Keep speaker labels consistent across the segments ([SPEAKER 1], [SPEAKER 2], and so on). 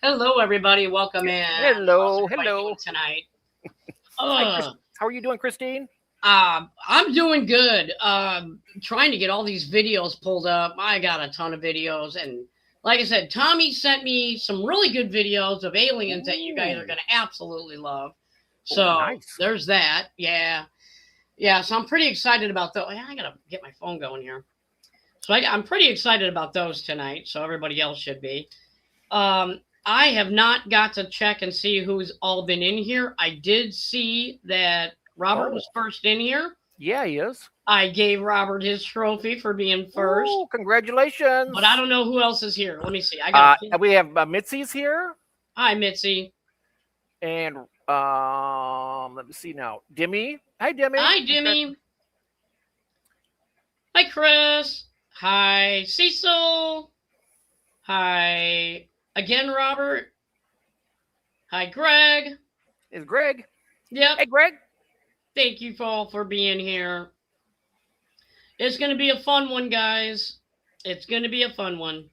[SPEAKER 1] Hello, everybody. Welcome in. How's
[SPEAKER 2] Hello,
[SPEAKER 1] everybody
[SPEAKER 2] hello.
[SPEAKER 1] doing tonight?
[SPEAKER 2] Hi, Chris.
[SPEAKER 1] Uh,
[SPEAKER 2] How are you doing, Christine?
[SPEAKER 1] I'm doing good. Trying to get all these videos pulled up. I got a ton of videos, and like I said, Tommy sent me some really good videos of aliens that you guys are
[SPEAKER 2] Ooh.
[SPEAKER 1] going to absolutely love.
[SPEAKER 2] Oh,
[SPEAKER 1] So
[SPEAKER 2] nice.
[SPEAKER 1] there's that. Yeah, yeah. So I'm pretty excited about those. Yeah, I gotta get my phone going here. So I'm pretty excited about those tonight. So everybody else should be. I have not got to check and see who's all been in here. I did see that Robert
[SPEAKER 2] Oh,
[SPEAKER 1] was first in here.
[SPEAKER 2] yeah, he is.
[SPEAKER 1] I gave Robert his trophy for being first,
[SPEAKER 2] Oh, congratulations.
[SPEAKER 1] but I don't know who else is here. Let me see. I got a
[SPEAKER 2] We have Mitzi's here,
[SPEAKER 1] hi Mitzi.
[SPEAKER 2] and let me see now. Dimmy. Hi, Dimmy.
[SPEAKER 1] Hi Jimmy. Hi Chris. Hi Cecil. Hi again Robert. Hi Greg.
[SPEAKER 2] Is Greg?
[SPEAKER 1] Yep.
[SPEAKER 2] Hey, Greg.
[SPEAKER 1] Thank you all for being here. It's going to be a fun one, guys. It's going to be a fun one.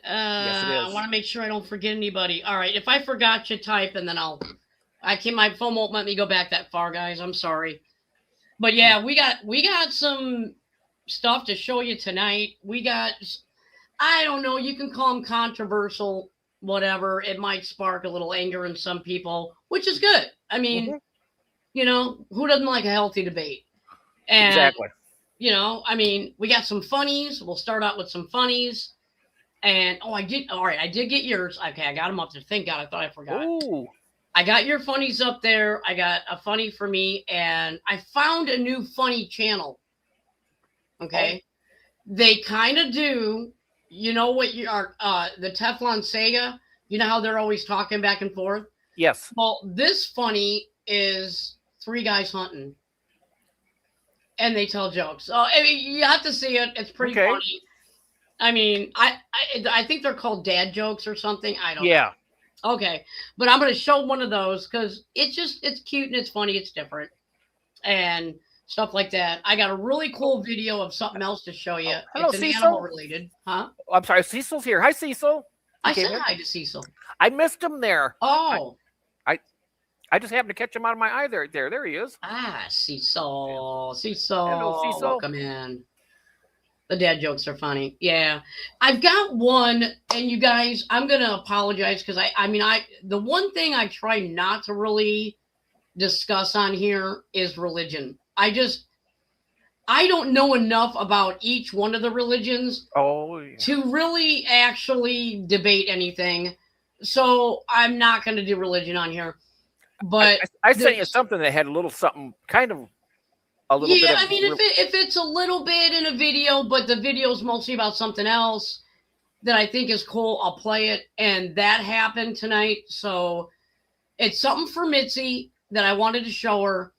[SPEAKER 2] Yes, it
[SPEAKER 1] I
[SPEAKER 2] is.
[SPEAKER 1] want to make sure I don't forget anybody. All right, if I forgot you, type, and then my phone won't let me go back that far, guys. I'm sorry. But yeah, we got some stuff to show you tonight. I don't know, you can call them controversial, whatever. It might spark a little anger in some people, which is good. I mean,
[SPEAKER 2] Mhm.
[SPEAKER 1] who doesn't like a healthy debate? And
[SPEAKER 2] Exactly.
[SPEAKER 1] I mean, we got some funnies. We'll start out with some funnies. And all right, I did get yours. Okay, I got them up there. Thank God, I thought I forgot.
[SPEAKER 2] Ooh.
[SPEAKER 1] I got your funnies up there. I got a funny for me, and I found a new funny channel.
[SPEAKER 2] Oh,
[SPEAKER 1] Okay, they kind of do. You know what you are? The Teflon Sega. You know how they're always talking back and forth.
[SPEAKER 2] yes.
[SPEAKER 1] Well, this funny is three guys hunting, and they tell jokes. So I mean, you have to see it. It's pretty
[SPEAKER 2] Okay.
[SPEAKER 1] funny. I mean, I think they're called dad jokes or something. I don't
[SPEAKER 2] Yeah.
[SPEAKER 1] know. Okay, but I'm gonna show one of those because it's cute and it's funny. It's different and stuff like that. I got a really cool video of something else to show you.
[SPEAKER 2] Oh, hello,
[SPEAKER 1] It's an animal
[SPEAKER 2] Cecil.
[SPEAKER 1] related, huh?
[SPEAKER 2] Oh, I'm sorry. Cecil's here. Hi, Cecil. He
[SPEAKER 1] I said
[SPEAKER 2] came in.
[SPEAKER 1] hi to Cecil.
[SPEAKER 2] I missed him there.
[SPEAKER 1] Oh,
[SPEAKER 2] I I just happened to catch him out of my eye there. There he is.
[SPEAKER 1] Cecil,
[SPEAKER 2] Hello,
[SPEAKER 1] Cecil,
[SPEAKER 2] Cecil.
[SPEAKER 1] welcome in. The dad jokes are funny. Yeah. I've got one, and you guys, I'm going to apologize because the one thing I try not to really discuss on here is religion. I don't know enough about each one of the religions
[SPEAKER 2] Oh, yeah.
[SPEAKER 1] to really actually debate anything. So I'm not going to do religion on here. But
[SPEAKER 2] I sent you
[SPEAKER 1] there's,
[SPEAKER 2] something that had a little something, kind of a little bit
[SPEAKER 1] yeah,
[SPEAKER 2] of.
[SPEAKER 1] I mean, if it's a little bit in a video, but the video's mostly about something else that I think is cool, I'll play it. And that happened tonight. So it's something for Mitzi that I wanted to show her.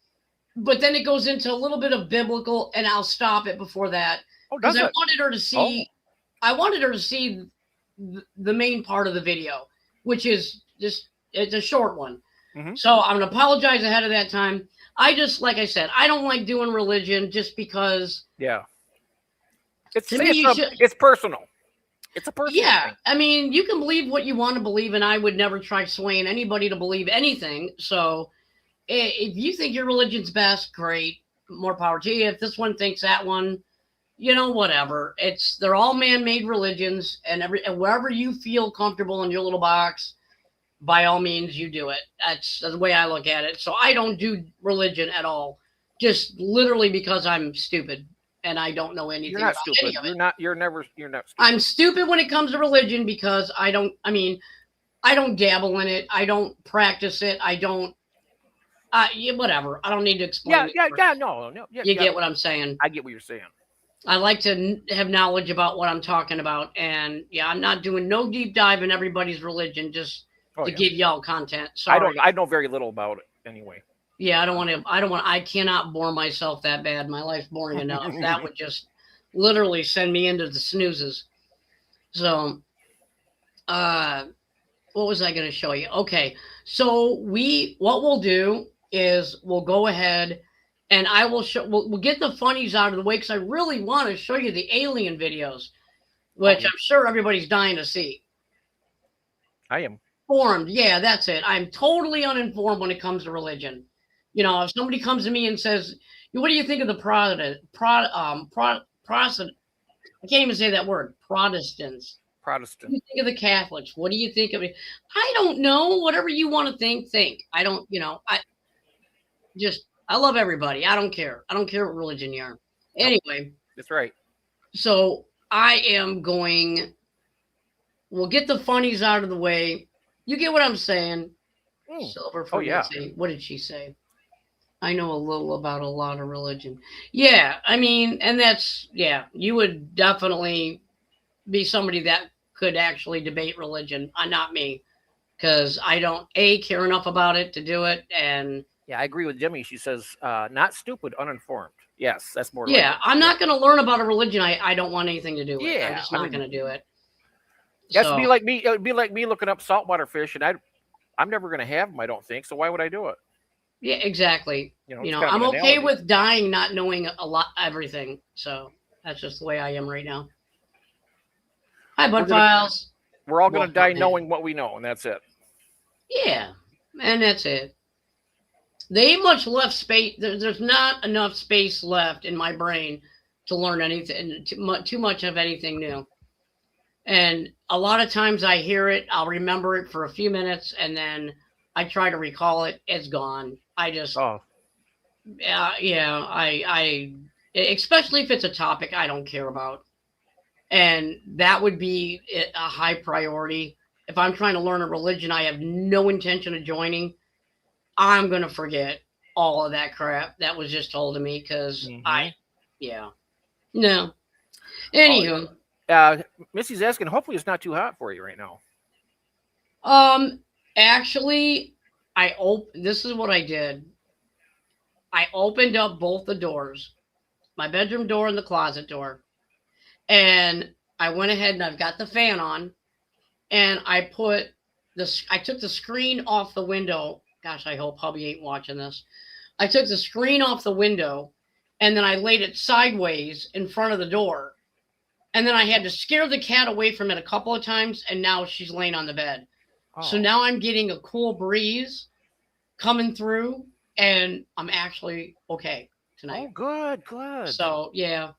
[SPEAKER 1] But then it goes into a little bit of biblical, and I'll stop it before that
[SPEAKER 2] Oh,
[SPEAKER 1] because
[SPEAKER 2] does it? Oh,
[SPEAKER 1] I wanted her to see the main part of the video, which is just it's a short one.
[SPEAKER 2] hmm
[SPEAKER 1] So I'm gonna apologize ahead of that time. Like I said, I don't like doing religion just because
[SPEAKER 2] yeah.
[SPEAKER 1] to me you should.
[SPEAKER 2] It's personal. It's a personal
[SPEAKER 1] Yeah,
[SPEAKER 2] thing.
[SPEAKER 1] I mean, you can believe what you want to believe, and I would never try swaying anybody to believe anything. So if you think your religion's best, great, more power to you. If this one thinks that one, whatever. They're all man-made religions, and wherever you feel comfortable in your little box, by all means, you do it. That's the way I look at it. So I don't do religion at all, just literally because I'm stupid and I don't know anything
[SPEAKER 2] You're not
[SPEAKER 1] about any
[SPEAKER 2] stupid.
[SPEAKER 1] of it.
[SPEAKER 2] You're not stupid.
[SPEAKER 1] I'm stupid when it comes to religion because I don't dabble in it. I don't practice it. I don't. Yeah, whatever. I don't need to explain
[SPEAKER 2] Yeah,
[SPEAKER 1] it.
[SPEAKER 2] yeah, yeah. No. Yeah,
[SPEAKER 1] You
[SPEAKER 2] yeah.
[SPEAKER 1] get what I'm saying.
[SPEAKER 2] I get what you're saying.
[SPEAKER 1] I like to have knowledge about what I'm talking about, and yeah, I'm not doing no deep dive in everybody's religion just
[SPEAKER 2] Oh
[SPEAKER 1] to
[SPEAKER 2] yeah.
[SPEAKER 1] give y'all content.
[SPEAKER 2] I
[SPEAKER 1] Sorry.
[SPEAKER 2] don't. I know very little about it anyway.
[SPEAKER 1] Yeah, I don't want to. I don't want. I cannot bore myself that bad. My life's boring enough. That would just literally send me into the snoozes. So, uh, what was I going to show you? Okay, so what we'll do is we'll go ahead and I will show. We'll get the funnies out of the way because I really want to show you the alien videos,
[SPEAKER 2] Oh,
[SPEAKER 1] which I'm sure everybody's dying to see.
[SPEAKER 2] I am.
[SPEAKER 1] Uninformed. Yeah, that's it. I'm totally uninformed when it comes to religion. You know, if somebody comes to me and says, "What do you think of the Protestant?" I can't even say that word. Protestants. What
[SPEAKER 2] Protestant.
[SPEAKER 1] do you think of the Catholics? What do you think of it? I don't know. Whatever you want to think, think. I don't. You know, I love everybody. I don't care. I don't care what religion you are.
[SPEAKER 2] Nope.
[SPEAKER 1] Anyway,
[SPEAKER 2] That's right.
[SPEAKER 1] so I am going. We'll get the funnies out of the way. You get what I'm saying. Silver for
[SPEAKER 2] yeah.
[SPEAKER 1] Nancy. What did she say? I know a little about a lot of religion. Yeah, I mean, and that's you would definitely be somebody that could actually debate religion. Not me, because I don't care enough about it to do it, and
[SPEAKER 2] Yeah, I agree with Jimmy. She says, not stupid, uninformed. Yes, that's more
[SPEAKER 1] yeah,
[SPEAKER 2] like it.
[SPEAKER 1] I'm not going to learn about a religion I don't want anything to do with.
[SPEAKER 2] Yeah,
[SPEAKER 1] I'm just not going to do it.
[SPEAKER 2] That's be like me. It would be like me looking up saltwater fish, and I'm never going to have them. I don't think so. Why would I do it?
[SPEAKER 1] Yeah, exactly.
[SPEAKER 2] You know,
[SPEAKER 1] You
[SPEAKER 2] it's
[SPEAKER 1] know,
[SPEAKER 2] kind of
[SPEAKER 1] I'm
[SPEAKER 2] an
[SPEAKER 1] okay
[SPEAKER 2] analogy.
[SPEAKER 1] with dying not knowing a lot, everything. So that's just the way I am right now. Hi, Bud Files.
[SPEAKER 2] We're all going
[SPEAKER 1] Well,
[SPEAKER 2] to die
[SPEAKER 1] man.
[SPEAKER 2] knowing what we know, and that's it.
[SPEAKER 1] Yeah, and that's it. There ain't much left space. There's not enough space left in my brain to learn anything, too much of anything new. And a lot of times I hear it, I'll remember it for a few minutes, and then I try to recall it. It's gone. I just, I especially if it's a topic I don't care about, and that would be a high priority. If I'm trying to learn a religion I have no intention of joining, I'm going to forget all of that crap that was just told to me because no. Anywho.
[SPEAKER 2] Missy's asking, hopefully it's not too hot for you right now.
[SPEAKER 1] Actually, this is what I did. I opened up both the doors, my bedroom door and the closet door. And I went ahead and I've got the fan on, and I took the screen off the window. Gosh, I hope hubby ain't watching this. I took the screen off the window, and then I laid it sideways in front of the door. And then I had to scare the cat away from it a couple of times, and now she's laying on the bed. Oh. So now I'm getting a cool breeze coming through, and I'm actually okay tonight.
[SPEAKER 2] Oh, good.
[SPEAKER 1] So, yeah.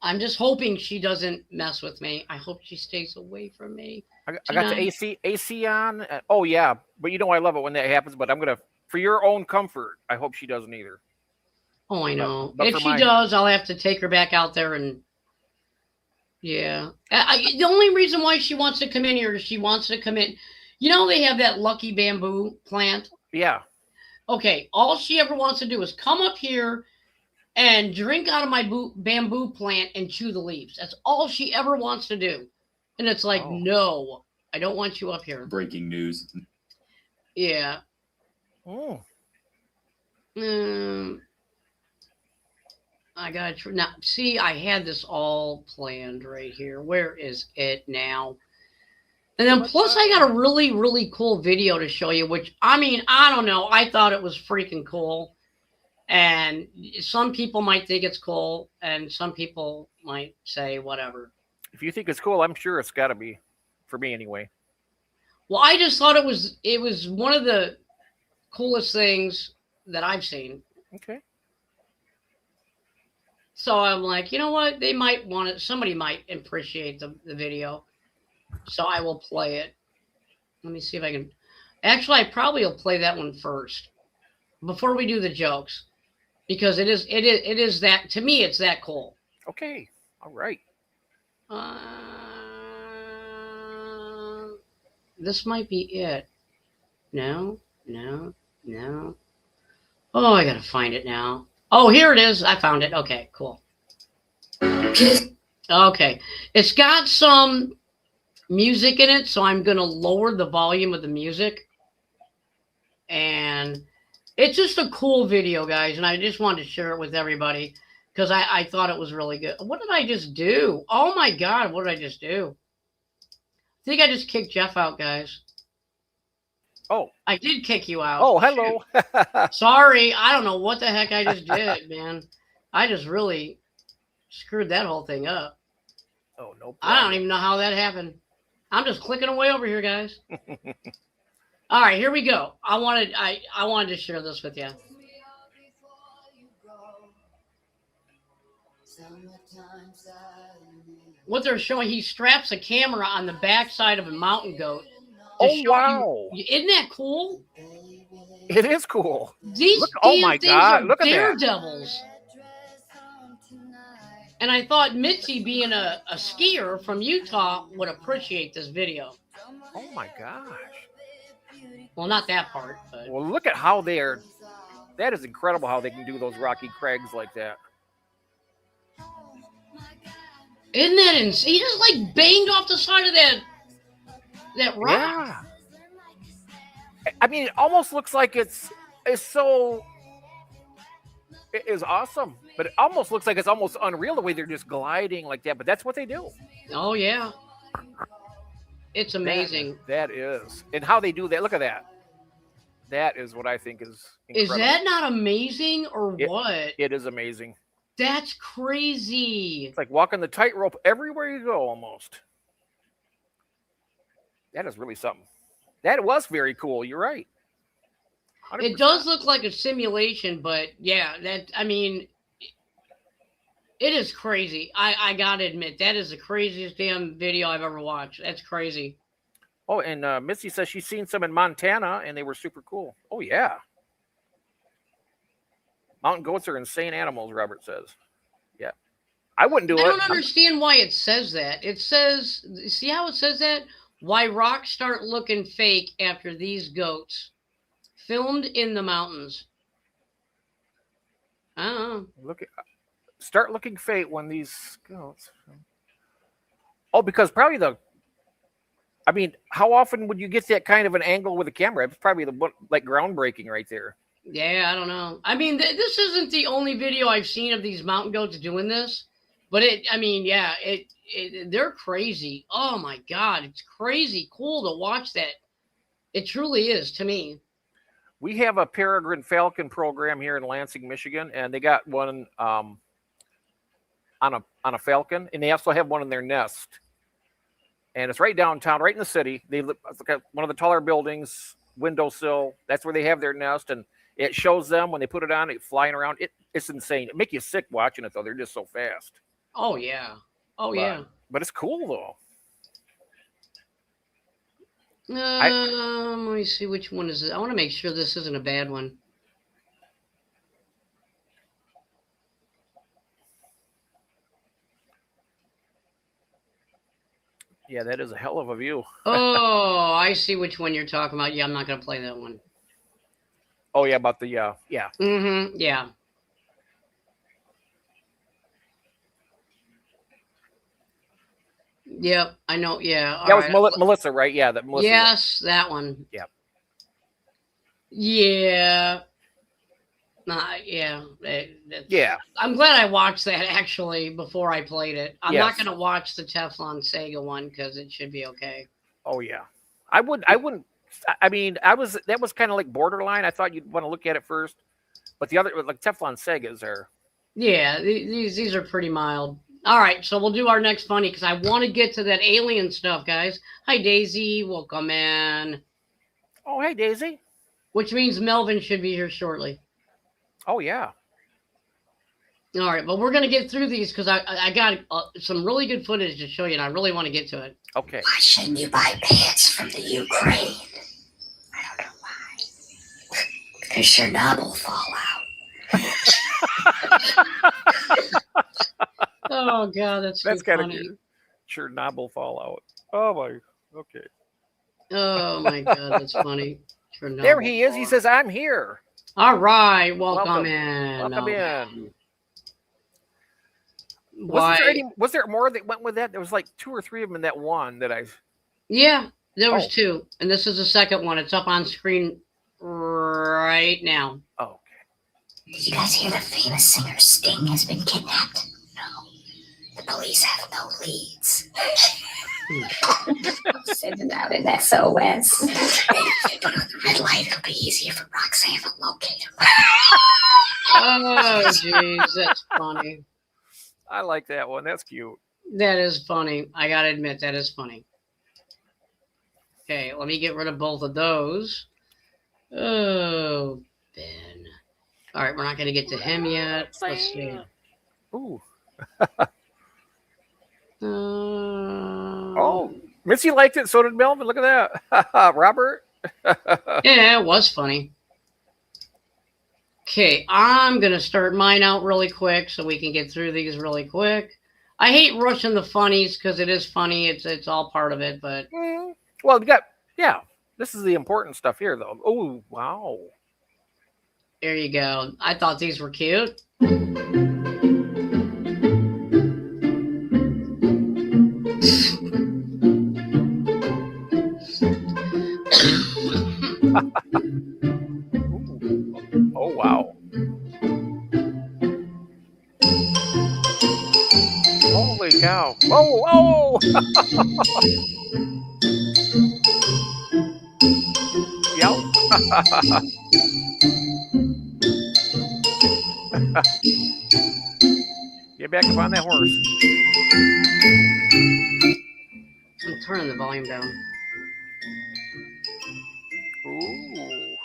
[SPEAKER 1] I'm just hoping she doesn't mess with me. I hope she stays away from me.
[SPEAKER 2] I got the AC on. Oh, yeah. But you know I love it when that happens. But I'm going to, for your own comfort, I hope she doesn't either.
[SPEAKER 1] Oh, I know. But if she does, I'll have to take her back out there and, yeah. The only reason why she wants to come in here is she wants to come in. You know they have that lucky bamboo plant?
[SPEAKER 2] Yeah.
[SPEAKER 1] Okay. All she ever wants to do is come up here and drink out of my bamboo plant and chew the leaves. That's all she ever wants to do. And it's like, no, I don't want you up here.
[SPEAKER 3] Breaking news.
[SPEAKER 1] Yeah.
[SPEAKER 2] Oh.
[SPEAKER 1] I got to now. See, I had this all planned right here. Where is it now? And then plus I got a really, really cool video to show you, which, I mean, I don't know. I thought it was freaking cool. And some people might think it's cool, and some people might say whatever.
[SPEAKER 2] If you think it's cool, I'm sure it's got to be, for me anyway.
[SPEAKER 1] Well, I just thought it was one of the coolest things that I've seen.
[SPEAKER 2] Okay.
[SPEAKER 1] So I'm like, you know what? They might want it. Somebody might appreciate the video. So I will play it. Let me see if I can. Actually, I probably will play that one first before we do the jokes. Because it is that, to me, it's that cool.
[SPEAKER 2] Okay. All right.
[SPEAKER 1] This might be it. No. Oh, I got to find it now. Oh, here it is. I found it. Okay, cool. Okay. It's got some music in it, so I'm going to lower the volume of the music. And it's just a cool video, guys, and I just wanted to share it with everybody because I thought it was really good. What did I just do? Oh, my God, what did I just do? I think I just kicked Jeff out, guys.
[SPEAKER 2] Oh.
[SPEAKER 1] I did kick you out.
[SPEAKER 2] Oh, hello.
[SPEAKER 1] Sorry, I don't know what the heck I just did, man. I just really screwed that whole thing up.
[SPEAKER 2] Oh, no problem.
[SPEAKER 1] I don't even know how that happened. I'm just clicking away over here, guys. All right, here we go. I wanted to share this with you. What they're showing, he straps a camera on the backside of a mountain goat. To
[SPEAKER 2] Oh,
[SPEAKER 1] show
[SPEAKER 2] wow.
[SPEAKER 1] isn't that cool?
[SPEAKER 2] It is cool.
[SPEAKER 1] These
[SPEAKER 2] Look,
[SPEAKER 1] damn
[SPEAKER 2] oh my
[SPEAKER 1] things
[SPEAKER 2] God,
[SPEAKER 1] are
[SPEAKER 2] look at that.
[SPEAKER 1] daredevils. And I thought Mitzi, being a skier from Utah, would appreciate this video.
[SPEAKER 2] Oh my gosh.
[SPEAKER 1] Well, not that part, but
[SPEAKER 2] Well, look at how they are. That is incredible how they can do those rocky crags like that.
[SPEAKER 1] isn't that insane? He just like banged off the side of that rock.
[SPEAKER 2] Yeah. I mean, it almost looks like it's so. It is awesome, but it almost looks like it's almost unreal the way they're just gliding like that. But that's what they do.
[SPEAKER 1] Oh yeah, it's amazing.
[SPEAKER 2] That is, and how they do that. Look at that. That is what I think is incredible.
[SPEAKER 1] Is that not amazing or what?
[SPEAKER 2] It is amazing.
[SPEAKER 1] That's crazy.
[SPEAKER 2] It's like walking the tightrope everywhere you go, almost. That is really something. That was very cool. You're right. 100%.
[SPEAKER 1] It does look like a simulation, but yeah, it is crazy. I gotta admit, that is the craziest damn video I've ever watched. That's crazy.
[SPEAKER 2] Oh, and Missy says she's seen some in Montana, and they were super cool. Oh, yeah. Mountain goats are insane animals, Robert says. Yeah. I wouldn't do it.
[SPEAKER 1] I don't understand why it says that. It says, see how it says that? Why rocks start looking fake after these goats. Filmed in the mountains. I don't know.
[SPEAKER 2] Start looking fake when these goats. Oh, because probably I mean, how often would you get that kind of an angle with a camera? It's probably like groundbreaking right there.
[SPEAKER 1] Yeah, I don't know. I mean, this isn't the only video I've seen of these mountain goats doing this, but they're crazy. Oh my God, it's crazy cool to watch that. It truly is to me.
[SPEAKER 2] We have a peregrine falcon program here in Lansing, Michigan, and they got one on a falcon, and they also have one in their nest. And it's right downtown, right in the city. They look at one of the taller buildings, windowsill. That's where they have their nest, and it shows them when they put it on, it flying around. It's insane. It makes you sick watching it, though. They're just so fast.
[SPEAKER 1] Oh yeah. Yeah.
[SPEAKER 2] But it's cool though.
[SPEAKER 1] Let me see which one is it. I want to make sure this isn't a bad one.
[SPEAKER 2] Yeah, that is a hell of a view.
[SPEAKER 1] Oh, I see which one you're talking about. Yeah, I'm not going to play that one.
[SPEAKER 2] Oh, yeah, about the, yeah.
[SPEAKER 1] Mm-hmm, yeah. Yep, I know, yeah.
[SPEAKER 2] That was Melissa, right? Yeah, that Melissa.
[SPEAKER 1] Yes, that one.
[SPEAKER 2] Yep.
[SPEAKER 1] Yeah. Yeah.
[SPEAKER 2] Yeah.
[SPEAKER 1] I'm glad I watched that actually before I played it. I'm not
[SPEAKER 2] Yes.
[SPEAKER 1] going to watch the Teflon Sega one because it should be okay.
[SPEAKER 2] Oh yeah. I wouldn't. I mean, that was kind of like borderline. I thought you'd want to look at it first, but the other, like Teflon Segas are.
[SPEAKER 1] Yeah, these are pretty mild. All right, so we'll do our next funny because I want to get to that alien stuff, guys. Hi, Daisy. Welcome in.
[SPEAKER 2] Oh, hey, Daisy.
[SPEAKER 1] Which means Melvin should be here shortly.
[SPEAKER 2] Oh yeah.
[SPEAKER 1] All right, but we're going to get through these because I got some really good footage to show you, and I really want to get to it.
[SPEAKER 2] Okay.
[SPEAKER 3] Why shouldn't you buy pants from the Ukraine? I don't know why. Because Chernobyl fallout.
[SPEAKER 1] Oh, God, that's
[SPEAKER 2] kind of
[SPEAKER 1] funny.
[SPEAKER 2] cute. Chernobyl fallout. Oh my. Okay.
[SPEAKER 1] Oh, my God, that's funny. Chernobyl
[SPEAKER 2] There he is. He
[SPEAKER 1] fallout.
[SPEAKER 2] says, "I'm here."
[SPEAKER 1] All right, welcome
[SPEAKER 2] Welcome.
[SPEAKER 1] in.
[SPEAKER 2] Welcome
[SPEAKER 1] Okay.
[SPEAKER 2] in.
[SPEAKER 1] Why?
[SPEAKER 2] Was there more that went with that? There was like 2 or 3 of them in that one that I.
[SPEAKER 1] Yeah, there was
[SPEAKER 2] Oh.
[SPEAKER 1] 2, and this is the second one. It's up on screen right now.
[SPEAKER 2] Oh, okay.
[SPEAKER 3] Did you guys hear the famous singer Sting has been kidnapped? No. The police have no leads. Sending out an SOS. Red light, it'll be easier for Roxanne to locate him.
[SPEAKER 1] Oh, jeez, that's funny.
[SPEAKER 2] I like that one. That's cute.
[SPEAKER 1] That is funny. I gotta admit, that is funny. Okay, let me get rid of both of those. Oh, Ben. All right, we're not going to get to him yet. Let's see.
[SPEAKER 2] Ooh.
[SPEAKER 1] Oh,
[SPEAKER 2] Missy liked it. So did Melvin. Look at that. Robert.
[SPEAKER 1] yeah, it was funny. Okay, I'm going to start mine out really quick so we can get through these really quick. I hate rushing the funnies because it is funny. It's all part of it, but
[SPEAKER 2] Well, we got, yeah, this is the important stuff here, though. Oh, wow.
[SPEAKER 1] there you go. I thought these were cute.
[SPEAKER 2] Oh, wow. Holy cow. Oh, yep. Get back up on that horse.
[SPEAKER 1] I'm turning the volume down.
[SPEAKER 2] Ooh.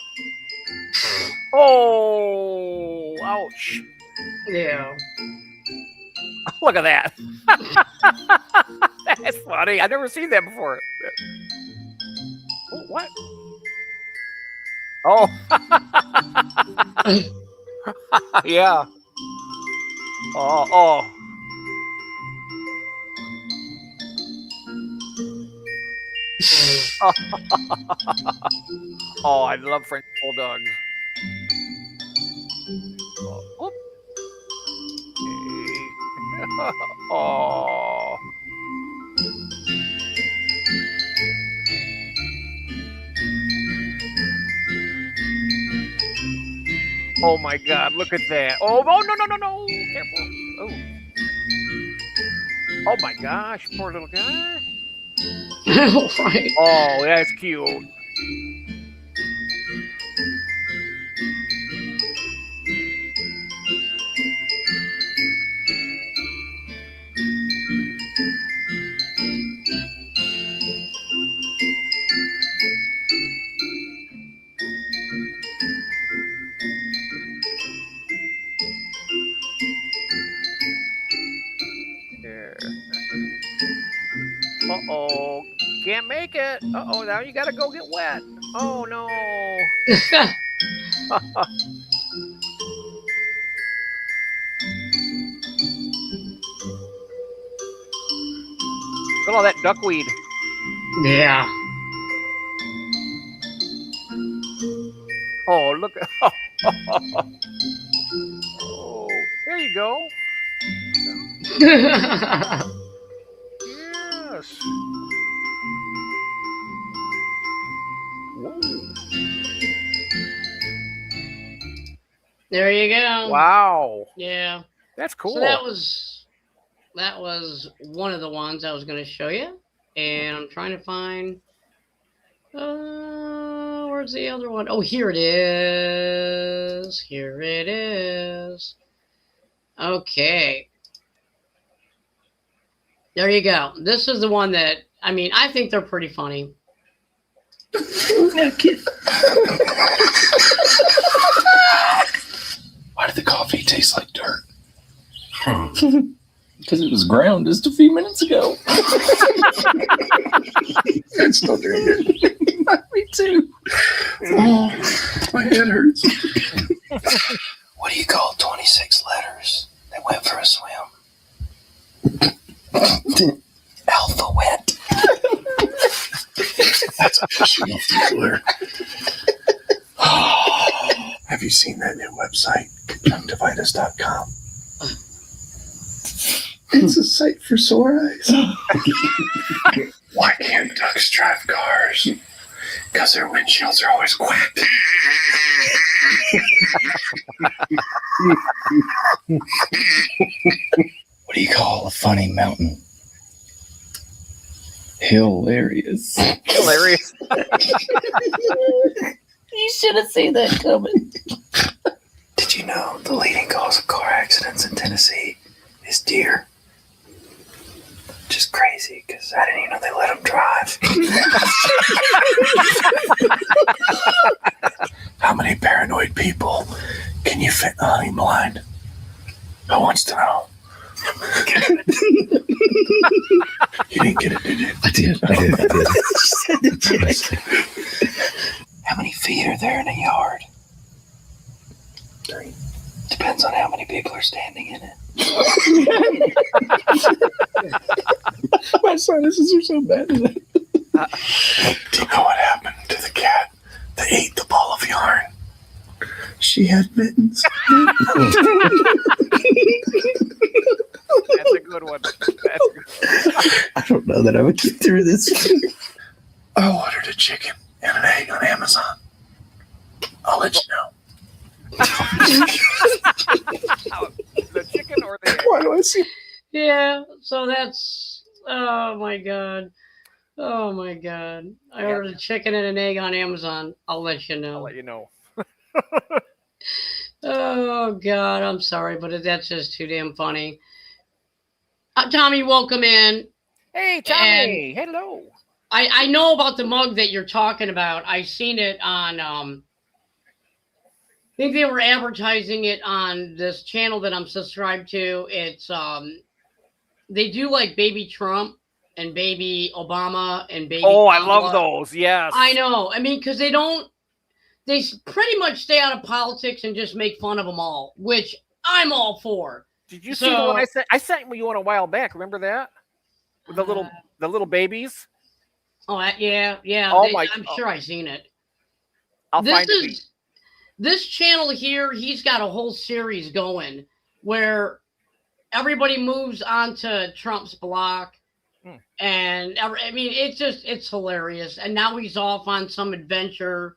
[SPEAKER 2] Oh, ouch.
[SPEAKER 1] Yeah.
[SPEAKER 2] Look at that. That's funny. I've never seen that before. Oh, what? Oh. Yeah. Oh. Oh, I love French bulldogs. Oh. Okay. Oh. Oh my God! Look at that! Oh no! Careful! Oh! Oh my gosh! Poor little guy!
[SPEAKER 1] Right.
[SPEAKER 2] Oh, that's cute. There. Uh-oh. Can't make it. Uh-oh, now you gotta go get wet. Oh no. Look at all that duckweed.
[SPEAKER 1] Yeah.
[SPEAKER 2] Oh, look at oh, there you go. Yes. Whoa.
[SPEAKER 1] There you go.
[SPEAKER 2] Wow.
[SPEAKER 1] Yeah.
[SPEAKER 2] That's cool.
[SPEAKER 1] So that was one of the ones I was going to show you, and I'm trying to find. Where's the other one? Oh, here it is. Here it is. Okay. There you go. This is the one that, I mean, I think they're pretty funny.
[SPEAKER 4] Why did the coffee taste like dirt? Because it was ground just a few minutes ago. I'm still drinking. Me too. Oh, my head hurts. What do you call 26 letters that went for a swim? Alphabet. That's a fishing fluor. Have you seen that new website, conjunctivitis.com? It's a site for sore eyes. Why can't ducks drive cars? Because their windshields are always wet. What do you call a funny mountain? Hilarious.
[SPEAKER 2] Hilarious.
[SPEAKER 3] You should have seen that coming.
[SPEAKER 4] Did you know the leading cause of car accidents in Tennessee is deer? just crazy because I didn't even know they let them drive. How many paranoid people can you fit in the hunting blind? Who wants to know? You didn't get it, did you?
[SPEAKER 5] I did.
[SPEAKER 4] How many feet are there in a yard? 3. Depends on how many people are standing in it.
[SPEAKER 5] My sinuses are so bad today.
[SPEAKER 4] Do you know what happened to the cat that ate the ball of yarn? She had mittens.
[SPEAKER 2] That's a good one. That's good.
[SPEAKER 5] I don't know that I would get through this.
[SPEAKER 4] I ordered a chicken and an egg on Amazon. I'll let you know.
[SPEAKER 2] The chicken or the egg?
[SPEAKER 5] Why do I see?
[SPEAKER 1] Yeah, so that's, oh my God. Oh my God. I
[SPEAKER 2] Yeah.
[SPEAKER 1] ordered a chicken and an egg on Amazon. I'll let you
[SPEAKER 2] I'll
[SPEAKER 1] know.
[SPEAKER 2] let you know.
[SPEAKER 1] Oh God, I'm sorry, but that's just too damn funny. Tommy, welcome in.
[SPEAKER 2] Hey, Tommy. Hello.
[SPEAKER 1] I know about the mug that you're talking about. I seen it on I think they were advertising it on this channel that I'm subscribed to. It's they do like baby Trump and baby Obama and baby
[SPEAKER 2] Oh, I love
[SPEAKER 1] Kamala.
[SPEAKER 2] those. Yes.
[SPEAKER 1] I know. I mean, because they pretty much stay out of politics and just make fun of them all, which I'm all for.
[SPEAKER 2] Did you see the one
[SPEAKER 1] So-
[SPEAKER 2] I sent? I sent you one a while back. Remember that? With the little babies.
[SPEAKER 1] Oh, yeah.
[SPEAKER 2] Oh,
[SPEAKER 1] I'm sure I've seen it.
[SPEAKER 2] I'll find it.
[SPEAKER 1] This channel here, he's got a whole series going where everybody moves onto Trump's block. And I mean, it's hilarious. And now he's off on some adventure.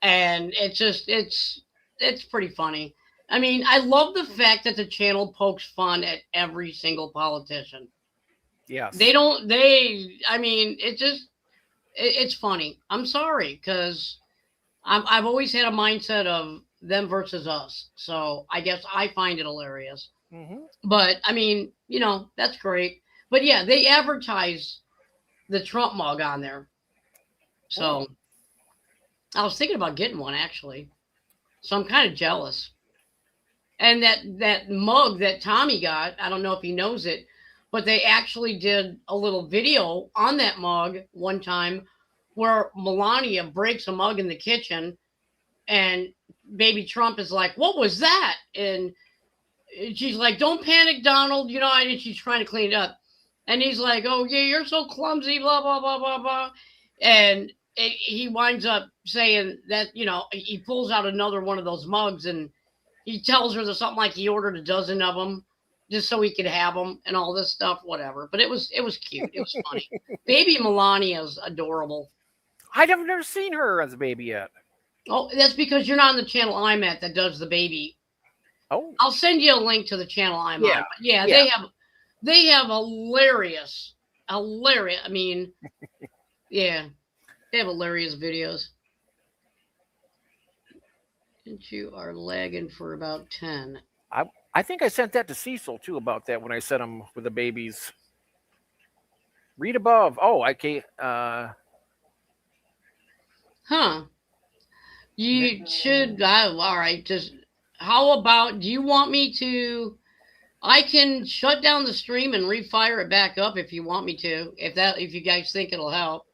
[SPEAKER 1] And it's pretty funny. I mean, I love the fact that the channel pokes fun at every single politician.
[SPEAKER 2] Yes.
[SPEAKER 1] I mean, it's funny. I'm sorry, because I've always had a mindset of them versus us. So I guess I find it hilarious.
[SPEAKER 2] Mm-hmm.
[SPEAKER 1] But I mean, that's great. But yeah, they advertise the Trump mug on there. So I was thinking about getting one actually. So I'm kind of jealous. And that mug that Tommy got, I don't know if he knows it, but they actually did a little video on that mug one time where Melania breaks a mug in the kitchen and baby Trump is like, "What was that?" And she's like, "Don't panic, Donald." And she's trying to clean it up. And he's like, "Oh, yeah, you're so clumsy, blah, blah, blah, blah, blah." And he winds up saying that, he pulls out another one of those mugs and he tells her there's something like he ordered a dozen of them just so he could have them and all this stuff, whatever. But it was cute. It was funny. Baby Melania's adorable.
[SPEAKER 2] I've never seen her as a baby yet.
[SPEAKER 1] Oh, that's because you're not on the channel I'm at that does the baby.
[SPEAKER 2] Oh.
[SPEAKER 1] I'll send you a link to the channel I'm
[SPEAKER 2] Yeah.
[SPEAKER 1] on. But yeah,
[SPEAKER 2] Yeah.
[SPEAKER 1] they have hilarious. I mean, yeah, they have hilarious videos. And you are lagging for about 10.
[SPEAKER 2] I think I sent that to Cecil too about that when I sent him with the babies. Read above. Oh, I can't.
[SPEAKER 1] Huh. You should. All right. Just how about? Do you want me to? I can shut down the stream and refire it back up if you want me to. If you guys think it'll help,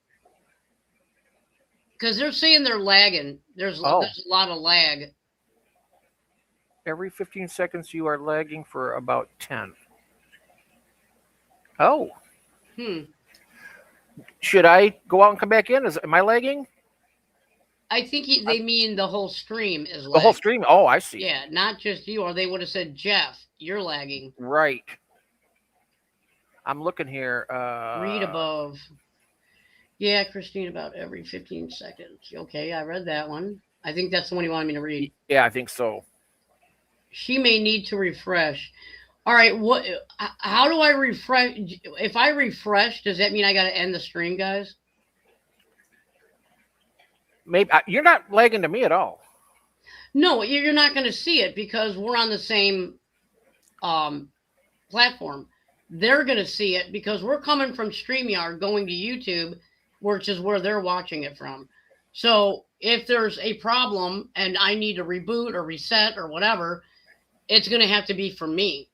[SPEAKER 1] because they're saying they're lagging. There's a lot of lag.
[SPEAKER 2] Every 15 seconds, you are lagging for about 10. Oh. Should I go out and come back in? Am I lagging?
[SPEAKER 1] I think they mean the whole stream is lagging.
[SPEAKER 2] The whole stream? Oh, I see.
[SPEAKER 1] Yeah, not just you. Or they would have said, "Jeff, you're lagging."
[SPEAKER 2] Right. I'm looking here.
[SPEAKER 1] Read above. Yeah, Christine, about every 15 seconds. Okay, I read that one. I think that's the one you wanted me to read.
[SPEAKER 2] Yeah, I think so.
[SPEAKER 1] She may need to refresh. All right, how do I refresh? If I refresh, does that mean I got to end the stream, guys?
[SPEAKER 2] Maybe you're not lagging to me at all.
[SPEAKER 1] No, you're not going to see it because we're on the same platform. they're going to see it because we're coming from StreamYard going to YouTube, which is where they're watching it from. So if there's a problem and I need to reboot or reset or whatever, it's going to have to be for me.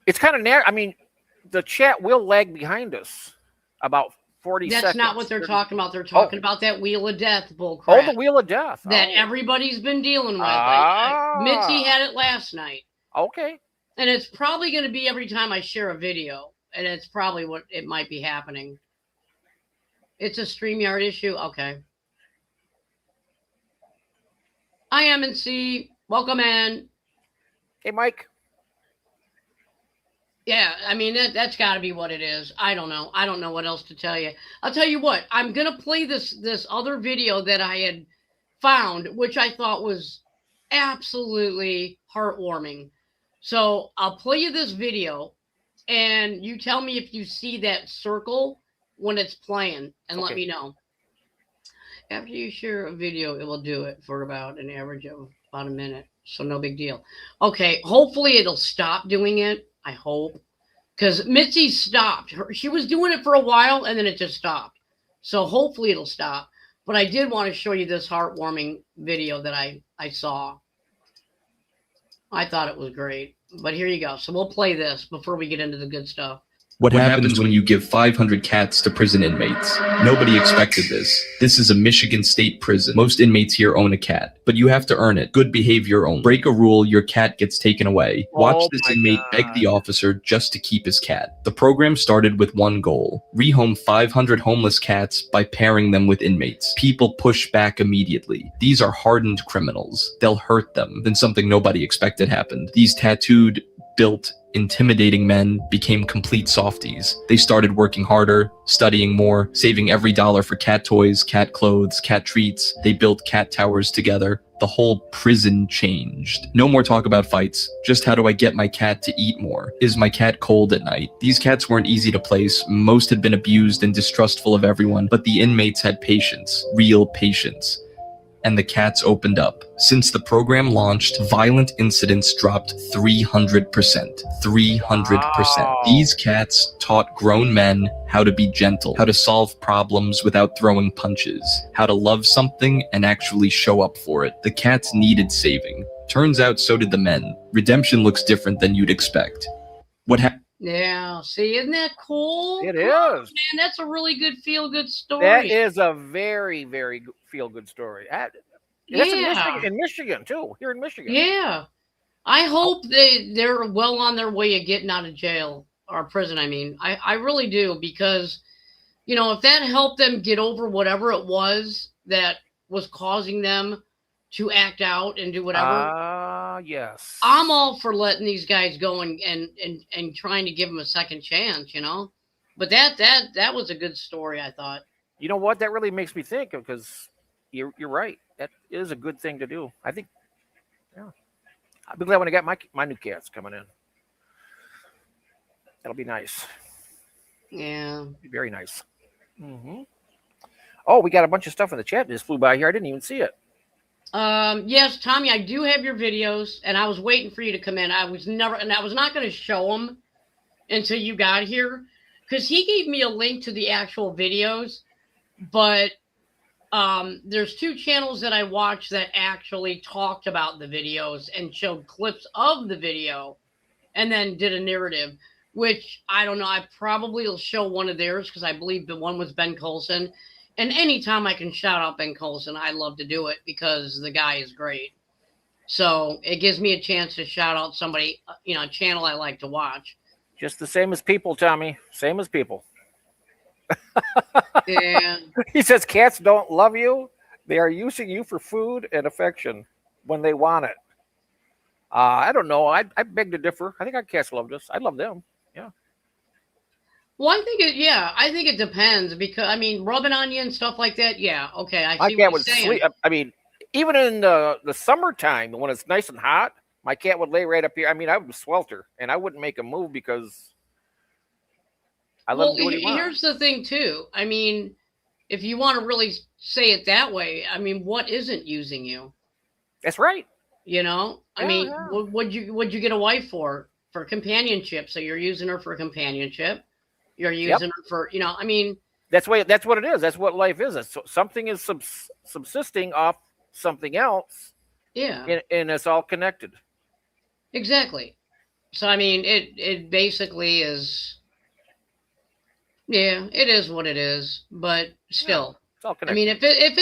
[SPEAKER 2] It's kind of narrow. I mean, the chat will lag behind us about 40
[SPEAKER 1] That's
[SPEAKER 2] seconds.
[SPEAKER 1] not what they're talking about. They're talking about that Wheel of Death bull crap.
[SPEAKER 2] Oh, the Wheel of Death.
[SPEAKER 1] That
[SPEAKER 2] Oh.
[SPEAKER 1] everybody's been dealing with.
[SPEAKER 2] Ah.
[SPEAKER 1] Mitzi had it last night.
[SPEAKER 2] Okay.
[SPEAKER 1] And it's probably going to be every time I share a video. And it's probably what it might be happening. It's a StreamYard issue. Okay. Hi, MNC. Welcome in.
[SPEAKER 2] Hey, Mike.
[SPEAKER 1] Yeah, I mean, that's got to be what it is. I don't know. I don't know what else to tell you. I'll tell you what. I'm going to play this other video that I had found, which I thought was absolutely heartwarming. So I'll play you this video, and you tell me if you see that circle when it's playing, and let me know. After you share a video, it will do it for about an average of about a minute. So no big deal. Okay, hopefully it'll stop doing it. I hope. Because Mitzi stopped. She was doing it for a while, and then it just stopped. So hopefully it'll stop. But I did want to show you this heartwarming video that I saw. I thought it was great. But here you go. So we'll play this before we get into the good stuff.
[SPEAKER 4] What happens when you give 500 cats to prison inmates? Nobody expected this. This is a Michigan state prison. Most inmates here own a cat, but you have to earn it. Good behavior only. Break a rule, your cat gets taken away. Watch this inmate beg the officer just to keep his cat. The program started with one goal: rehome 500 homeless cats by pairing them with inmates. People push back immediately. These are hardened criminals. They'll hurt them. Then something nobody expected happened. These tattooed, built, intimidating men became complete softies. They started working harder, studying more, saving every dollar for cat toys, cat clothes, cat treats. They built cat towers together. The whole prison changed. No more talk about fights. Just how do I get my cat to eat more? Is my cat cold at night? These cats weren't easy to place. Most had been abused and distrustful of everyone, but the inmates had patience, real patience. And the cats opened up. Since the program launched, violent incidents dropped 300%. 300%.
[SPEAKER 2] Wow.
[SPEAKER 4] These cats taught grown men how to be gentle, how to solve problems without throwing punches, how to love something and actually show up for it. The cats needed saving. Turns out so did the men. Redemption looks different than you'd expect. What happened?
[SPEAKER 1] Yeah, see, isn't that cool?
[SPEAKER 2] It
[SPEAKER 1] Man,
[SPEAKER 2] is.
[SPEAKER 1] that's a really good feel-good story.
[SPEAKER 2] That is a very, very feel-good story. That's
[SPEAKER 1] Yeah.
[SPEAKER 2] in Michigan, too. Here in Michigan.
[SPEAKER 1] Yeah. I hope they're well on their way of getting out of jail or prison. I mean, I really do, because, you know, if that helped them get over whatever it was that was causing them to act out and do whatever,
[SPEAKER 2] Yes.
[SPEAKER 1] I'm all for letting these guys go and trying to give them a second chance, you know. But that was a good story, I thought.
[SPEAKER 2] You know what? That really makes me think, because you're right. That is a good thing to do. I think. Yeah. I'll be glad when I got my new cats coming in. That'll be nice.
[SPEAKER 1] Yeah.
[SPEAKER 2] Be very nice. Mm-hmm. Oh, we got a bunch of stuff in the chat that just flew by here. I didn't even see it.
[SPEAKER 1] Yes, Tommy, I do have your videos, and I was waiting for you to come in. I was not going to show them until you got here, because he gave me a link to the actual videos, but there's two channels that I watched that actually talked about the videos and showed clips of the video and then did a narrative, which I don't know. I probably will show one of theirs, because I believe the one was Ben Colson. And anytime I can shout out Ben Colson, I love to do it, because the guy is great. So it gives me a chance to shout out somebody, you know, a channel I like to watch.
[SPEAKER 2] Just the same as people, Tommy. Same as people.
[SPEAKER 1] Yeah.
[SPEAKER 2] He says cats don't love you. They are using you for food and affection when they want it. I don't know. I beg to differ. I think our cats loved us. I love them. Yeah.
[SPEAKER 1] Well, I think it depends, because I mean, rubbing on you and stuff like that. Yeah. Okay. I
[SPEAKER 2] My
[SPEAKER 1] see
[SPEAKER 2] cat
[SPEAKER 1] what
[SPEAKER 2] would
[SPEAKER 1] you're saying.
[SPEAKER 2] sleep. I mean, even in the summertime when it's nice and hot, my cat would lay right up here. I mean, I would swelter and I wouldn't make a move, because I let him do what he wants.
[SPEAKER 1] Here's the thing too. I mean, if you want to really say it that way, I mean, what isn't using you?
[SPEAKER 2] That's right.
[SPEAKER 1] You know, I
[SPEAKER 2] Yeah,
[SPEAKER 1] mean,
[SPEAKER 2] yeah.
[SPEAKER 1] what'd you get a wife for? for companionship. So you're using her for companionship. You're using her for, I mean,
[SPEAKER 2] That's what it is. That's what life is. Something is subsisting off something else.
[SPEAKER 1] yeah,
[SPEAKER 2] And it's all connected.
[SPEAKER 1] exactly. So I mean, it basically is. Yeah, it is what it is, but still,
[SPEAKER 2] It's all
[SPEAKER 1] I
[SPEAKER 2] connected.
[SPEAKER 1] mean, if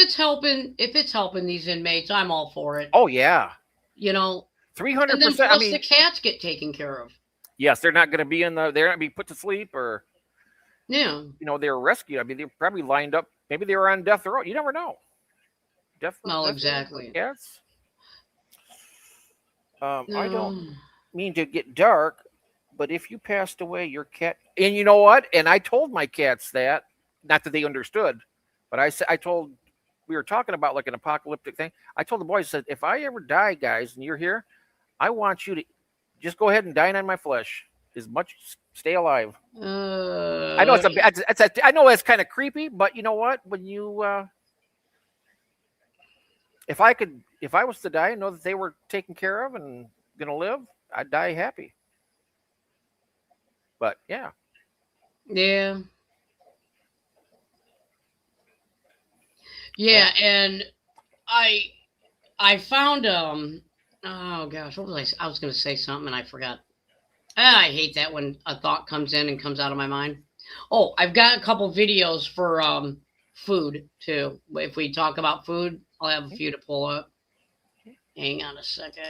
[SPEAKER 1] it's helping these inmates, I'm all for it.
[SPEAKER 2] Oh yeah,
[SPEAKER 1] 300%. And then
[SPEAKER 2] 300%.
[SPEAKER 1] plus
[SPEAKER 2] I mean,
[SPEAKER 1] the cats get taken care of.
[SPEAKER 2] yes, they're not going to be they're not going to be put to sleep or
[SPEAKER 1] Yeah.
[SPEAKER 2] they were rescued. I mean, they're probably lined up. Maybe they were on death row. You never know.
[SPEAKER 1] Well, exactly.
[SPEAKER 2] Cats. I don't
[SPEAKER 1] No.
[SPEAKER 2] mean to get dark, but if you passed away, your cat, and you know what? And I told my cats that, not that they understood, but we were talking about like an apocalyptic thing. I told the boys, I said, if I ever die, guys, and you're here, I want you to just go ahead and dine on my flesh as much, stay alive. I know I know that's kind of creepy, but you know what? When you, if I was to die and know that they were taken care of and gonna live, I'd die happy. But yeah,
[SPEAKER 1] Yeah. Yeah, and I found oh gosh, what was I was going to say something and I forgot. I hate that when a thought comes in and comes out of my mind. Oh, I've got a couple videos for food too. If we talk about food, I'll have a few to pull up. Hang on a second.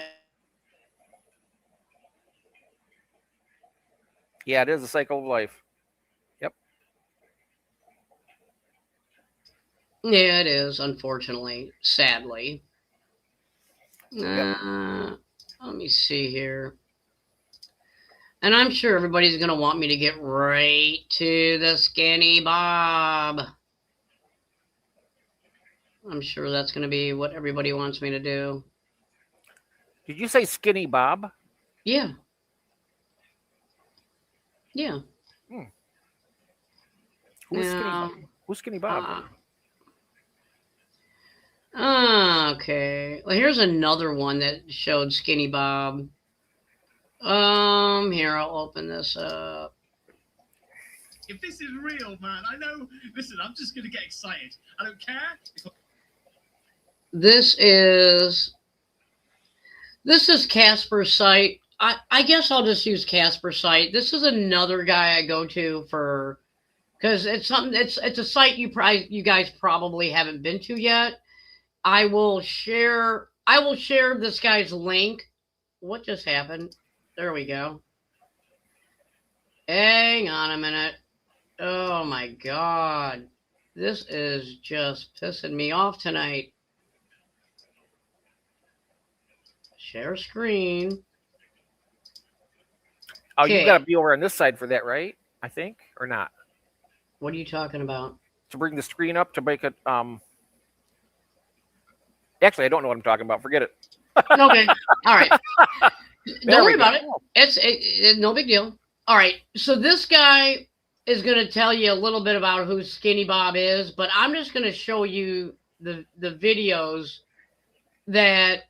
[SPEAKER 2] yeah, it is a cycle of life.
[SPEAKER 1] Yeah, it is, unfortunately, sadly. Let me see here. And I'm sure everybody's going to want me to get right to the Skinny Bob. I'm sure that's going to be what everybody wants me to do.
[SPEAKER 2] Did you say Skinny Bob?
[SPEAKER 1] Yeah. Yeah.
[SPEAKER 2] Who's
[SPEAKER 1] Now,
[SPEAKER 2] Skinny Bob? Who's Skinny Bob?
[SPEAKER 1] Okay. Well, here's another one that showed Skinny Bob. Here, I'll open this up.
[SPEAKER 6] If this is real, man, I know. Listen, I'm just gonna get excited. I don't care.
[SPEAKER 1] This is Casper's site. I guess I'll just use Casper's site. This is another guy I go to for because it's something. It's a site you guys probably haven't been to yet. I will share this guy's link. What just happened? There we go. Hang on a minute. Oh my God. This is just pissing me off tonight. Share screen.
[SPEAKER 2] Oh,
[SPEAKER 1] Okay.
[SPEAKER 2] you got to be over on this side for that, right? I think, or not?
[SPEAKER 1] What are you talking about?
[SPEAKER 2] To bring the screen up to make it. Actually, I don't know what I'm talking about. Forget it.
[SPEAKER 1] Okay. All right. Don't worry about it.
[SPEAKER 2] go.
[SPEAKER 1] It's no big deal. All right. So this guy is going to tell you a little bit about who Skinny Bob is, but I'm just going to show you the videos that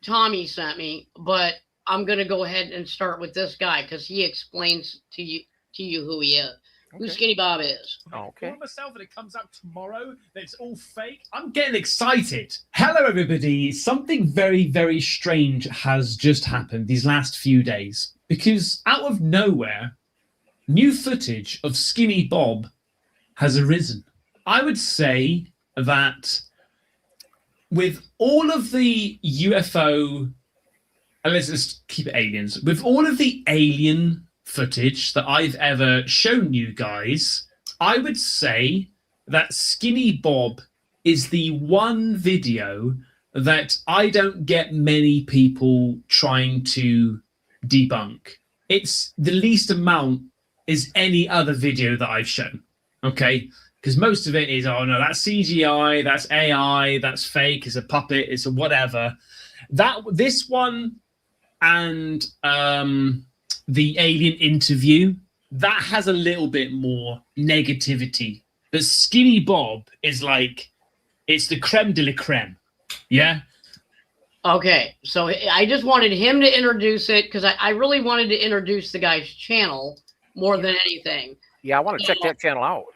[SPEAKER 1] Tommy sent me. But I'm going to go ahead and start with this guy because he explains to you who he is, who
[SPEAKER 2] Okay.
[SPEAKER 1] Skinny Bob is.
[SPEAKER 2] Oh, okay.
[SPEAKER 6] For myself, and it comes out tomorrow. That it's all fake. I'm getting excited. Hello, everybody. Something very, very strange has just happened these last few days because out of nowhere, new footage of Skinny Bob has arisen. I would say that with all of the UFO, and let's just keep it aliens, with all of the alien footage that I've ever shown you guys, I would say that Skinny Bob is the one video that I don't get many people trying to debunk. It's the least amount is any other video that I've shown. Okay? Because most of it is, oh no, that's CGI, that's AI, that's fake, it's a puppet, it's a whatever. This one and the alien interview, that has a little bit more negativity. But Skinny Bob is like, it's the creme de la creme. Yeah?
[SPEAKER 1] Okay, so I just wanted him to introduce it because I really wanted to introduce the guy's channel more than anything.
[SPEAKER 2] Yeah, I want to check that channel out.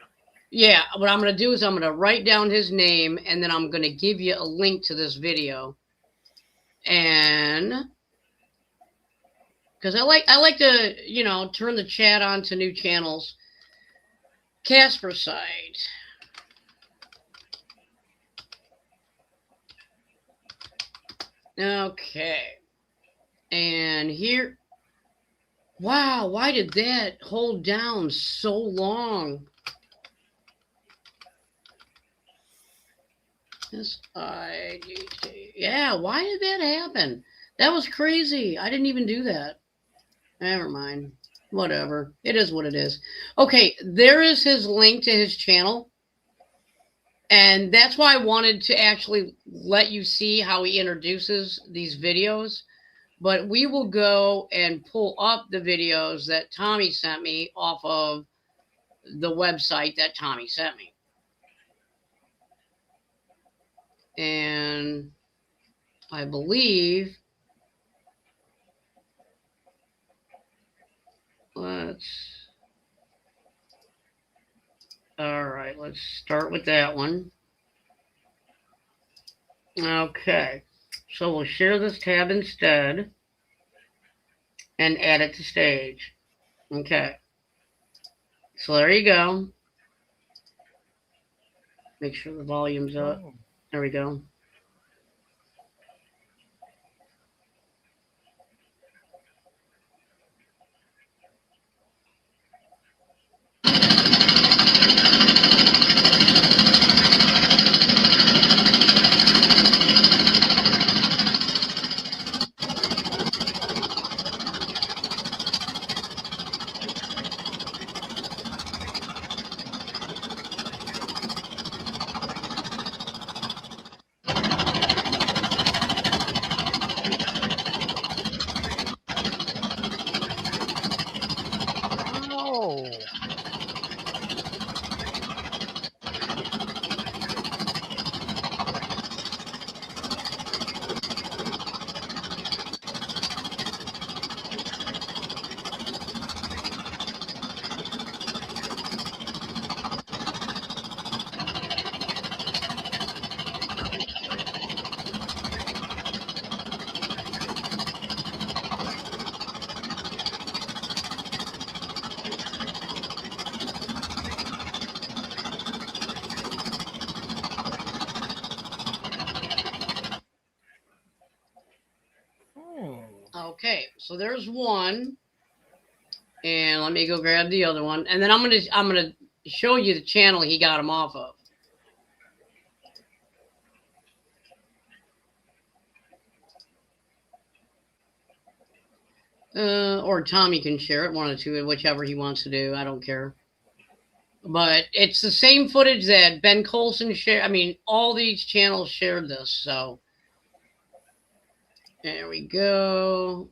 [SPEAKER 1] Yeah, what I'm going to do is I'm going to write down his name and then I'm going to give you a link to this video. And because I like to, you know, turn the chat on to new channels. Casper side. Okay. And here. Wow, why did that hold down so long? S-I-G-T. Yeah, why did that happen? That was crazy. I didn't even do that. Never mind. Whatever. It is what it is. Okay, there is his link to his channel. And that's why I wanted to actually let you see how he introduces these videos. But we will go and pull up the videos that Tommy sent me off of the website that Tommy sent me. And I believe let's start with that one. Okay, so we'll share this tab instead and add it to stage. Okay, so there you go. Make sure the volume's up. There we go.
[SPEAKER 2] Oh.
[SPEAKER 1] Okay, so there's one. And let me go grab the other one. And then I'm gonna show you the channel he got him off of. Or Tommy can share it, one of the two, whichever he wants to do. I don't care. But it's the same footage that Ben Colson shared. I mean, all these channels shared this. So there we go.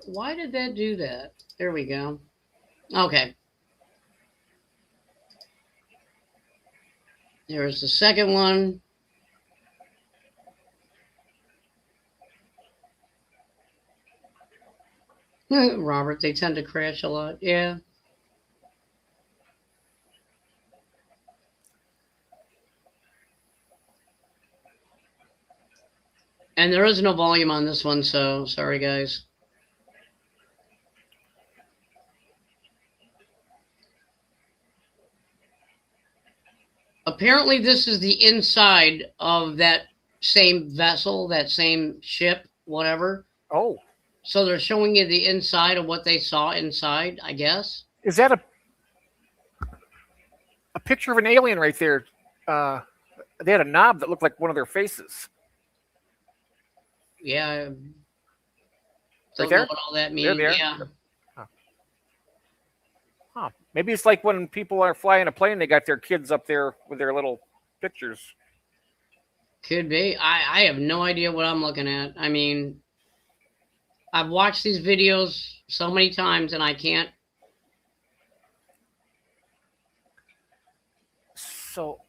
[SPEAKER 1] Why did that do that? There we go. Okay. There's the second one. Robert, they tend to crash a lot. Yeah. And there is no volume on this one, so sorry, guys. Apparently, this is the inside of that same vessel, that same ship, whatever.
[SPEAKER 2] Oh.
[SPEAKER 1] So they're showing you the inside of what they saw inside, I guess.
[SPEAKER 2] Is that a picture of an alien right there? They had a knob that looked like one of their faces.
[SPEAKER 1] Yeah.
[SPEAKER 2] Right
[SPEAKER 1] Don't
[SPEAKER 2] there?
[SPEAKER 1] know what all that means.
[SPEAKER 2] There.
[SPEAKER 1] Yeah.
[SPEAKER 2] Huh. Maybe it's like when people are flying a plane, they got their kids up there with their little pictures.
[SPEAKER 1] Could be. I have no idea what I'm looking at. I mean, I've watched these videos so many times and I can't.
[SPEAKER 2] So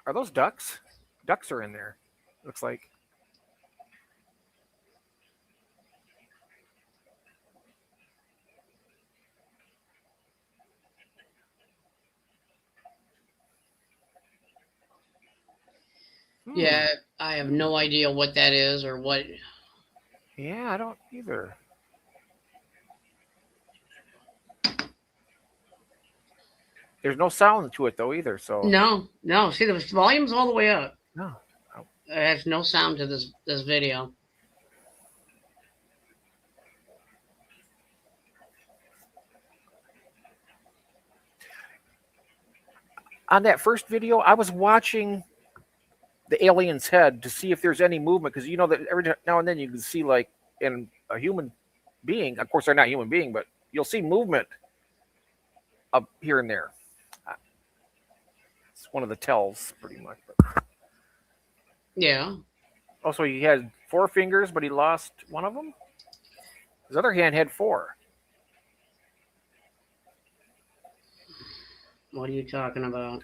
[SPEAKER 2] Are those ducks? Ducks are in there. Looks like.
[SPEAKER 1] Yeah, I have no idea what that is or what.
[SPEAKER 2] Yeah, I don't either. There's no sound to it though either. So
[SPEAKER 1] No. See, the volume's all the way up.
[SPEAKER 2] no.
[SPEAKER 1] It has no sound to this video.
[SPEAKER 2] On that first video, I was watching the alien's head to see if there's any movement because you know that every now and then you can see like in a human being. Of course, they're not human being, but you'll see movement up here and there. It's one of the tells, pretty much. But
[SPEAKER 1] Yeah.
[SPEAKER 2] also, he had 4 fingers, but he lost one of them. His other hand had 4.
[SPEAKER 1] What are you talking about?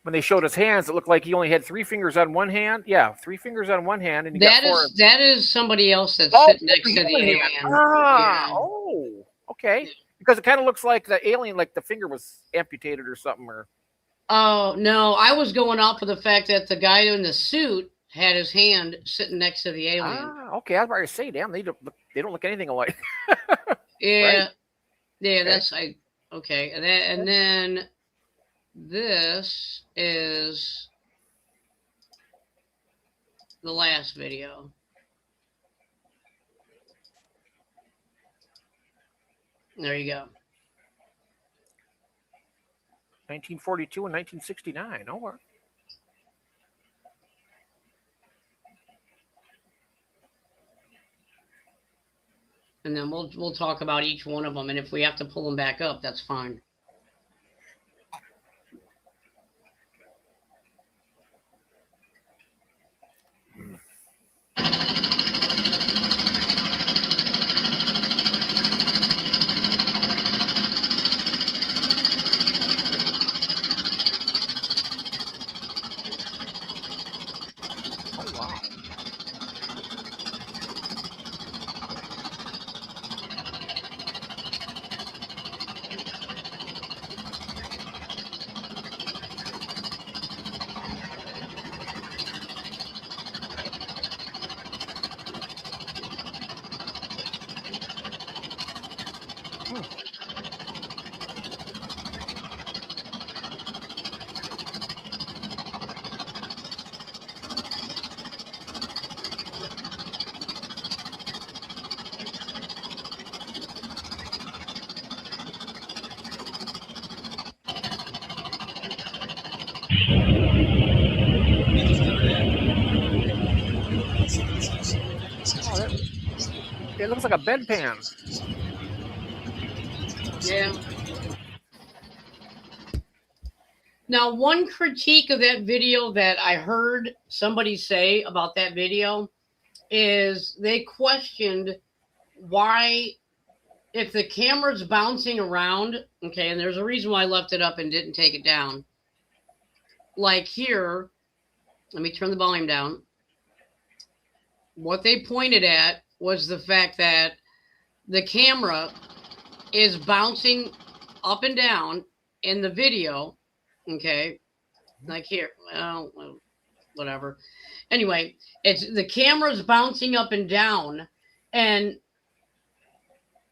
[SPEAKER 2] When they showed his hands, it looked like he only had 3 fingers on one hand. Yeah, 3 fingers on one hand, and he got 4.
[SPEAKER 1] That is somebody else that's
[SPEAKER 2] Oh,
[SPEAKER 1] sitting next to the
[SPEAKER 2] human
[SPEAKER 1] alien.
[SPEAKER 2] hand. Ah,
[SPEAKER 1] Yeah.
[SPEAKER 2] oh, okay. Because it kind of looks like the alien, like the finger was amputated or something. Or
[SPEAKER 1] Oh no, I was going off of the fact that the guy in the suit had his hand sitting next to the alien.
[SPEAKER 2] okay. I was about to say, damn, they don't look anything alike.
[SPEAKER 1] Yeah,
[SPEAKER 2] Right.
[SPEAKER 1] yeah,
[SPEAKER 2] Okay.
[SPEAKER 1] that's okay. And then this is the last video. There you go.
[SPEAKER 2] 1942 and 1969. Oh, wow.
[SPEAKER 1] And then we'll talk about each one of them, and if we have to pull them back up, that's fine.
[SPEAKER 2] Oh, wow. It looks like a bedpan.
[SPEAKER 1] Yeah. Now, one critique of that video that I heard somebody say about that video is they questioned why, if the camera's bouncing around, okay, and there's a reason why I left it up and didn't take it down. Like here, let me turn the volume down. What they pointed at was the fact that the camera is bouncing up and down in the video. Okay, like here, well, whatever. Anyway, it's the camera's bouncing up and down, and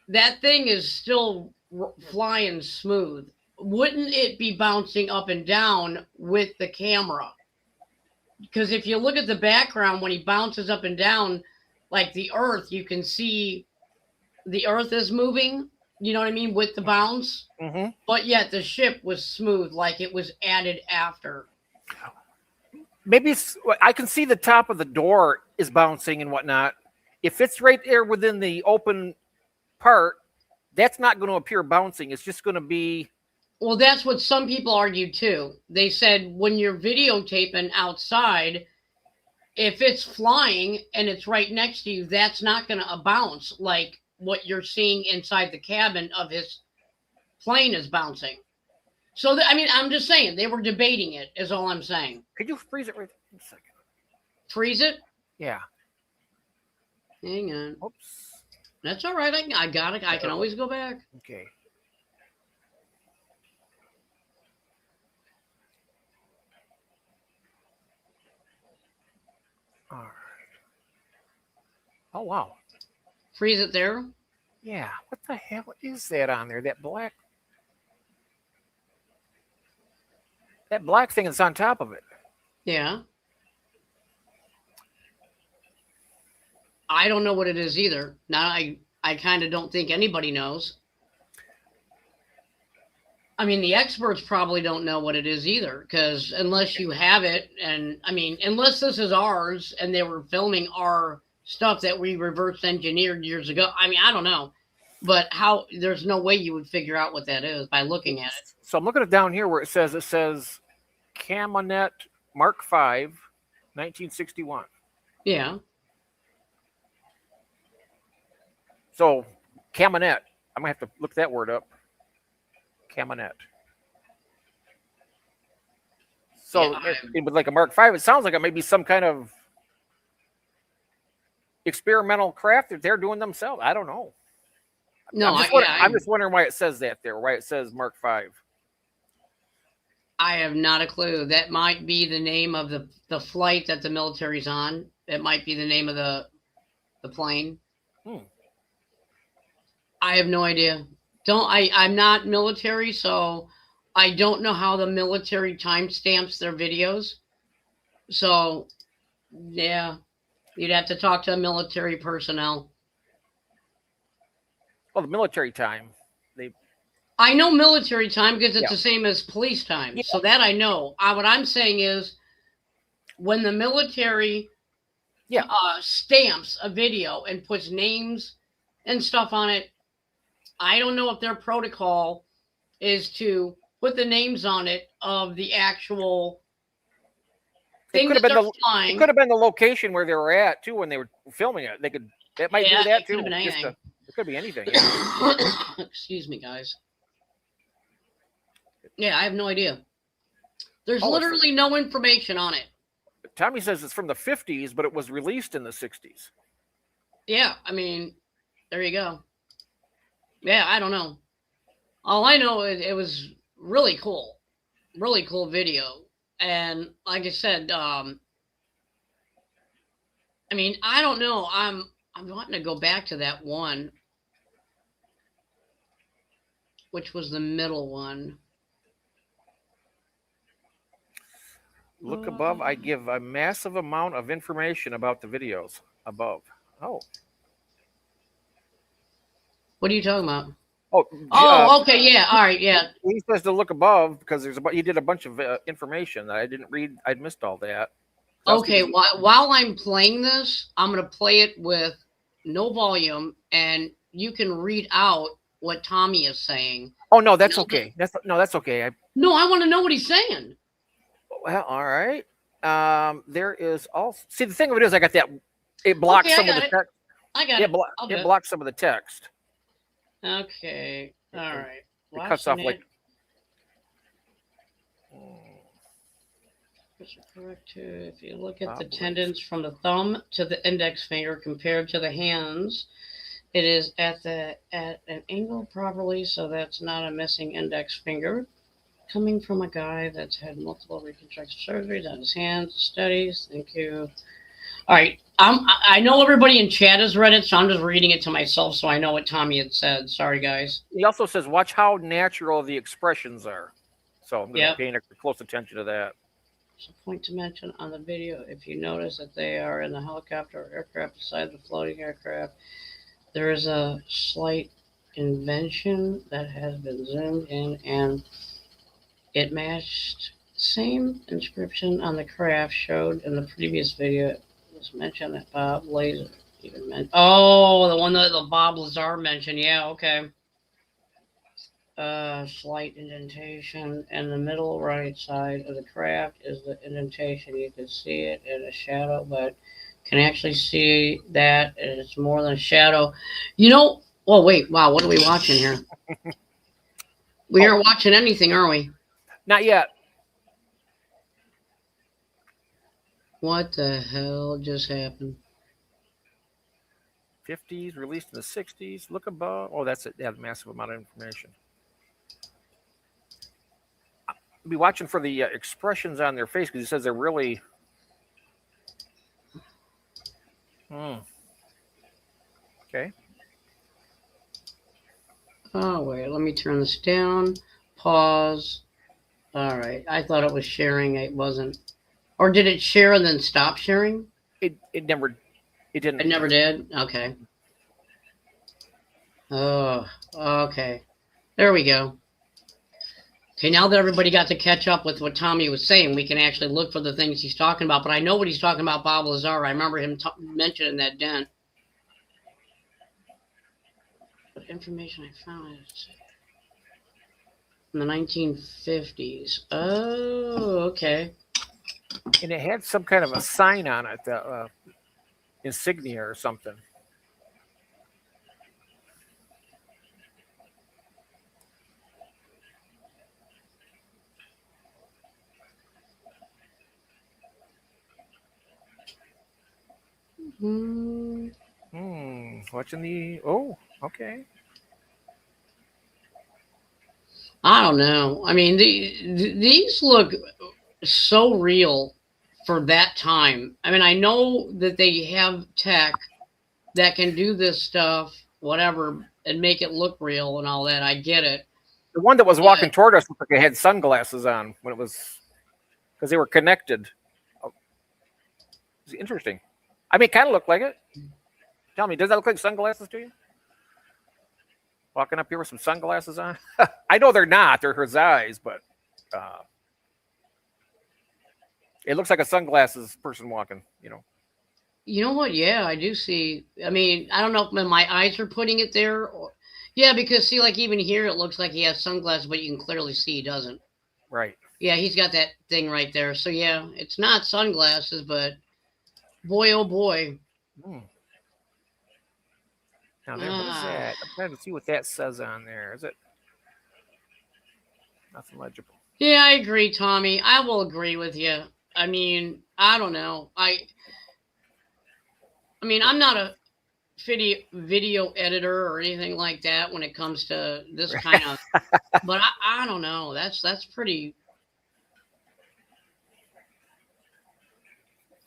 [SPEAKER 1] that thing is still flying smooth. Wouldn't it be bouncing up and down with the camera? Because if you look at the background when he bounces up and down, like the earth, you can see the earth is moving. You know what I mean? With the bounce.
[SPEAKER 2] Mm-hmm.
[SPEAKER 1] But yet the ship was smooth, like it was added after.
[SPEAKER 2] Maybe I can see the top of the door is bouncing and whatnot. If it's right there within the open part, that's not going to appear bouncing. It's just going to be.
[SPEAKER 1] Well, that's what some people argued too. They said when you're videotaping outside, if it's flying and it's right next to you, that's not going to bounce like what you're seeing inside the cabin of his plane is bouncing. So, I mean, I'm just saying they were debating it, is all I'm saying.
[SPEAKER 2] Could you freeze it right a second?
[SPEAKER 1] Freeze it?
[SPEAKER 2] Yeah.
[SPEAKER 1] Hang on.
[SPEAKER 2] Oops.
[SPEAKER 1] That's all right. I got it. I can always go back.
[SPEAKER 2] Okay. All right. Oh, wow.
[SPEAKER 1] Freeze it there.
[SPEAKER 2] Yeah. What the hell is that on there? That black thing that's on top of it.
[SPEAKER 1] Yeah. I don't know what it is either. Now I kind of don't think anybody knows. I mean, the experts probably don't know what it is either, because unless you have it, and I mean, unless this is ours and they were filming our stuff that we reverse engineered years ago. I mean, I don't know, but there's no way you would figure out what that is by looking at it.
[SPEAKER 2] So I'm looking at down here where it says Camonet Mark V, 1961.
[SPEAKER 1] Yeah.
[SPEAKER 2] So Camonet, I'm gonna have to look that word up. Camonet. So with like a Mark V, it sounds like it may be some kind of experimental craft that they're doing themselves. I don't know.
[SPEAKER 1] No,
[SPEAKER 2] I'm just wondering why it says that there, why it says Mark V.
[SPEAKER 1] I have not a clue. That might be the name of the flight that the military's on. It might be the name of the plane. I have no idea. I'm not military, so I don't know how the military timestamps their videos. So, yeah, you'd have to talk to military personnel.
[SPEAKER 2] Well, the military time.
[SPEAKER 1] I know military time because it's the same as police time. Yeah. So that I know. What I'm saying is when the military stamps a video and puts names and stuff on it, I don't know if their protocol is to put the names on it of the actual thing that they're flying.
[SPEAKER 2] It could have been the location where they were at too when they were filming it. That might do that too. It could be anything. Yeah.
[SPEAKER 1] Excuse me, guys. Yeah, I have no idea. There's literally no information on it.
[SPEAKER 2] Tommy says it's from the 50s, but it was released in the 60s.
[SPEAKER 1] Yeah, I mean, there you go. Yeah, I don't know. All I know is it was really cool video. And like I said, I mean, I don't know. I'm wanting to go back to that one, which was the middle one.
[SPEAKER 2] Look above. I give a massive amount of information about the videos above. Oh.
[SPEAKER 1] What are you talking about? Okay, yeah, all right, yeah.
[SPEAKER 2] He says to look above because he did a bunch of information that I didn't read. I'd missed all that.
[SPEAKER 1] Okay, while I'm playing this, I'm gonna play it with no volume, and you can read out what Tommy is saying.
[SPEAKER 2] Oh no, that's okay. That's okay.
[SPEAKER 1] No, I want to know what he's saying.
[SPEAKER 2] Well, all right. There is also the thing of it is I got that. It blocks some of the text.
[SPEAKER 1] I got it.
[SPEAKER 2] It blocks some of the text.
[SPEAKER 1] Okay. All right.
[SPEAKER 2] It cuts off like.
[SPEAKER 1] If you look at the tendons from the thumb to the index finger compared to the hands, it is at an angle properly, so that's not a missing index finger. Coming from a guy that's had multiple reconstructive surgeries on his hands. Studies. Thank you. All right. I know everybody in chat has read it, so I'm just reading it to myself so I know what Tommy had said. Sorry, guys.
[SPEAKER 2] He also says, watch how natural the expressions are. So I'm going to pay close attention to that.
[SPEAKER 1] So point to mention on the video, if you notice that they are in the helicopter or aircraft beside the floating aircraft, there is a slight invention that has been zoomed in, and it matched the same inscription on the craft showed in the previous video. It was mentioned that Bob Lazar even mentioned. Oh, the one that the Bob Lazar mentioned. Yeah, okay. Slight indentation in the middle right side of the craft is the indentation. You can see it in a shadow, but can actually see that it's more than a shadow. You know, oh wait, wow, what are we watching here? We aren't watching anything, are we?
[SPEAKER 2] Not yet.
[SPEAKER 1] What the hell just happened?
[SPEAKER 2] 50s, released in the 60s. Look above. Oh, that's it. They have a massive amount of information. I'll be watching for the expressions on their face because it says they're really. Okay.
[SPEAKER 1] Oh, wait. Let me turn this down. Pause. All right. I thought it was sharing. It wasn't. Or did it share and then stop sharing?
[SPEAKER 2] It never. It didn't.
[SPEAKER 1] It never did? Okay. Oh, okay. There we go. Okay, now that everybody got to catch up with what Tommy was saying, we can actually look for the things he's talking about. But I know what he's talking about, Bob Lazar. I remember him mentioning that dent. What information I found in the 1950s. Oh, okay.
[SPEAKER 2] And it had some kind of a sign on it, the insignia or something. Watching the. Oh, okay.
[SPEAKER 1] I don't know. I mean, these look so real for that time. I mean, I know that they have tech that can do this stuff, whatever, and make it look real and all that. I get it.
[SPEAKER 2] The one that was walking toward us looked like it had sunglasses on when it was, because they were connected. Oh, it's interesting. I mean, it kind of looked like it. Tell me, does that look like sunglasses to you? Walking up here with some sunglasses on? I know they're not. They're her eyes, but it looks like a sunglasses person walking, you know.
[SPEAKER 1] You know what? Yeah, I do see. I mean, I don't know if my eyes are putting it there. Or, yeah, because see, like even here, it looks like he has sunglasses, but you can clearly see he doesn't.
[SPEAKER 2] Right.
[SPEAKER 1] Yeah, he's got that thing right there. So yeah, it's not sunglasses, but boy, oh boy.
[SPEAKER 2] Now, what is that? I'm trying to see what that says on there. Is it nothing legible?
[SPEAKER 1] Yeah, I agree, Tommy. I will agree with you. I mean, I don't know. I mean, I'm not a video editor or anything like that when it comes to this kind of. But I don't know. That's pretty.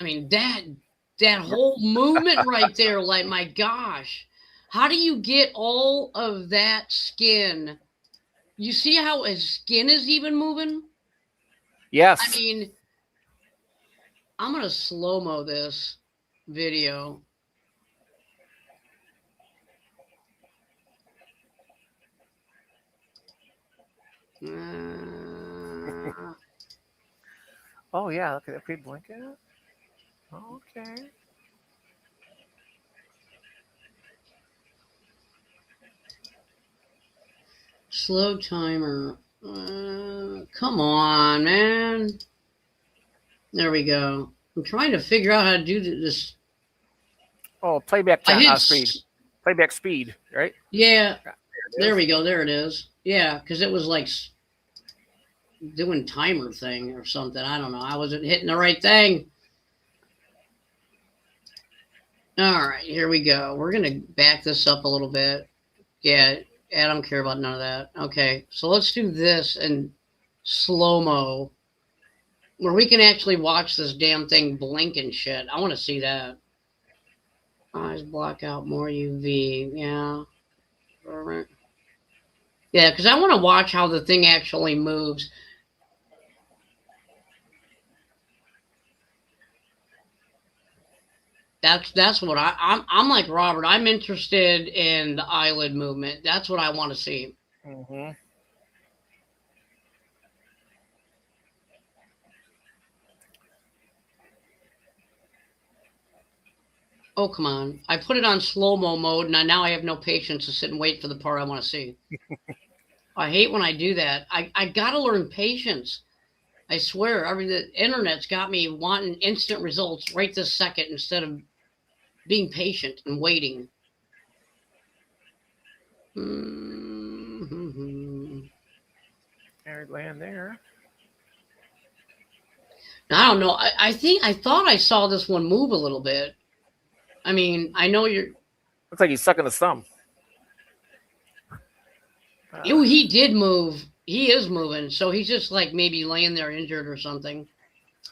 [SPEAKER 1] I mean, that whole movement right there, like my gosh. How do you get all of that skin? You see how his skin is even moving?
[SPEAKER 2] Yes.
[SPEAKER 1] I mean, I'm going to slow-mo this video.
[SPEAKER 2] Oh, yeah. Look at that big blanket. Okay.
[SPEAKER 1] Slow timer. Come on, man. There we go. I'm trying to figure out how to do this.
[SPEAKER 2] Oh, playback speed. Playback speed, right?
[SPEAKER 1] Yeah. There we go. There it is. Yeah, because it was like doing timer thing or something. I don't know. I wasn't hitting the right thing. All right, here we go. We're going to back this up a little bit. Yeah, I don't care about none of that. Okay, so let's do this in slow-mo where we can actually watch this damn thing blink and shit. I want to see that. Eyes block out more UV. Yeah. Yeah, because I want to watch how the thing actually moves. That's what I'm like Robert. I'm interested in the eyelid movement. That's what I want to see.
[SPEAKER 2] Mm-hmm.
[SPEAKER 1] Oh, come on. I put it on slow-mo mode, and now I have no patience to sit and wait for the part I want to see. I hate when I do that. I got to learn patience. I swear, the internet's got me wanting instant results right this second instead of being patient and waiting.
[SPEAKER 2] Arid land there.
[SPEAKER 1] I don't know. I thought I saw this one move a little bit. I mean, I know you're.
[SPEAKER 2] Looks like he's sucking his thumb.
[SPEAKER 1] Ew, he did move. He is moving. So he's just like maybe laying there injured or something.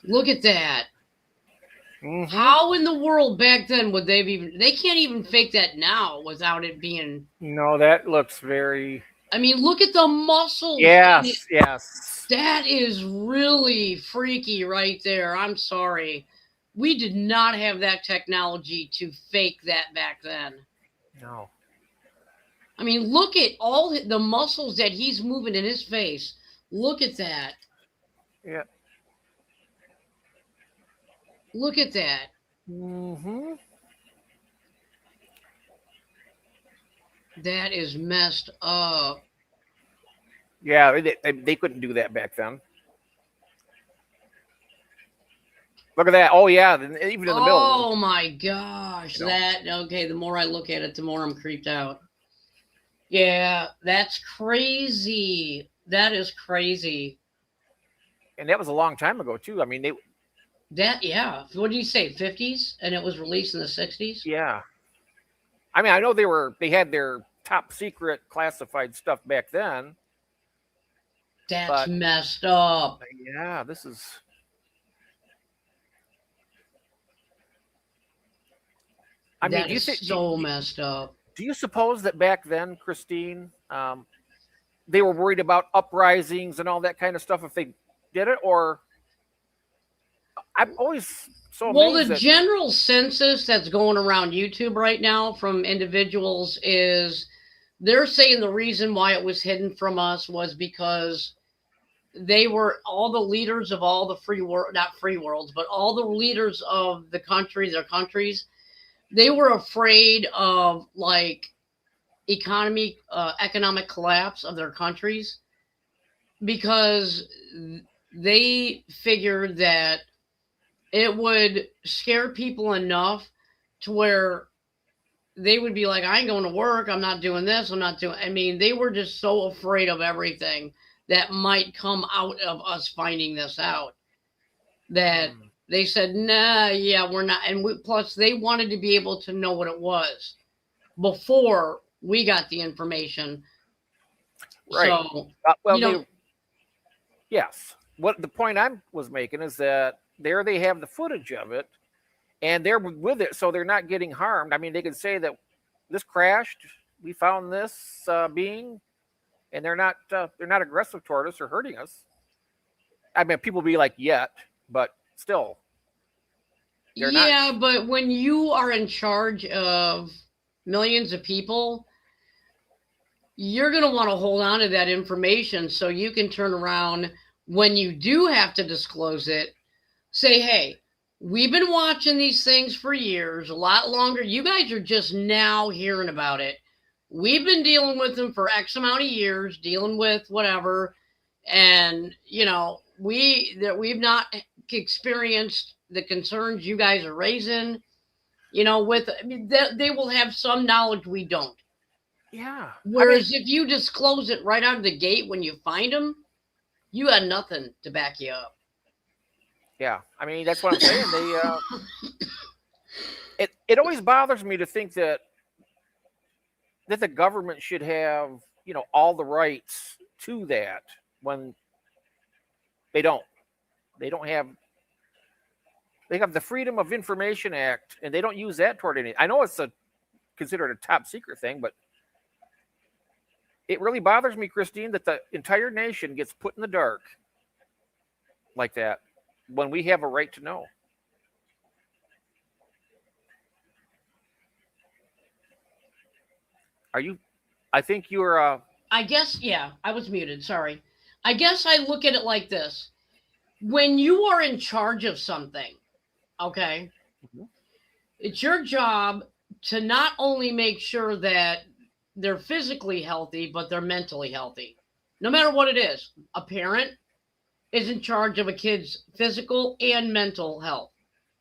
[SPEAKER 1] Look at that.
[SPEAKER 2] Mhm.
[SPEAKER 1] How in the world back then would they can't even fake that now without it being.
[SPEAKER 2] No, that looks very.
[SPEAKER 1] I mean, look at the muscles.
[SPEAKER 2] Yes, yes.
[SPEAKER 1] That is really freaky right there. I'm sorry. We did not have that technology to fake that back then.
[SPEAKER 2] No.
[SPEAKER 1] I mean, look at all the muscles that he's moving in his face. Look at that.
[SPEAKER 2] Yeah.
[SPEAKER 1] Look at that.
[SPEAKER 2] Mm-hmm.
[SPEAKER 1] That is messed up.
[SPEAKER 2] Yeah, they couldn't do that back then. Look at that. Oh, yeah. Even in the middle.
[SPEAKER 1] Oh my gosh.
[SPEAKER 2] You know?
[SPEAKER 1] Okay, the more I look at it, the more I'm creeped out. Yeah, that's crazy. That is crazy.
[SPEAKER 2] And that was a long time ago, too. I mean,
[SPEAKER 1] Yeah. What did you say? 50s? And it was released in the 60s?
[SPEAKER 2] yeah. I mean, I know they had their top secret classified stuff back then.
[SPEAKER 1] That's
[SPEAKER 2] But-
[SPEAKER 1] messed up.
[SPEAKER 2] Yeah, this is. I mean,
[SPEAKER 1] That is so messed up.
[SPEAKER 2] do you suppose that back then, Christine, they were worried about uprisings and all that kind of stuff if they did it? Or I'm always so
[SPEAKER 1] Well,
[SPEAKER 2] amazed
[SPEAKER 1] the
[SPEAKER 2] that-
[SPEAKER 1] general census that's going around YouTube right now from individuals is they're saying the reason why it was hidden from us was because they were all the leaders of all the free world, not free worlds, but all the leaders of the country, their countries, they were afraid of like economic collapse of their countries because they figured that it would scare people enough to where they would be like, I ain't going to work. I'm not doing this. I mean, they were just so afraid of everything that might come out of us finding this out that they said, nah, yeah, we're not. And plus they wanted to be able to know what it was before we got the information.
[SPEAKER 2] Right.
[SPEAKER 1] So,
[SPEAKER 2] well,
[SPEAKER 1] you know-
[SPEAKER 2] yes. What the point I was making is that there they have the footage of it, and they're with it, so they're not getting harmed. I mean, they could say that this crashed. We found this being, and they're not aggressive toward us or hurting us. I mean, people be like, yet, but still. They're not-
[SPEAKER 1] yeah, but when you are in charge of millions of people, you're going to want to hold on to that information so you can turn around when you do have to disclose it, say, hey, we've been watching these things for years, a lot longer. You guys are just now hearing about it. We've been dealing with them for X amount of years, dealing with whatever. And, you know, we've not experienced the concerns you guys are raising, you know, they will have some knowledge we don't.
[SPEAKER 2] Yeah.
[SPEAKER 1] Whereas if you disclose it right out of the gate when you find them, you had nothing to back you up.
[SPEAKER 2] Yeah, I mean that's what I'm saying. It always bothers me to think that the government should have, you know, all the rights to that when they don't. They have the Freedom of Information Act, and they don't use that toward anything. I know it's considered a top secret thing, but it really bothers me, Christine, that the entire nation gets put in the dark like that when we have a right to know. I think you're
[SPEAKER 1] I guess, yeah, I was muted. Sorry. I guess I look at it like this. When you are in charge of something, okay, it's your job to not only make sure that they're physically healthy, but they're mentally healthy. No matter what it is, a parent is in charge of a kid's physical and mental health.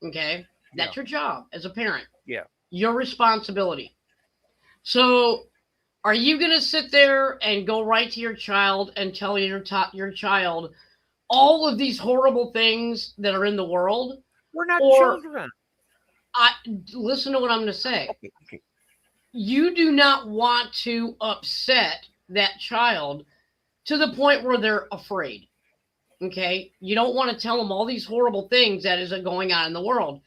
[SPEAKER 1] Okay. That's your job as a parent.
[SPEAKER 2] Yeah.
[SPEAKER 1] Your responsibility. So are you going to sit there and go right to your child and tell your child, all of these horrible things that are in the world.
[SPEAKER 2] We're not
[SPEAKER 1] Or-
[SPEAKER 2] children.
[SPEAKER 1] Listen to what I'm going to say.
[SPEAKER 2] Okay.
[SPEAKER 1] You do not want to upset that child to the point where they're afraid. Okay? You don't want to tell them all these horrible things that is going on in the world.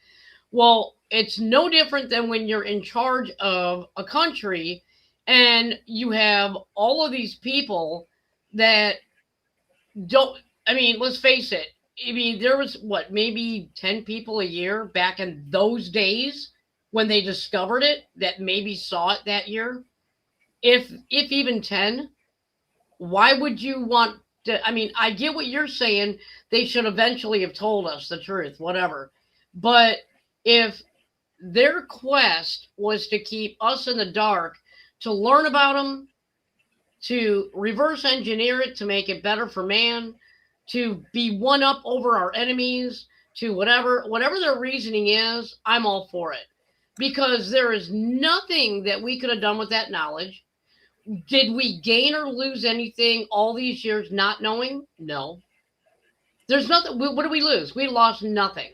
[SPEAKER 1] Well, it's no different than when you're in charge of a country and you have all of these people that don't, I mean, let's face it. I mean, there was maybe 10 people a year back in those days when they discovered it that maybe saw it that year. If even 10, why would you want to? I mean, I get what you're saying. They should eventually have told us the truth, whatever. But if their quest was to keep us in the dark, to learn about them, to reverse engineer it, to make it better for man, to be one up over our enemies, to whatever their reasoning is, I'm all for it. Because there is nothing that we could have done with that knowledge. Did we gain or lose anything all these years not knowing? No. There's nothing. What did we lose? We lost nothing.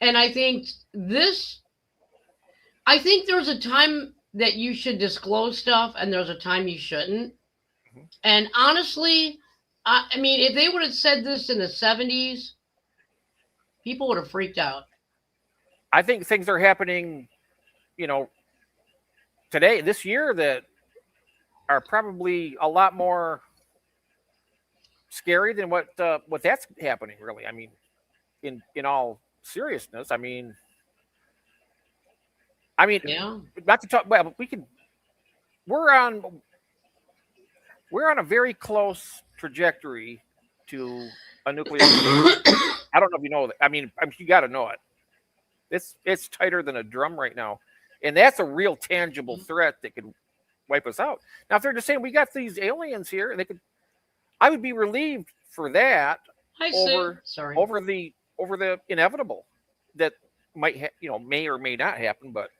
[SPEAKER 1] And I think there's a time that you should disclose stuff and there's a time you shouldn't. And honestly, I mean, if they would have said this in the 70s, people would have freaked out.
[SPEAKER 2] I think things are happening, today, this year, that are probably a lot more scary than what that's happening. Really, I mean, in all seriousness, I mean,
[SPEAKER 1] Yeah.
[SPEAKER 2] not to talk. Well, we're on a very close trajectory to a nuclear. I don't know if you know that. I mean, you got to know it. It's tighter than a drum right now, and that's a real tangible threat that could wipe us out. Now, if they're just saying we got these aliens here, and I would be relieved for that over the inevitable that might may or may not happen. But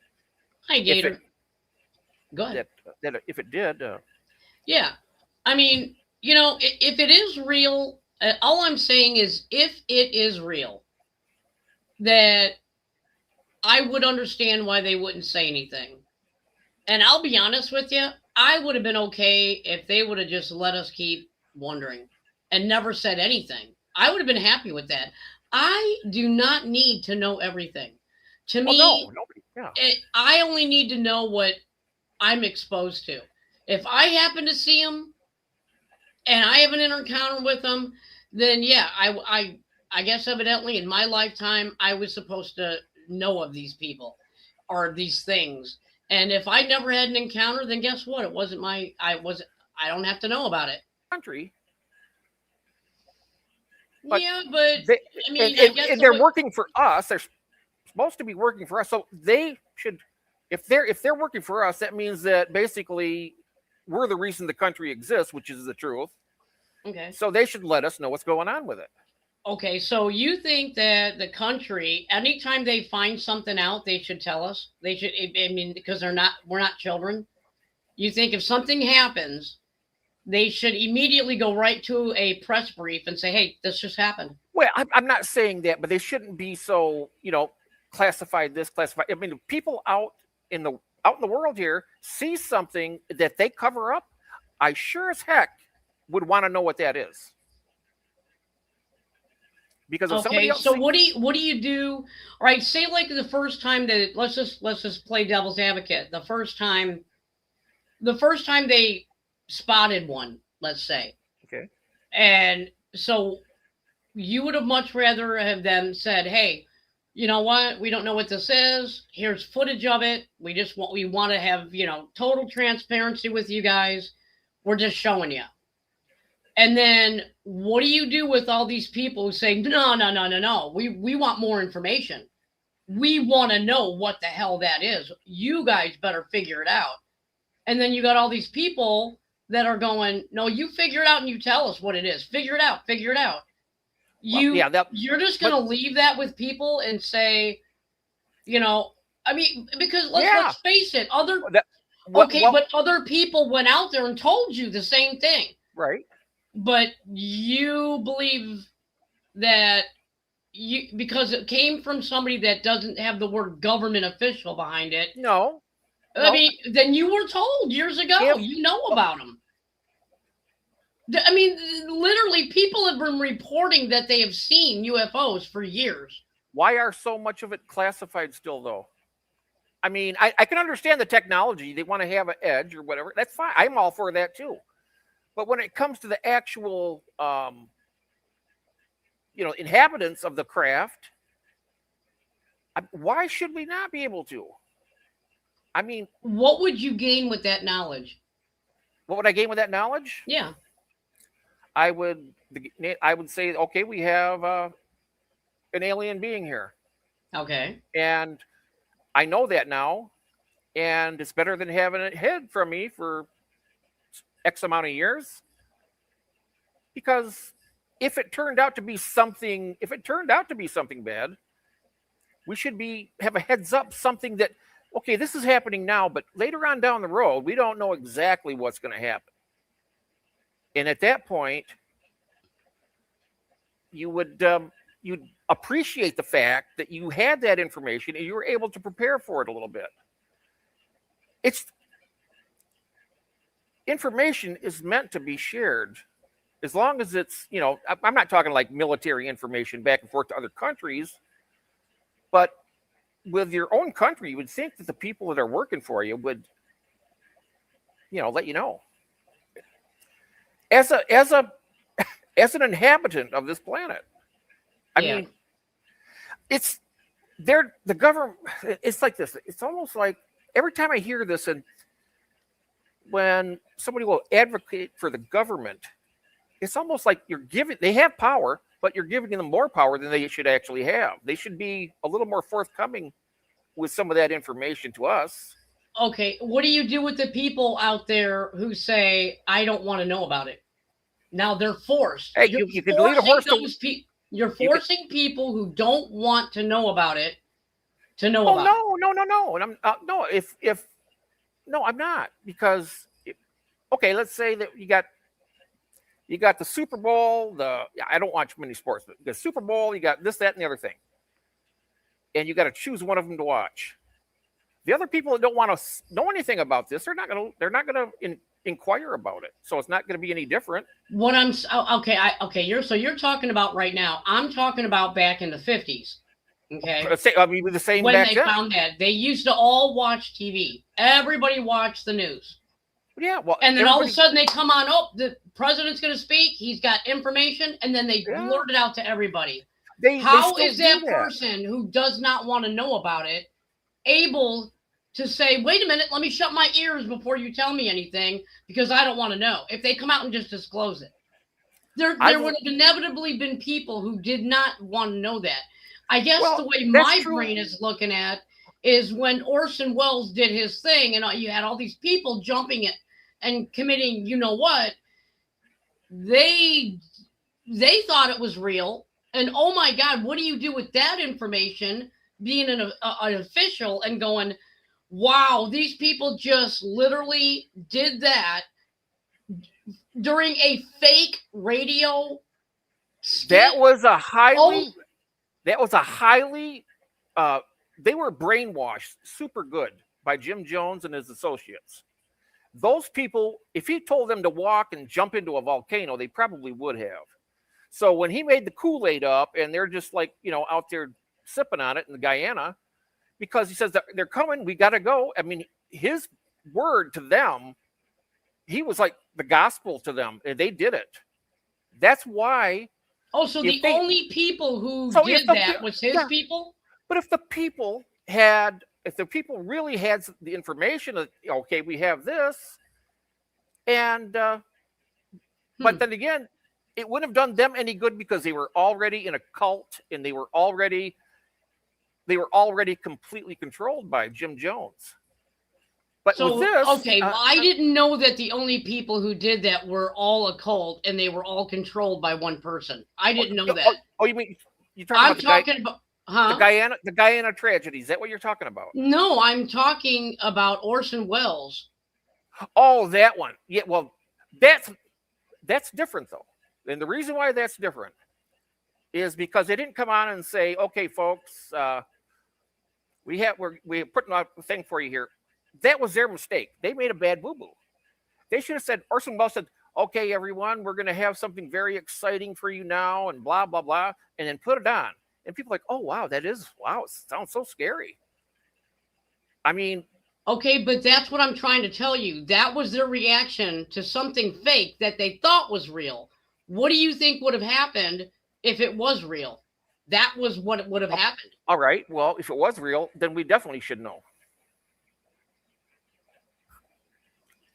[SPEAKER 1] Hi, Gator. Go ahead.
[SPEAKER 2] that if it did,
[SPEAKER 1] Yeah. I mean, if it is real, all I'm saying is if it is real, that I would understand why they wouldn't say anything. And I'll be honest with you, I would have been okay if they would have just let us keep wondering and never said anything. I would have been happy with that. I do not need to know everything. To me,
[SPEAKER 2] nobody. Yeah.
[SPEAKER 1] I only need to know what I'm exposed to. If I happen to see them and I have an encounter with them, then yeah, I guess evidently in my lifetime, I was supposed to know of these people or these things. And if I never had an encounter, then guess what? It wasn't I don't have to know about it.
[SPEAKER 2] Country. But
[SPEAKER 1] yeah, but
[SPEAKER 2] and they're working for us. They're supposed to be working for us, so they should. If they're working for us, that means that basically we're the reason the country exists, which is the truth.
[SPEAKER 1] Okay.
[SPEAKER 2] So they should let us know what's going on with it.
[SPEAKER 1] Okay, so you think that the country, anytime they find something out, they should tell us? They should. I mean, because we're not children. You think if something happens, they should immediately go right to a press brief and say, "Hey, this just happened."
[SPEAKER 2] Well, I'm not saying that, but they shouldn't be so classified. I mean, people out in the world here see something that they cover up. I sure as heck would want to know what that is. Because if somebody else,
[SPEAKER 1] so what do you do? All right, say like the first time that let's just play devil's advocate. The first time they spotted one, let's say.
[SPEAKER 2] Okay.
[SPEAKER 1] And so you would have much rather have them said, "Hey, you know what? We don't know what this is. Here's footage of it. We want to have, total transparency with you guys. We're just showing you." And then what do you do with all these people who say, no, we want more information. We want to know what the hell that is. You guys better figure it out. And then you got all these people that are going, "No, you figure it out and you tell us what it is. Figure it out. You're just going to leave that with people and say, I mean, because let's face it, but other people went out there and told you the same thing.
[SPEAKER 2] Right.
[SPEAKER 1] But you believe that because it came from somebody that doesn't have the word government official behind it.
[SPEAKER 2] No.
[SPEAKER 1] I mean, then you were told years ago.
[SPEAKER 2] If-
[SPEAKER 1] you know about them. I mean, literally, people have been reporting that they have seen UFOs for years.
[SPEAKER 2] Why are so much of it classified still, though? I mean, I can understand the technology. They want to have an edge or whatever. That's fine. I'm all for that too. But when it comes to the actual, inhabitants of the craft, why should we not be able to? I mean,
[SPEAKER 1] What would you gain with that knowledge?
[SPEAKER 2] what would I gain with that knowledge?
[SPEAKER 1] Yeah.
[SPEAKER 2] I would say, okay, we have an alien being here,
[SPEAKER 1] Okay.
[SPEAKER 2] and I know that now, and it's better than having it hid from me for X amount of years. Because if it turned out to be something bad, we should have a heads up, something that, okay, this is happening now, but later on down the road, we don't know exactly what's going to happen. And at that point, you'd appreciate the fact that you had that information and you were able to prepare for it a little bit. Information is meant to be shared, as long as it's, I'm not talking like military information back and forth to other countries, but with your own country, you would think that the people that are working for you would, let you know. As an inhabitant of this planet, I mean, the government. It's like this. It's almost like every time I hear this, and when somebody will advocate for the government, it's almost like they have power, but you're giving them more power than they should actually have. They should be a little more forthcoming with some of that information to us.
[SPEAKER 1] Okay. What do you do with the people out there who say, I don't want to know about it? Now they're forced.
[SPEAKER 2] Hey, you can lead a horse to...
[SPEAKER 1] You're forcing people who don't want to know about it to know about it.
[SPEAKER 2] No. And I'm no, I'm not, because okay, let's say that you got the Super Bowl. I don't watch many sports, but the Super Bowl, you got this, that, and the other thing, and you got to choose one of them to watch. The other people that don't want to know anything about this, they're not gonna inquire about it, so it's not going to be any different.
[SPEAKER 1] You're talking about right now. I'm talking about back in the 50s. Okay.
[SPEAKER 2] I mean, the same
[SPEAKER 1] when
[SPEAKER 2] back
[SPEAKER 1] they
[SPEAKER 2] then.
[SPEAKER 1] found that, they used to all watch TV. Everybody watched the news.
[SPEAKER 2] Yeah, well,
[SPEAKER 1] and then all of a sudden they come on. Oh, the president's going to speak. He's got information, and then they blurt it out to everybody. How is that person who does not want to know about it able to say, wait a minute, let me shut my ears before you tell me anything, because I don't want to know? If they come out and just disclose it, there would have inevitably been people who did not want to know that. I guess the way my brain is looking at is when Orson Welles did his thing, and you had all these people jumping it and committing, you know what? They thought it was real, and oh my God, what do you do with that information? Being an official and going, wow, these people just literally did that during a fake radio skit.
[SPEAKER 2] That was a highly, they were brainwashed super good by Jim Jones and his associates. Those people, if he told them to walk and jump into a volcano, they probably would have. So when he made the Kool-Aid up and they're just like, out there sipping on it in Guyana, because he says that they're coming, we got to go. I mean, his word to them, he was like the gospel to them, and they did it. That's why.
[SPEAKER 1] Oh, so the only people who did that was his people?
[SPEAKER 2] But if the people really had the information that, okay, we have this, and but then again, it wouldn't have done them any good, because they were already in a cult, and they were already completely controlled by Jim Jones. But with this,
[SPEAKER 1] I didn't know that the only people who did that were all a cult, and they were all controlled by one person. I didn't know that.
[SPEAKER 2] You mean you're talking about the Guyana tragedy? Is that what you're talking about?
[SPEAKER 1] No, I'm talking about Orson Welles.
[SPEAKER 2] Oh, that one. Yeah, well, That's different, though. And the reason why that's different is because they didn't come on and say, okay, folks, we're putting out a thing for you here. That was their mistake. They made a bad boo-boo. They should have said, Orson Welles said, okay, everyone, we're going to have something very exciting for you now, and blah, blah, blah, and then put it on. And people are like, oh, wow, it sounds so scary. I mean,
[SPEAKER 1] Okay, but that's what I'm trying to tell you. That was their reaction to something fake that they thought was real. What do you think would have happened if it was real? That was what would have happened.
[SPEAKER 2] all right, well, if it was real, then we definitely should know.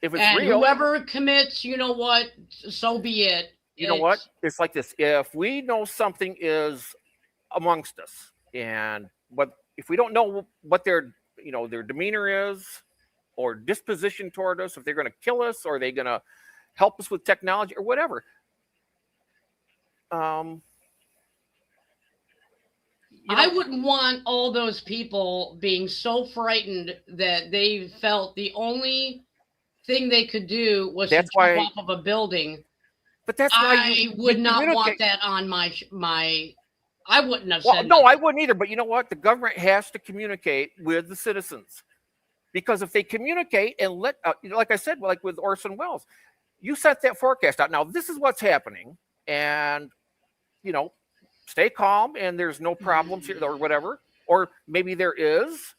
[SPEAKER 2] If it's
[SPEAKER 1] And
[SPEAKER 2] real,
[SPEAKER 1] whoever commits, you know what, so be it.
[SPEAKER 2] you know what? It's like this. If we know something is amongst us, and but if we don't know what their demeanor is or disposition toward us, if they're going to kill us or they're going to help us with technology or whatever,
[SPEAKER 1] I wouldn't want all those people being so frightened that they felt the only thing they could do was to
[SPEAKER 2] That's
[SPEAKER 1] jump
[SPEAKER 2] why-
[SPEAKER 1] off of a building.
[SPEAKER 2] but that's why
[SPEAKER 1] I would not want
[SPEAKER 2] communicate.
[SPEAKER 1] that on my. I wouldn't have
[SPEAKER 2] Well,
[SPEAKER 1] said
[SPEAKER 2] no,
[SPEAKER 1] that.
[SPEAKER 2] I wouldn't either. But you know what? The government has to communicate with the citizens, because if they communicate and let, like I said, like with Orson Welles, you set that forecast out. Now, this is what's happening, and stay calm, and there's no problems here or whatever, or maybe there is,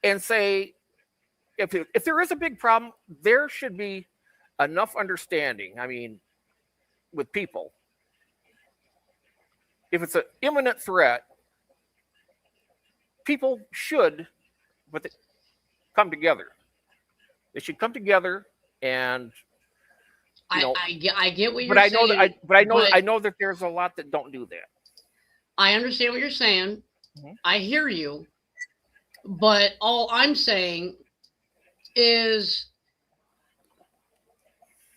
[SPEAKER 2] and say if there is a big problem, there should be enough understanding. I mean, with people. If it's an imminent threat, people should, come together. They should come together, and
[SPEAKER 1] I get what you're
[SPEAKER 2] but I
[SPEAKER 1] saying.
[SPEAKER 2] know that I know that there's a lot that don't do that.
[SPEAKER 1] I understand what you're saying.
[SPEAKER 2] Mhm.
[SPEAKER 1] I hear you. But all I'm saying is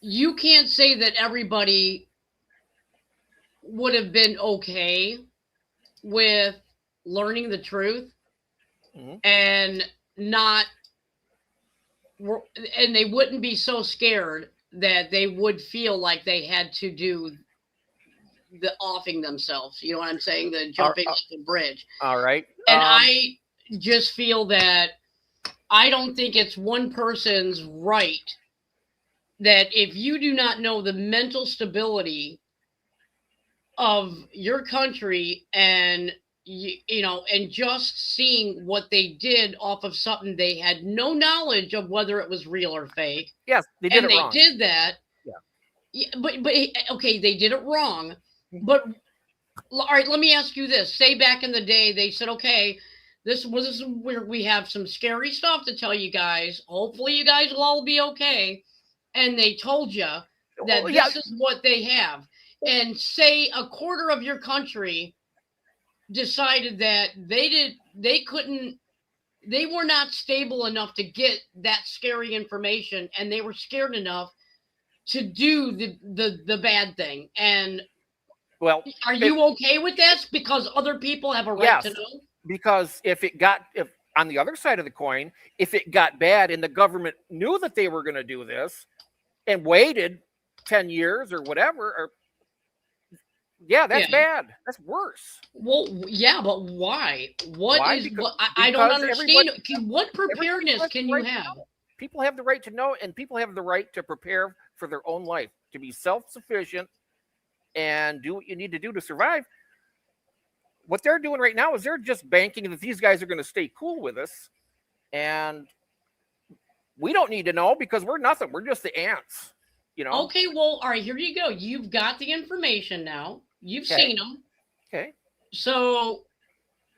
[SPEAKER 1] you can't say that everybody would have been okay with learning the truth
[SPEAKER 2] Mhm.
[SPEAKER 1] and not, and they wouldn't be so scared that they would feel like they had to do the offing themselves. You know what I'm saying? The jumping off the bridge.
[SPEAKER 2] All right.
[SPEAKER 1] And I just feel that I don't think it's one person's right that if you do not know the mental stability of your country and and just seeing what they did off of something they had no knowledge of whether it was real or fake,
[SPEAKER 2] Yes, they did
[SPEAKER 1] and
[SPEAKER 2] it
[SPEAKER 1] they
[SPEAKER 2] wrong.
[SPEAKER 1] did that.
[SPEAKER 2] Yeah.
[SPEAKER 1] But okay, they did it wrong. But all right, let me ask you this. Say back in the day, they said, okay, this is where we have some scary stuff to tell you guys. Hopefully you guys will all be okay. And they told you that
[SPEAKER 2] Well, yeah,
[SPEAKER 1] this is what they have. And say a quarter of your country decided that they were not stable enough to get that scary information, and they were scared enough to do the bad thing. And
[SPEAKER 2] well,
[SPEAKER 1] are you okay with this? Because other people have a right
[SPEAKER 2] Yes.
[SPEAKER 1] to know?
[SPEAKER 2] because if on the other side of the coin, if it got bad and the government knew that they were going to do this and waited 10 years or whatever, that's bad. That's worse.
[SPEAKER 1] Well, yeah, but why?
[SPEAKER 2] Why?
[SPEAKER 1] I don't
[SPEAKER 2] Because
[SPEAKER 1] understand. What preparedness
[SPEAKER 2] has
[SPEAKER 1] can
[SPEAKER 2] the
[SPEAKER 1] you
[SPEAKER 2] right to
[SPEAKER 1] have?
[SPEAKER 2] know. People have the right to know, and people have the right to prepare for their own life, to be self-sufficient and do what you need to do to survive. What they're doing right now is they're just banking that these guys are going to stay cool with us, and we don't need to know because we're nothing. We're just the ants,
[SPEAKER 1] Okay, well, all right, here you go. You've got the information now. You've
[SPEAKER 2] Okay.
[SPEAKER 1] seen them.
[SPEAKER 2] Okay.
[SPEAKER 1] So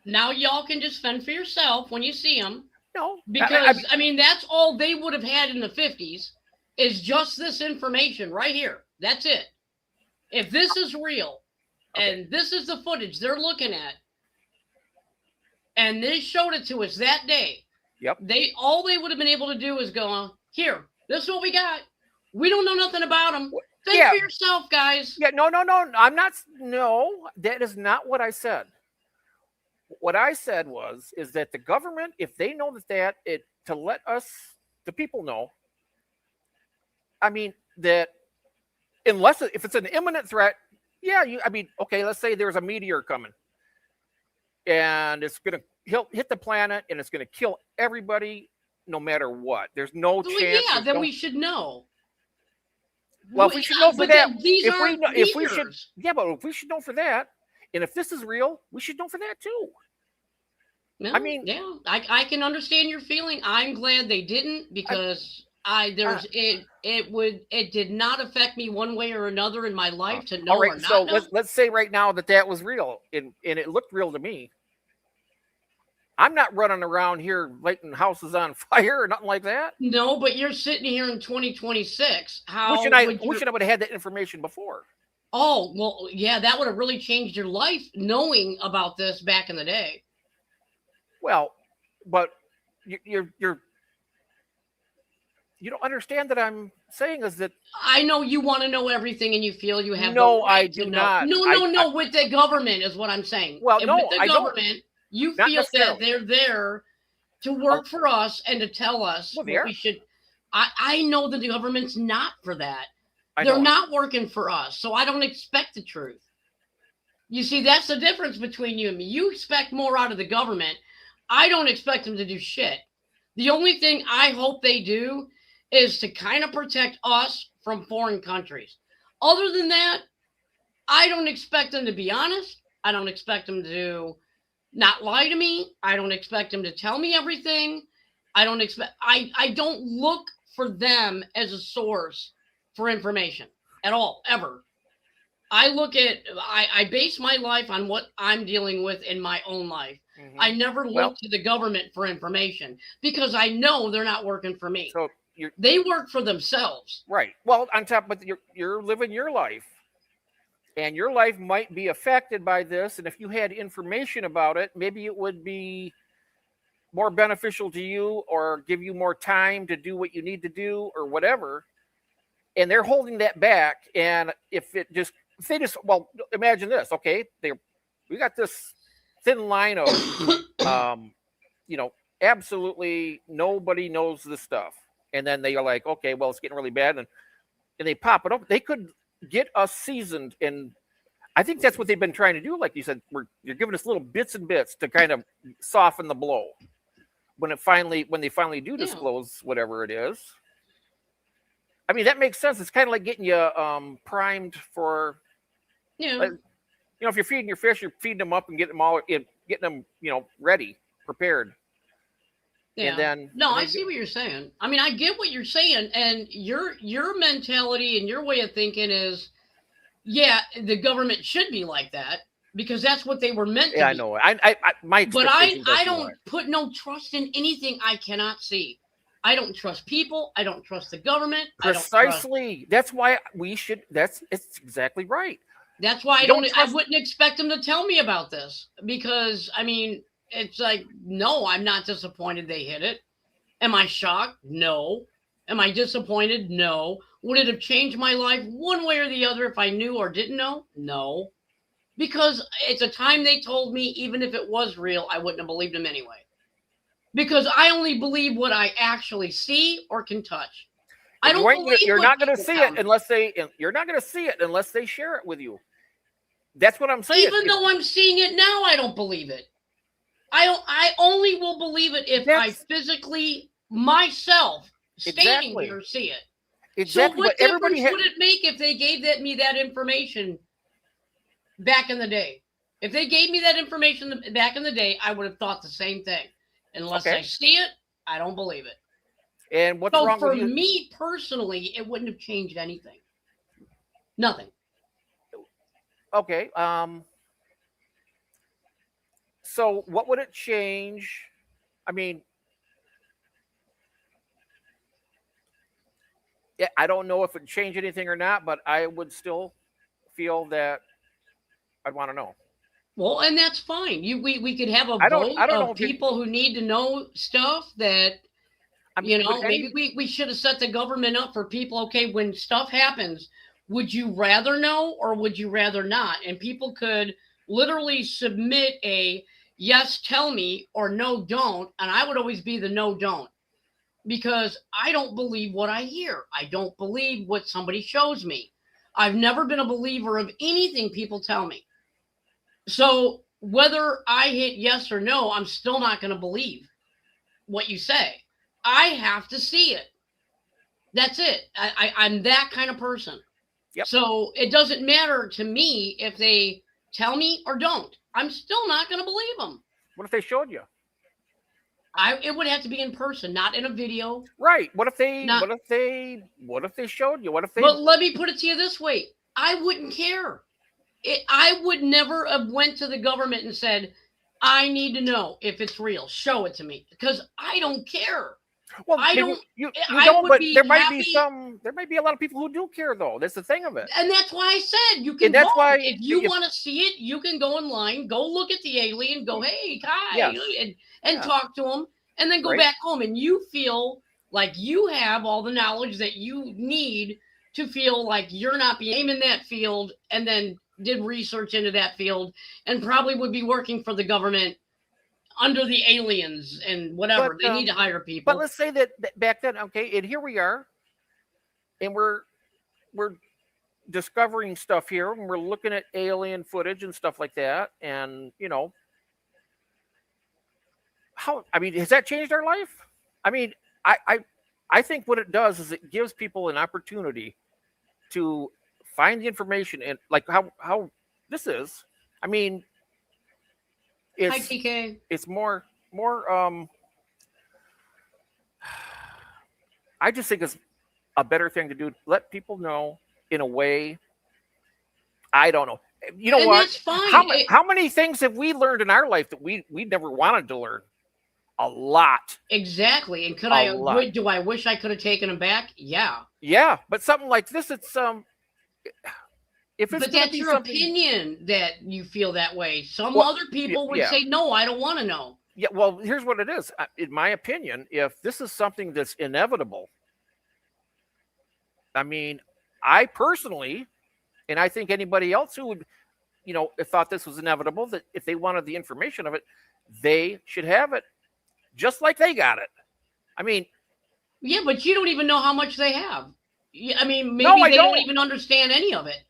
[SPEAKER 1] now y'all can just fend for yourself when you see them.
[SPEAKER 2] No,
[SPEAKER 1] Because, I mean, that's all they would have had in the 50s is just this information right here. That's it. If this is real and this is the footage they're looking at, and they showed it to us that day,
[SPEAKER 2] Yep.
[SPEAKER 1] all they would have been able to do is go, here, this is what we got. We don't know nothing about them. Think
[SPEAKER 2] Yeah.
[SPEAKER 1] for yourself, guys.
[SPEAKER 2] Yeah, no. I'm not. No, that is not what I said. What I said is that the government, if they know to let us, the people know. I mean that unless if it's an imminent threat, yeah, I mean, okay, let's say there's a meteor coming and it's going to hit the planet and it's going to kill everybody no matter what. There's no
[SPEAKER 1] Well,
[SPEAKER 2] chance.
[SPEAKER 1] yeah, then we should know.
[SPEAKER 2] Well, if we should know for
[SPEAKER 1] but
[SPEAKER 2] that,
[SPEAKER 1] then these
[SPEAKER 2] if we
[SPEAKER 1] aren't
[SPEAKER 2] know, if we should,
[SPEAKER 1] meteors.
[SPEAKER 2] yeah, but if we should know for that, and if this is real, we should know for that too.
[SPEAKER 1] No,
[SPEAKER 2] I mean-
[SPEAKER 1] yeah, I can understand your feeling. I'm glad they didn't because it did not affect me one way or another in my life to know
[SPEAKER 2] All right,
[SPEAKER 1] or not
[SPEAKER 2] so
[SPEAKER 1] know.
[SPEAKER 2] let's say right now that was real, and it looked real to me. I'm not running around here lighting houses on fire or nothing like that.
[SPEAKER 1] No, but you're sitting here in 2026. How
[SPEAKER 2] Wishing I
[SPEAKER 1] would you-
[SPEAKER 2] would have had that information before.
[SPEAKER 1] Oh, well, yeah, that would have really changed your life knowing about this back in the day.
[SPEAKER 2] Well, but you don't understand that I'm saying is that
[SPEAKER 1] I know you want to know everything and you feel you have
[SPEAKER 2] No,
[SPEAKER 1] the right
[SPEAKER 2] I
[SPEAKER 1] to
[SPEAKER 2] do
[SPEAKER 1] know.
[SPEAKER 2] not.
[SPEAKER 1] No, with the government is what I'm saying.
[SPEAKER 2] Well,
[SPEAKER 1] And
[SPEAKER 2] no,
[SPEAKER 1] with the
[SPEAKER 2] I don't.
[SPEAKER 1] government, you
[SPEAKER 2] Not
[SPEAKER 1] feel that
[SPEAKER 2] necessarily.
[SPEAKER 1] they're there to work for us and to tell us
[SPEAKER 2] Well, they
[SPEAKER 1] what
[SPEAKER 2] are.
[SPEAKER 1] we should. I know that the government's not for that.
[SPEAKER 2] I
[SPEAKER 1] They're
[SPEAKER 2] know.
[SPEAKER 1] not working for us, so I don't expect the truth. You see, that's the difference between you and me. You expect more out of the government. I don't expect them to do shit. The only thing I hope they do is to kind of protect us from foreign countries. Other than that, I don't expect them to be honest. I don't expect them to not lie to me. I don't expect them to tell me everything. I don't look for them as a source for information at all, ever. I base my life on what I'm dealing with in my own life.
[SPEAKER 2] Mhm.
[SPEAKER 1] I never look
[SPEAKER 2] Well-
[SPEAKER 1] to the government for information because I know they're not working for me.
[SPEAKER 2] So you're
[SPEAKER 1] They work for themselves.
[SPEAKER 2] right. Well, on top, but you're living your life, and your life might be affected by this. And if you had information about it, maybe it would be more beneficial to you, or give you more time to do what you need to do, or whatever. And they're holding that back. And if they just imagine this. Okay, we got this thin line of absolutely nobody knows this stuff, and then they are like, okay, well, it's getting really bad, and they pop it up. They could get us seasoned, and I think that's what they've been trying to do. Like you said, you're giving us little bits and bits to kind of soften the blow when they finally do disclose whatever it is. I mean, that makes sense. It's kind of like getting you primed for,
[SPEAKER 1] Yeah.
[SPEAKER 2] if you're feeding your fish, you're feeding them up and getting them ready, prepared.
[SPEAKER 1] Yeah.
[SPEAKER 2] And then
[SPEAKER 1] No,
[SPEAKER 2] and
[SPEAKER 1] I
[SPEAKER 2] then
[SPEAKER 1] see what you're saying. I mean, I get what you're saying, and your mentality and your way of thinking is, yeah, the government should be like that because that's what they were meant to
[SPEAKER 2] Yeah, I
[SPEAKER 1] be.
[SPEAKER 2] know. My
[SPEAKER 1] But
[SPEAKER 2] expectations
[SPEAKER 1] I
[SPEAKER 2] are
[SPEAKER 1] don't
[SPEAKER 2] similar.
[SPEAKER 1] put no trust in anything I cannot see. I don't trust people. I don't trust the government.
[SPEAKER 2] Precisely. That's why we should. It's exactly right.
[SPEAKER 1] That's why
[SPEAKER 2] You don't
[SPEAKER 1] I
[SPEAKER 2] trust-
[SPEAKER 1] wouldn't expect them to tell me about this because I mean, it's like, no, I'm not disappointed they hit it. Am I shocked? No. Am I disappointed? No. Would it have changed my life one way or the other if I knew or didn't know? No. Because it's a time they told me, even if it was real, I wouldn't have believed them anyway. Because I only believe what I actually see or can touch. I don't believe
[SPEAKER 2] You're
[SPEAKER 1] what
[SPEAKER 2] not going to
[SPEAKER 1] people
[SPEAKER 2] see
[SPEAKER 1] tell
[SPEAKER 2] it
[SPEAKER 1] me.
[SPEAKER 2] unless You're not going to see it unless they share it with you. That's what I'm saying.
[SPEAKER 1] Even though I'm seeing it now, I don't believe it. I only will believe it if I
[SPEAKER 2] That's-
[SPEAKER 1] physically myself standing
[SPEAKER 2] Exactly.
[SPEAKER 1] here see it.
[SPEAKER 2] Exactly.
[SPEAKER 1] So what
[SPEAKER 2] But everybody
[SPEAKER 1] difference would it make if they gave me that information back in the day? If they gave me that information back in the day, I would have thought the same thing. Unless
[SPEAKER 2] Okay.
[SPEAKER 1] I see it, I don't believe it.
[SPEAKER 2] And what's
[SPEAKER 1] So
[SPEAKER 2] wrong
[SPEAKER 1] for
[SPEAKER 2] with you?
[SPEAKER 1] me personally, it wouldn't have changed anything. Nothing.
[SPEAKER 2] Okay. So what would it change? I mean, yeah, I don't know if it'd change anything or not, but I would still feel that I'd want to know.
[SPEAKER 1] Well, and that's fine. We could have a
[SPEAKER 2] I don't
[SPEAKER 1] vote
[SPEAKER 2] know
[SPEAKER 1] of
[SPEAKER 2] if you-
[SPEAKER 1] people who need to know stuff that
[SPEAKER 2] I mean,
[SPEAKER 1] you know,
[SPEAKER 2] would any-
[SPEAKER 1] maybe we should have set the government up for people. Okay, when stuff happens, would you rather know or would you rather not? And people could literally submit a yes, tell me, or no, don't. And I would always be the no, don't, because I don't believe what I hear. I don't believe what somebody shows me. I've never been a believer of anything people tell me. So whether I hit yes or no, I'm still not going to believe what you say. I have to see it. That's it. I'm that kind of person.
[SPEAKER 2] Yep.
[SPEAKER 1] So it doesn't matter to me if they tell me or don't. I'm still not going to believe them.
[SPEAKER 2] What if they showed you?
[SPEAKER 1] It would have to be in person, not in a video.
[SPEAKER 2] Right. What if they
[SPEAKER 1] Not-
[SPEAKER 2] what if they showed you? What if they
[SPEAKER 1] But let me put it to you this way. I wouldn't care. I would never have went to the government and said, I need to know if it's real. Show it to me. Because I don't care.
[SPEAKER 2] well,
[SPEAKER 1] I
[SPEAKER 2] maybe
[SPEAKER 1] don't-
[SPEAKER 2] you
[SPEAKER 1] I
[SPEAKER 2] don't,
[SPEAKER 1] would
[SPEAKER 2] but
[SPEAKER 1] be
[SPEAKER 2] there might
[SPEAKER 1] happy-
[SPEAKER 2] be a lot of people who do care though. That's the thing of it.
[SPEAKER 1] And that's why I said you can
[SPEAKER 2] And that's
[SPEAKER 1] vote.
[SPEAKER 2] why
[SPEAKER 1] If you
[SPEAKER 2] if-
[SPEAKER 1] want to see it, you can go online, go look at the alien, go, hey, Kai,
[SPEAKER 2] Yes.
[SPEAKER 1] and
[SPEAKER 2] Yeah.
[SPEAKER 1] talk to him, and then go
[SPEAKER 2] Right.
[SPEAKER 1] back home. And you feel like you have all the knowledge that you need to feel like you're not being in that field, and then did research into that field, and probably would be working for the government under the aliens and whatever.
[SPEAKER 2] But,
[SPEAKER 1] they need to hire people.
[SPEAKER 2] But let's say that back then, okay, and here we are, and we're discovering stuff here, and we're looking at alien footage and stuff like that, and has that changed our life? I mean, I think what it does is it gives people an opportunity to find the information and like how this is. I mean,
[SPEAKER 1] Hi,
[SPEAKER 2] it's
[SPEAKER 1] TK.
[SPEAKER 2] it's more I just think it's a better thing to do. Let people know in a way. I don't know. You know
[SPEAKER 1] And
[SPEAKER 2] what?
[SPEAKER 1] that's fine.
[SPEAKER 2] How many things have we learned in our life that we never wanted to learn? A lot.
[SPEAKER 1] Exactly. And
[SPEAKER 2] A lot.
[SPEAKER 1] do I wish I could have taken him back? Yeah.
[SPEAKER 2] Yeah, but something like this, it's if it's
[SPEAKER 1] But
[SPEAKER 2] gonna
[SPEAKER 1] that's
[SPEAKER 2] be
[SPEAKER 1] your
[SPEAKER 2] something-
[SPEAKER 1] opinion that you feel that way. Some
[SPEAKER 2] Well,
[SPEAKER 1] other people would
[SPEAKER 2] yeah.
[SPEAKER 1] say, no, I don't want to know.
[SPEAKER 2] Yeah, well, here's what it is. In my opinion, if this is something that's inevitable, I mean, I personally, and I think anybody else who would, thought this was inevitable, that if they wanted the information of it, they should have it, just like they got it. I mean,
[SPEAKER 1] Yeah, but you don't even know how much they have. I mean, maybe
[SPEAKER 2] No, I
[SPEAKER 1] they don't
[SPEAKER 2] don't.
[SPEAKER 1] even understand any of it.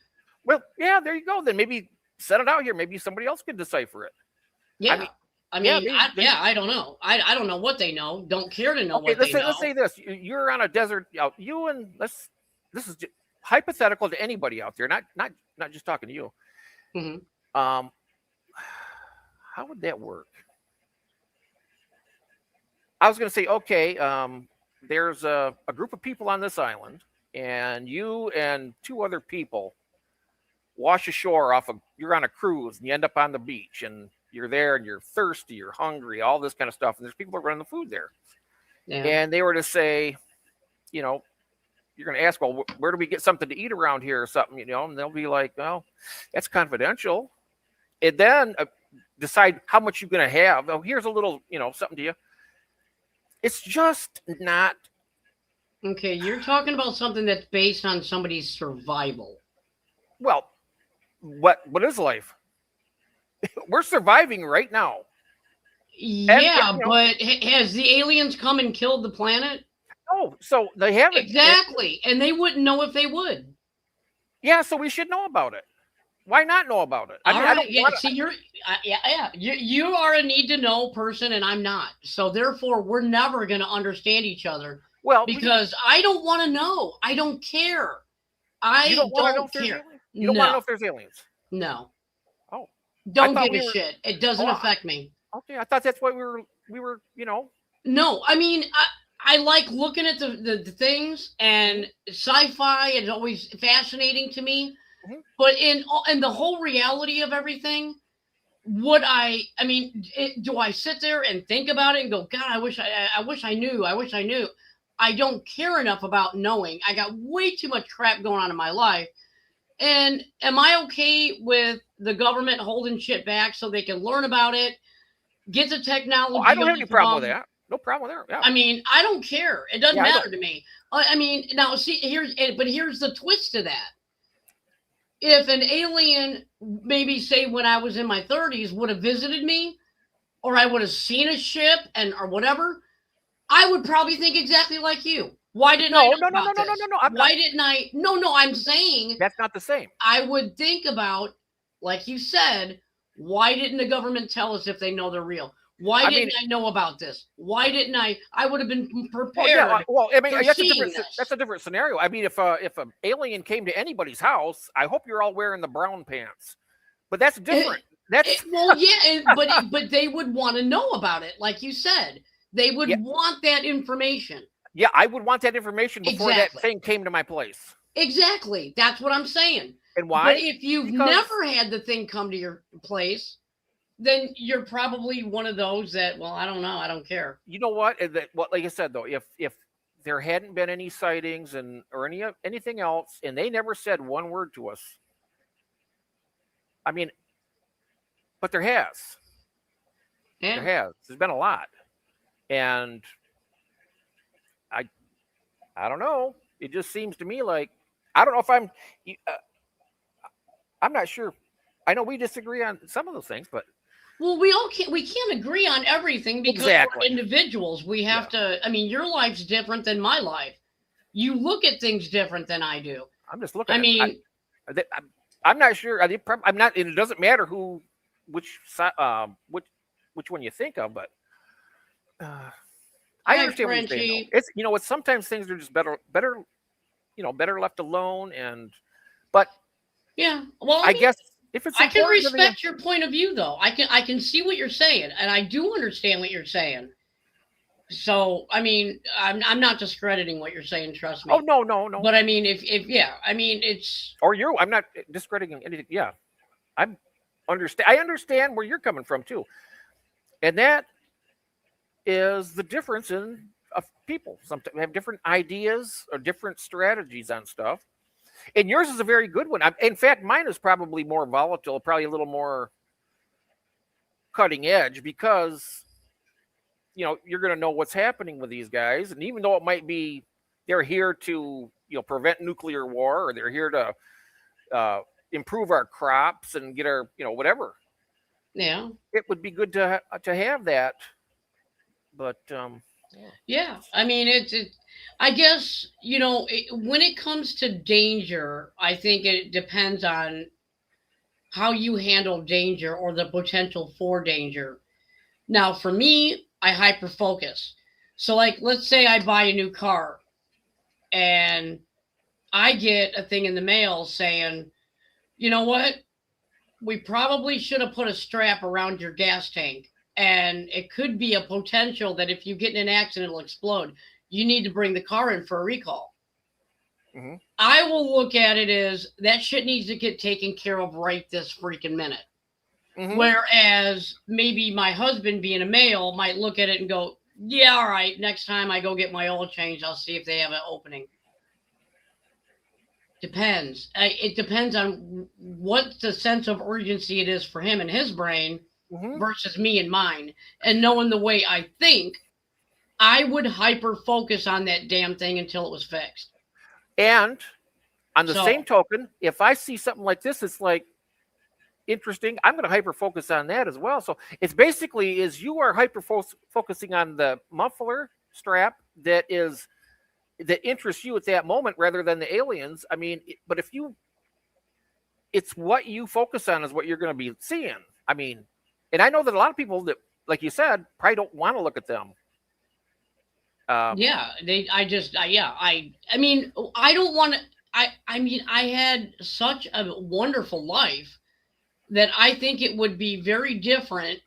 [SPEAKER 2] well, yeah, there you go. Then maybe set it out here. Maybe somebody else could decipher it.
[SPEAKER 1] Yeah. I mean,
[SPEAKER 2] yeah,
[SPEAKER 1] I don't know. I don't know what they know. Don't care to know
[SPEAKER 2] Okay,
[SPEAKER 1] what they know.
[SPEAKER 2] let's say this: you're on a desert. This is hypothetical to anybody out there, not just talking to you.
[SPEAKER 1] Mhm.
[SPEAKER 2] How would that work? I was going to say, okay, there's a group of people on this island, and you and two other people wash ashore you're on a cruise, and you end up on the beach, and you're there, and you're thirsty, you're hungry, all this kind of stuff, and there's people that run the food there.
[SPEAKER 1] Yeah.
[SPEAKER 2] And they were to say, you're going to ask, well, where do we get something to eat around here or something, and they'll be like, well, that's confidential. And then decide how much you're going to have. Oh, here's a little, something to you. It's just not.
[SPEAKER 1] Okay, you're talking about something that's based on somebody's survival.
[SPEAKER 2] Well, what is life? We're surviving right now.
[SPEAKER 1] Yeah,
[SPEAKER 2] you know-
[SPEAKER 1] but has the aliens come and killed the planet?
[SPEAKER 2] Oh, so they haven't.
[SPEAKER 1] Exactly. And they wouldn't know if they would.
[SPEAKER 2] Yeah, so we should know about it. Why not know about it? I
[SPEAKER 1] All
[SPEAKER 2] mean, I
[SPEAKER 1] right,
[SPEAKER 2] don't
[SPEAKER 1] yeah,
[SPEAKER 2] want
[SPEAKER 1] see, you are a need to know person, and I'm not. So therefore, we're never going to understand each other
[SPEAKER 2] Well,
[SPEAKER 1] because I don't want to know. I don't care. I
[SPEAKER 2] you don't want to know
[SPEAKER 1] don't
[SPEAKER 2] if there's
[SPEAKER 1] care.
[SPEAKER 2] aliens? You don't want to know
[SPEAKER 1] No,
[SPEAKER 2] if there's aliens?
[SPEAKER 1] no.
[SPEAKER 2] Oh.
[SPEAKER 1] Don't
[SPEAKER 2] thought
[SPEAKER 1] give
[SPEAKER 2] we
[SPEAKER 1] a
[SPEAKER 2] were-
[SPEAKER 1] shit. It doesn't
[SPEAKER 2] Oh,
[SPEAKER 1] affect me.
[SPEAKER 2] Okay, I thought that's why we were.
[SPEAKER 1] No, I mean, I like looking at the things, and sci-fi is always fascinating to me.
[SPEAKER 2] Mhm.
[SPEAKER 1] But in the whole reality of everything, do I sit there and think about it and go, God, I wish I knew. I wish I knew. I don't care enough about knowing. I got way too much crap going on in my life. And am I okay with the government holding shit back so they can learn about it, get the technology?
[SPEAKER 2] I don't have
[SPEAKER 1] off
[SPEAKER 2] any
[SPEAKER 1] of
[SPEAKER 2] problem with
[SPEAKER 1] them?
[SPEAKER 2] that. No problem with that. Yeah.
[SPEAKER 1] I mean, I don't care. It doesn't
[SPEAKER 2] Yeah, I
[SPEAKER 1] matter to me. I mean, now see here's the twist to that. If an alien, maybe say when I was in my 30s, would have visited me, or I would have seen a ship or whatever, I would probably think exactly like you. Why didn't I know
[SPEAKER 2] No.
[SPEAKER 1] about this? Why didn't I? No, I'm saying
[SPEAKER 2] That's not the same.
[SPEAKER 1] I would think about, like you said, why didn't the government tell us if they know they're real? Why didn't I know about this? Why didn't I? I would have been prepared.
[SPEAKER 2] Well, I mean,
[SPEAKER 1] for seeing this.
[SPEAKER 2] that's a different scenario. I mean, if an alien came to anybody's house, I hope you're all wearing the brown pants. But that's different.
[SPEAKER 1] Well, yeah, but they would want to know about it, like you said. They would want that information.
[SPEAKER 2] Yeah, I would want that information before that thing came to my place.
[SPEAKER 1] Exactly. That's what I'm saying.
[SPEAKER 2] And why?
[SPEAKER 1] But if you've never had the thing come to your place, then you're probably one of those that, well, I don't know, I don't care.
[SPEAKER 2] You know what? Like I said though, if there hadn't been any sightings or anything else, and they never said one word to us, I mean, but there has.
[SPEAKER 1] Yeah.
[SPEAKER 2] There has. There's been a lot, and I don't know. It just seems to me like I don't know if I'm not sure. I know we disagree on some of those things, but
[SPEAKER 1] well, we can't agree on everything because we're individuals. We have to. I mean, your life's different than my life. You look at things different than I do.
[SPEAKER 2] I'm just looking.
[SPEAKER 1] I'm
[SPEAKER 2] not sure. I'm not. It doesn't matter which one you think of, but I understand what you're saying. It's it's sometimes things are just better left alone. But
[SPEAKER 1] yeah, well,
[SPEAKER 2] I guess if it's
[SPEAKER 1] I can respect your point of view, though. I can see what you're saying, and I do understand what you're saying. So, I mean, I'm not discrediting what you're saying. Trust me.
[SPEAKER 2] Oh no.
[SPEAKER 1] But I mean, if I mean, it's
[SPEAKER 2] I'm not discrediting anything. Yeah, I understand where you're coming from too, and that is the difference of people. Sometimes have different ideas or different strategies on stuff. And yours is a very good one. In fact, mine is probably more volatile, probably a little more cutting edge because, you're going to know what's happening with these guys. And even though it might be they're here to, prevent nuclear war or they're here to improve our crops and get our, whatever.
[SPEAKER 1] Yeah.
[SPEAKER 2] It would be good to have that. But
[SPEAKER 1] yeah, I mean, I guess, when it comes to danger, I think it depends on how you handle danger or the potential for danger. Now, for me, I hyper focus. So, like, let's say I buy a new car and I get a thing in the mail saying, you know what? We probably should have put a strap around your gas tank. And it could be a potential that if you get in an accident, it'll explode. You need to bring the car in for a recall.
[SPEAKER 2] Mm-hmm.
[SPEAKER 1] I will look at it as that shit needs to get taken care of right this freaking minute. Mm-hmm. Whereas maybe my husband, being a male, might look at it and go, yeah, all right, next time I go get my oil changed, I'll see if they have an opening. Depends. It depends on what the sense of urgency it is for him and his brain. Mm-hmm. Versus me and mine, and knowing the way I think, I would hyper focus on that damn thing until it was fixed.
[SPEAKER 2] And on the same token, if I see something like this, it's like interesting. I'm going to hyper focus on that as well. So it's basically you are hyper focusing on the muffler strap that interests you at that moment rather than the aliens. I mean, but it's what you focus on is what you're going to be seeing. I mean. And I know that a lot of people that, like you said, probably don't want to look at them.
[SPEAKER 1] I mean, I don't want to. I mean, I had such a wonderful life that I think it would be very different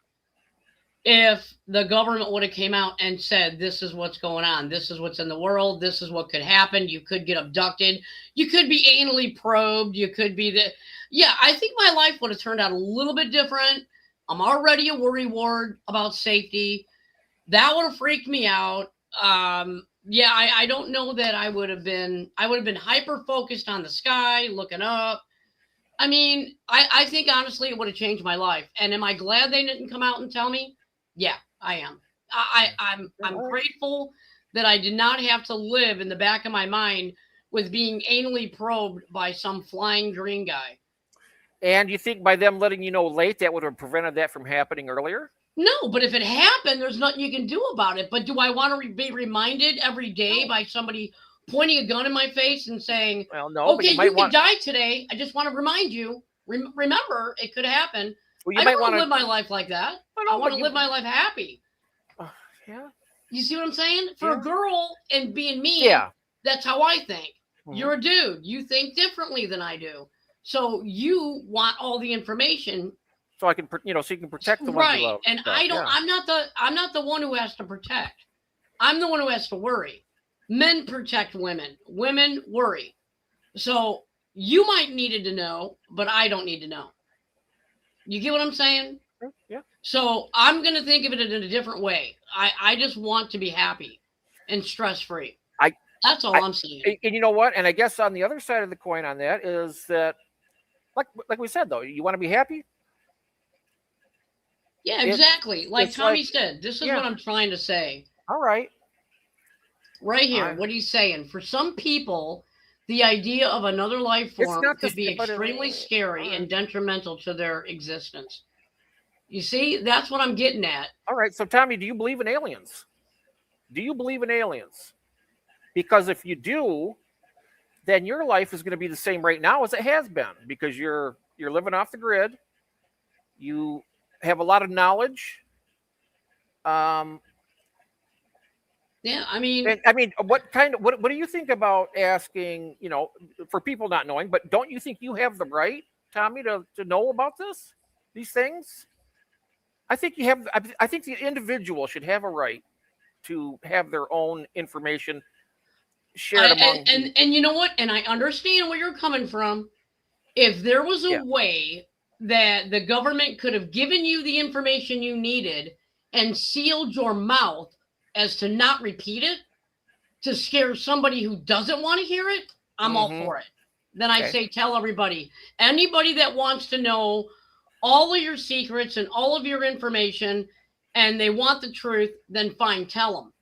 [SPEAKER 1] if the government would have came out and said, this is what's going on. This is what's in the world. This is what could happen. You could get abducted. You could be anally probed. You could be I think my life would have turned out a little bit different. I'm already a worrywart about safety. That would have freaked me out. I don't know that I would have been hyper focused on the sky, looking up. I mean, I think honestly it would have changed my life. And am I glad they didn't come out and tell me? Yeah, I am. I'm grateful that I did not have to live in the back of my mind with being anally probed by some flying green guy.
[SPEAKER 2] And you think by them letting you know late, that would have prevented that from happening earlier?
[SPEAKER 1] No, but if it happened, there's nothing you can do about it. But do I want to be reminded every day by somebody pointing a gun in my face and saying,
[SPEAKER 2] Well, no.
[SPEAKER 1] okay,
[SPEAKER 2] but
[SPEAKER 1] you can die today. I just want to remind you. Remember, it could happen.
[SPEAKER 2] Well, you
[SPEAKER 1] I
[SPEAKER 2] might
[SPEAKER 1] don't want
[SPEAKER 2] want
[SPEAKER 1] to live my life like that. I want to live my life happy.
[SPEAKER 2] Yeah.
[SPEAKER 1] You see what I'm saying? For a girl and being me,
[SPEAKER 2] Yeah.
[SPEAKER 1] that's how I think.
[SPEAKER 2] Mhm.
[SPEAKER 1] You're a dude. You think differently than I do. So you want all the information,
[SPEAKER 2] So I can, so you can protect the ones
[SPEAKER 1] right?
[SPEAKER 2] you love.
[SPEAKER 1] And
[SPEAKER 2] stuff.
[SPEAKER 1] I don't.
[SPEAKER 2] Yeah.
[SPEAKER 1] I'm not the one who has to protect. I'm the one who has to worry. Men protect women. Women worry. So you might needed to know, but I don't need to know. You get what I'm saying?
[SPEAKER 2] Yeah.
[SPEAKER 1] So I'm going to think of it in a different way. I just want to be happy and stress free. That's all I'm saying.
[SPEAKER 2] And you know what? And I guess on the other side of the coin on that is that, like we said, though, you want to be happy.
[SPEAKER 1] Yeah, exactly. Like
[SPEAKER 2] it's
[SPEAKER 1] Tommy
[SPEAKER 2] like-
[SPEAKER 1] said, this is
[SPEAKER 2] yeah.
[SPEAKER 1] what I'm trying to say.
[SPEAKER 2] All right.
[SPEAKER 1] Right here,
[SPEAKER 2] I-
[SPEAKER 1] what he's saying. For some people, the idea of another life form
[SPEAKER 2] not
[SPEAKER 1] could
[SPEAKER 2] the-
[SPEAKER 1] be
[SPEAKER 2] but it-
[SPEAKER 1] extremely scary
[SPEAKER 2] alright.
[SPEAKER 1] and detrimental to their existence. You see, that's what I'm getting at.
[SPEAKER 2] All right. So, Tommy, do you believe in aliens? Do you believe in aliens? Because if you do, then your life is going to be the same right now as it has been, because you're living off the grid. You have a lot of knowledge.
[SPEAKER 1] Yeah, I mean,
[SPEAKER 2] And, I mean, what do you think about asking, for people not knowing, but don't you think you have the right, Tommy, to know about these things? I think I think the individual should have a right to have their own information shared among.
[SPEAKER 1] and you know what? And I understand where you're coming from. If there was a
[SPEAKER 2] Yeah.
[SPEAKER 1] way that the government could have given you the information you needed and sealed your mouth as to not repeat it to scare somebody who doesn't want to hear it, I'm all
[SPEAKER 2] Mhm.
[SPEAKER 1] for it. Then I
[SPEAKER 2] Okay.
[SPEAKER 1] say, tell everybody, anybody that wants to know all of your secrets and all of your information and they want the truth, then fine, tell them.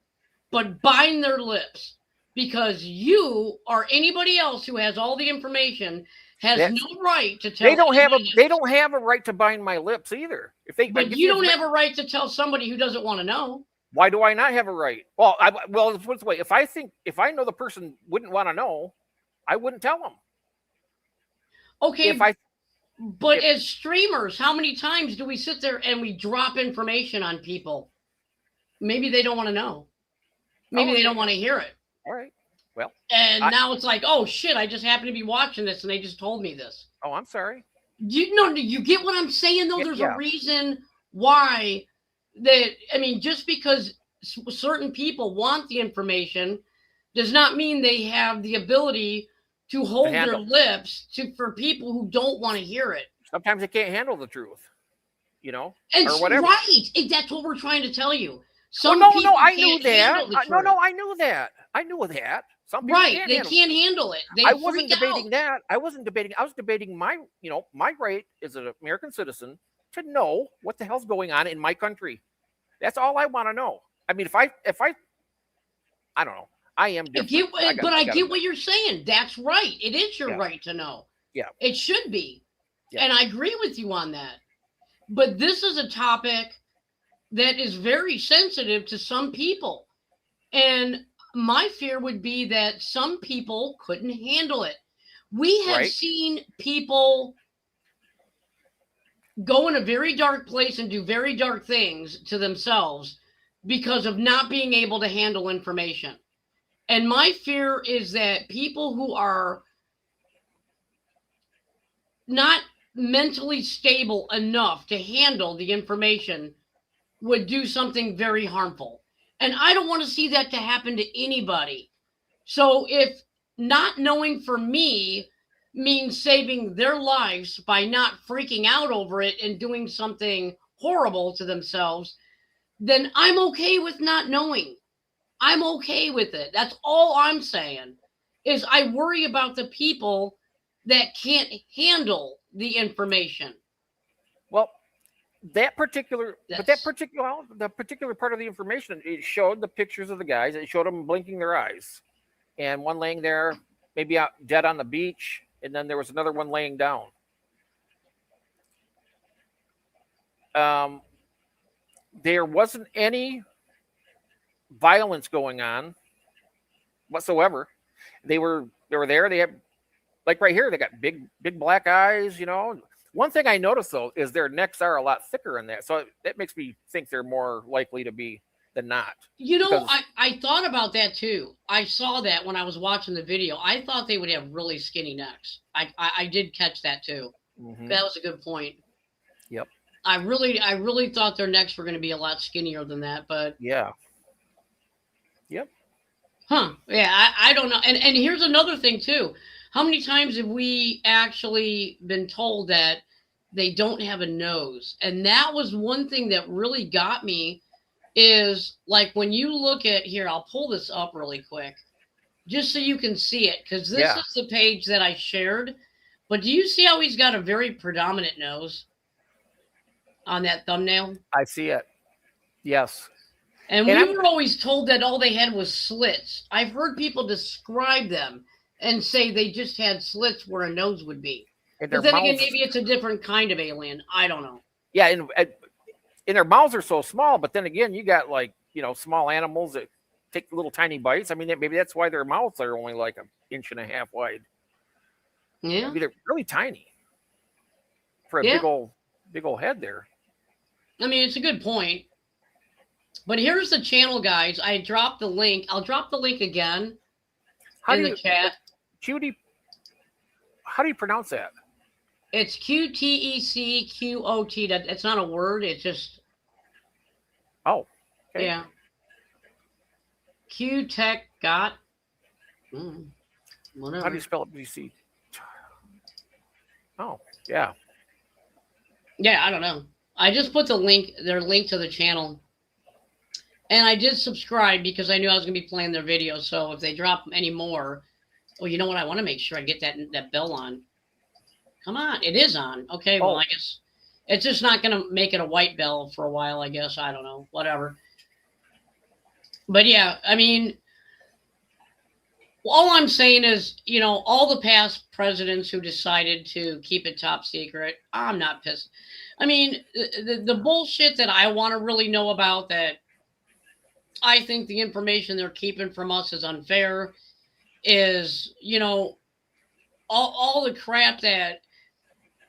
[SPEAKER 1] But bind their lips, because you or anybody else who has all the information has
[SPEAKER 2] That's-
[SPEAKER 1] no right to tell.
[SPEAKER 2] They don't have
[SPEAKER 1] anybody
[SPEAKER 2] they don't have a right to bind my lips either. If they,
[SPEAKER 1] But you don't have a right to tell somebody who doesn't want to know.
[SPEAKER 2] Why do I not have a right? Well, let's put it this way: if I know the person wouldn't want to know, I wouldn't tell them.
[SPEAKER 1] Okay,
[SPEAKER 2] If I
[SPEAKER 1] but as streamers, how many times do we sit there and we drop information on people? Maybe they don't want to know. Maybe they don't want to hear it.
[SPEAKER 2] all right.
[SPEAKER 1] And now it's like, oh shit, I just happened to be watching this and they just told me this.
[SPEAKER 2] Oh, I'm sorry.
[SPEAKER 1] You get what I'm saying though? There's
[SPEAKER 2] Yeah.
[SPEAKER 1] a reason why just because certain people want the information does not mean they have the ability to hold their
[SPEAKER 2] handle.
[SPEAKER 1] lips for people who don't want to hear it.
[SPEAKER 2] Sometimes they can't handle the truth,
[SPEAKER 1] And
[SPEAKER 2] or whatever.
[SPEAKER 1] right, that's what we're trying to tell you.
[SPEAKER 2] Oh,
[SPEAKER 1] Some
[SPEAKER 2] no,
[SPEAKER 1] people
[SPEAKER 2] I knew
[SPEAKER 1] can't
[SPEAKER 2] that.
[SPEAKER 1] handle the
[SPEAKER 2] No,
[SPEAKER 1] truth.
[SPEAKER 2] I knew that. I knew that. Some people
[SPEAKER 1] Right,
[SPEAKER 2] can't
[SPEAKER 1] they
[SPEAKER 2] handle
[SPEAKER 1] can't handle it. They
[SPEAKER 2] I wasn't
[SPEAKER 1] freak
[SPEAKER 2] debating
[SPEAKER 1] out.
[SPEAKER 2] that. I wasn't debating. I was debating my right as an American citizen to know what the hell's going on in my country. That's all I want to know. I mean, if I don't know. I am different.
[SPEAKER 1] I get what you're saying. That's right. It is your
[SPEAKER 2] Yeah.
[SPEAKER 1] right to know.
[SPEAKER 2] Yeah.
[SPEAKER 1] It should be.
[SPEAKER 2] Yeah.
[SPEAKER 1] And I agree with you on that. But this is a topic that is very sensitive to some people. And my fear would be that some people couldn't handle it. We have
[SPEAKER 2] Right.
[SPEAKER 1] seen people go in a very dark place and do very dark things to themselves because of not being able to handle information. And my fear is that people who are not mentally stable enough to handle the information would do something very harmful. And I don't want to see that to happen to anybody. So if not knowing for me means saving their lives by not freaking out over it and doing something horrible to themselves, then I'm okay with not knowing. I'm okay with it. That's all I'm saying. Is I worry about the people that can't handle the information.
[SPEAKER 2] Well, the particular part of the information, it showed the pictures of the guys. It showed them blinking their eyes, and one laying there, maybe out dead on the beach, and then there was another one laying down. there wasn't any violence going on whatsoever. They were there. They had, like right here, they got big black eyes. One thing I noticed though is their necks are a lot thicker in that, so that makes me think they're more likely to be than not. Because-
[SPEAKER 1] I thought about that too. I saw that when I was watching the video. I thought they would have really skinny necks. I did catch that too.
[SPEAKER 2] Mhm.
[SPEAKER 1] That was a good point.
[SPEAKER 2] Yep.
[SPEAKER 1] I really thought their necks were going to be a lot skinnier than that, but
[SPEAKER 2] Yeah.
[SPEAKER 1] yeah, I don't know. And here's another thing too. How many times have we actually been told that they don't have a nose? And that was one thing that really got me, is like when you look at here, I'll pull this up really quick just so you can see it, because this
[SPEAKER 2] Yeah.
[SPEAKER 1] is the page that I shared. But do you see how he's got a very predominant nose on that thumbnail?
[SPEAKER 2] I see it. Yes.
[SPEAKER 1] And
[SPEAKER 2] And
[SPEAKER 1] we
[SPEAKER 2] I'm-
[SPEAKER 1] were always told that all they had was slits. I've heard people describe them and say they just had slits where a nose would be.
[SPEAKER 2] And their
[SPEAKER 1] But then again,
[SPEAKER 2] mouths,
[SPEAKER 1] maybe it's a different kind of alien. I don't know.
[SPEAKER 2] yeah, and their mouths are so small. But then again, you got like small animals that take little tiny bites. I mean, maybe that's why their mouths are only like an inch and a half wide.
[SPEAKER 1] Yeah.
[SPEAKER 2] Maybe they're really tiny for a
[SPEAKER 1] Yeah.
[SPEAKER 2] big old head there.
[SPEAKER 1] I mean, it's a good point. But here's the channel, guys. I dropped the link. I'll drop the link again in the chat.
[SPEAKER 2] Cutie? How do you pronounce that?
[SPEAKER 1] It's QTECQOT. It's not a word. It's just,
[SPEAKER 2] Oh, okay.
[SPEAKER 1] yeah. QTech got. Whatever.
[SPEAKER 2] How do you spell it? BC. Oh, yeah.
[SPEAKER 1] Yeah, I don't know. I just put their link to the channel. And I did subscribe because I knew I was going to be playing their videos. So if they drop any more, well, you know what? I want to make sure I get that bell on. Come on. It is on. Okay, well,
[SPEAKER 2] Oh.
[SPEAKER 1] I guess it's just not going to make it a white bell for a while, I guess. I don't know. Whatever. But yeah, I mean, all I'm saying is, all the past presidents who decided to keep it top secret, I'm not pissed. I mean, the bullshit that I want to really know about, that I think the information they're keeping from us is unfair, is, all the crap that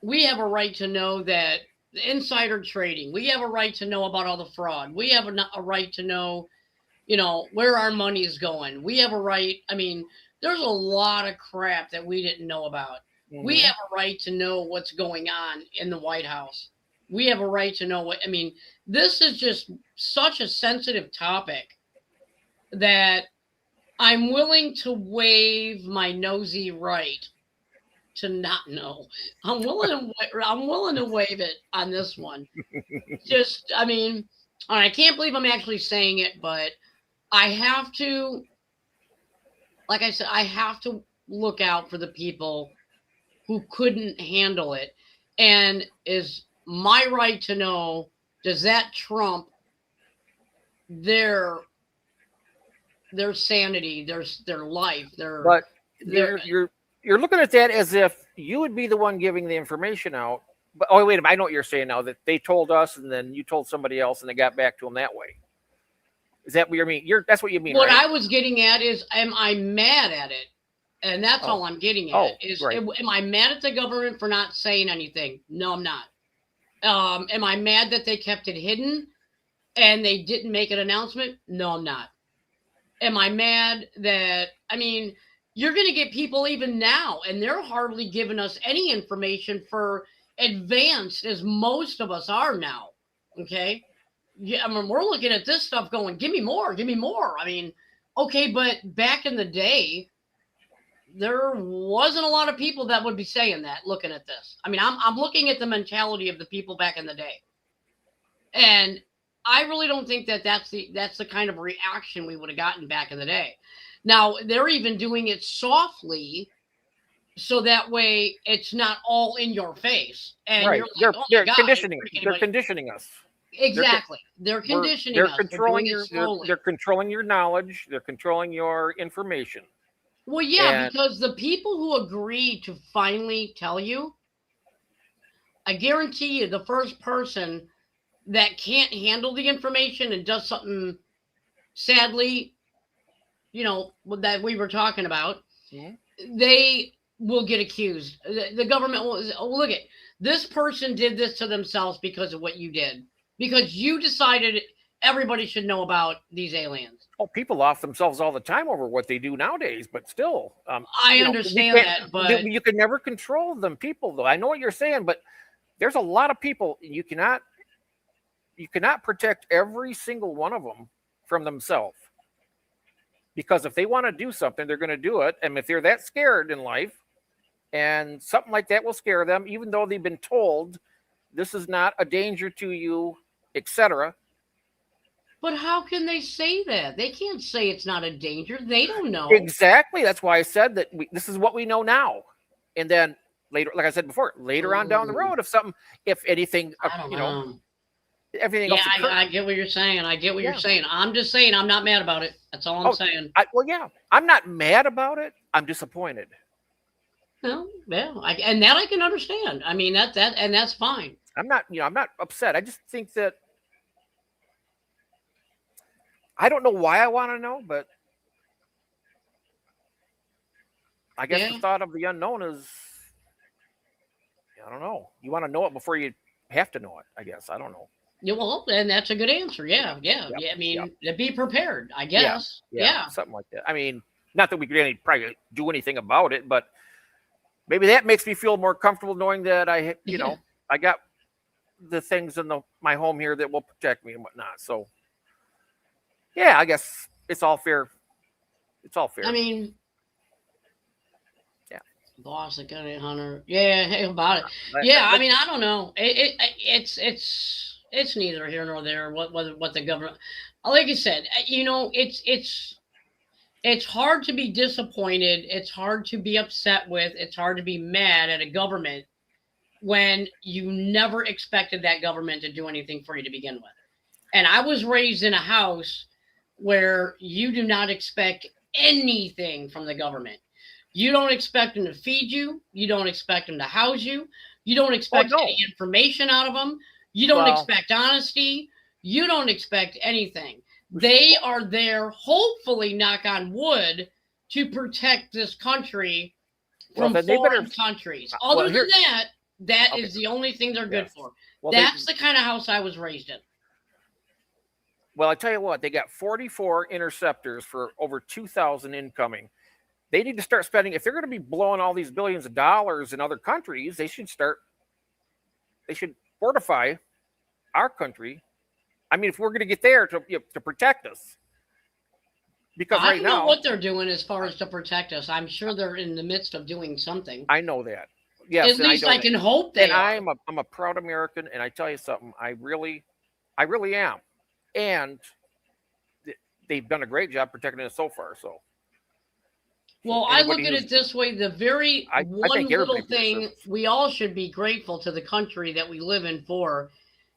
[SPEAKER 1] we have a right to know, that the insider trading, we have a right to know about all the fraud. We have a right to know, where our money is going. We have a right. I mean, there's a lot of crap that we didn't know about. We have a right to know what's going on in the White House. We have a right to know this is just such a sensitive topic that I'm willing to waive my nosy right to not know. I'm willing to waive it on this one. I can't believe I'm actually saying it, but I have to, like I said, I have to look out for the people who couldn't handle it. And is my right to know, does that trump their sanity, their life,
[SPEAKER 2] But you're looking at that as if you would be the one giving the information out. But wait a minute, I know what you're saying now, that they told us and then you told somebody else and they got back to them that way. Is that what you mean? That's what you mean,
[SPEAKER 1] what
[SPEAKER 2] right?
[SPEAKER 1] I was getting at is, am I mad at it? And that's all I'm getting at.
[SPEAKER 2] Right.
[SPEAKER 1] Am I mad at the government for not saying anything? No, I'm not. Am I mad that they kept it hidden and they didn't make an announcement? No, I'm not. Am I mad that, you're going to get people even now, and they're hardly giving us any information for advanced as most of us are now. Okay. Yeah. We're looking at this stuff going, give me more. Okay. But back in the day, there wasn't a lot of people that would be saying that, looking at this. I'm looking at the mentality of the people back in the day. And I really don't think that's the kind of reaction we would have gotten back in the day. Now, they're even doing it softly, so that way it's not all in your face. And
[SPEAKER 2] Right.
[SPEAKER 1] you're like, oh my
[SPEAKER 2] They're
[SPEAKER 1] God,
[SPEAKER 2] conditioning.
[SPEAKER 1] freaking
[SPEAKER 2] They're
[SPEAKER 1] anybody.
[SPEAKER 2] conditioning us.
[SPEAKER 1] Exactly. They're conditioning
[SPEAKER 2] They're
[SPEAKER 1] us.
[SPEAKER 2] controlling
[SPEAKER 1] They're
[SPEAKER 2] your.
[SPEAKER 1] doing it slowly.
[SPEAKER 2] They're controlling your knowledge. They're controlling your information.
[SPEAKER 1] Well, yeah,
[SPEAKER 2] And-
[SPEAKER 1] because the people who agreed to finally tell you, I guarantee you the first person that can't handle the information and does something, sadly, that we were talking about, they will get accused. The government will, look at this person did this to themselves because of what you did, because you decided everybody should know about these aliens.
[SPEAKER 2] Oh, people off themselves all the time over what they do nowadays, but still,
[SPEAKER 1] I understand that, but
[SPEAKER 2] you can never control them people, though. I know what you're saying, but there's a lot of people you cannot protect every single one of them from themselves, because if they want to do something, they're going to do it, and if they're that scared in life, and something like that will scare them, even though they've been told this is not a danger to you, etc.
[SPEAKER 1] But how can they say that? They can't say it's not a danger. They don't know.
[SPEAKER 2] Exactly. That's why I said that this is what we know now. And then later, like I said before, later on down the road, if anything,
[SPEAKER 1] I don't know.
[SPEAKER 2] Everything
[SPEAKER 1] Yeah,
[SPEAKER 2] else.
[SPEAKER 1] I get what you're saying. You're saying. I'm just saying I'm not mad about it. That's all I'm saying.
[SPEAKER 2] I'm not mad about it. I'm disappointed.
[SPEAKER 1] Well, yeah, and that I can understand. I mean, that's fine.
[SPEAKER 2] I'm not upset. I just think that I don't know why I want to know, but I guess the thought of the unknown is, I don't know. You want to know it before you have to know it, I guess. I don't know.
[SPEAKER 1] Yeah, well, and that's a good answer. Yeah. I mean, be prepared, I guess. Yeah.
[SPEAKER 2] Something like that. I mean, not that we could probably do anything about it, but maybe that makes me feel more comfortable knowing that I got the things in my home here that will protect me and whatnot. So, yeah, I guess it's all fair.
[SPEAKER 1] I mean,
[SPEAKER 2] yeah.
[SPEAKER 1] Boss, the gun hunter. Yeah, hey, about it. Yeah, I mean, I don't know. It's neither here nor there. What the government, like I said, it's hard to be disappointed. It's hard to be upset with. It's hard to be mad at a government when you never expected that government to do anything for you to begin with. And I was raised in a house where you do not expect anything from the government. You don't expect them to feed you. You don't expect them to house you. You don't expect any information out of them. You don't expect honesty. You don't expect anything. They are there, hopefully, knock on wood, to protect this country from foreign countries. Other than that is the only thing they're good for. Well, that's the kind of house I was raised in.
[SPEAKER 2] Well, I tell you what, they got 44 interceptors for over 2,000 incoming. They need to start spending. If they're going to be blowing all these billions of dollars in other countries, they should fortify our country. I mean, if we're going to get there to protect us. Because
[SPEAKER 1] I don't know what they're doing as far as to protect us. I'm sure they're in the midst of doing something.
[SPEAKER 2] I know that. Yes,
[SPEAKER 1] at least I can hope they are.
[SPEAKER 2] I'm a proud American, and I tell you something, I really am. And they've done a great job protecting us so far. So,
[SPEAKER 1] well, I look at it this way: the very one little thing we all should be grateful to the country that we live in for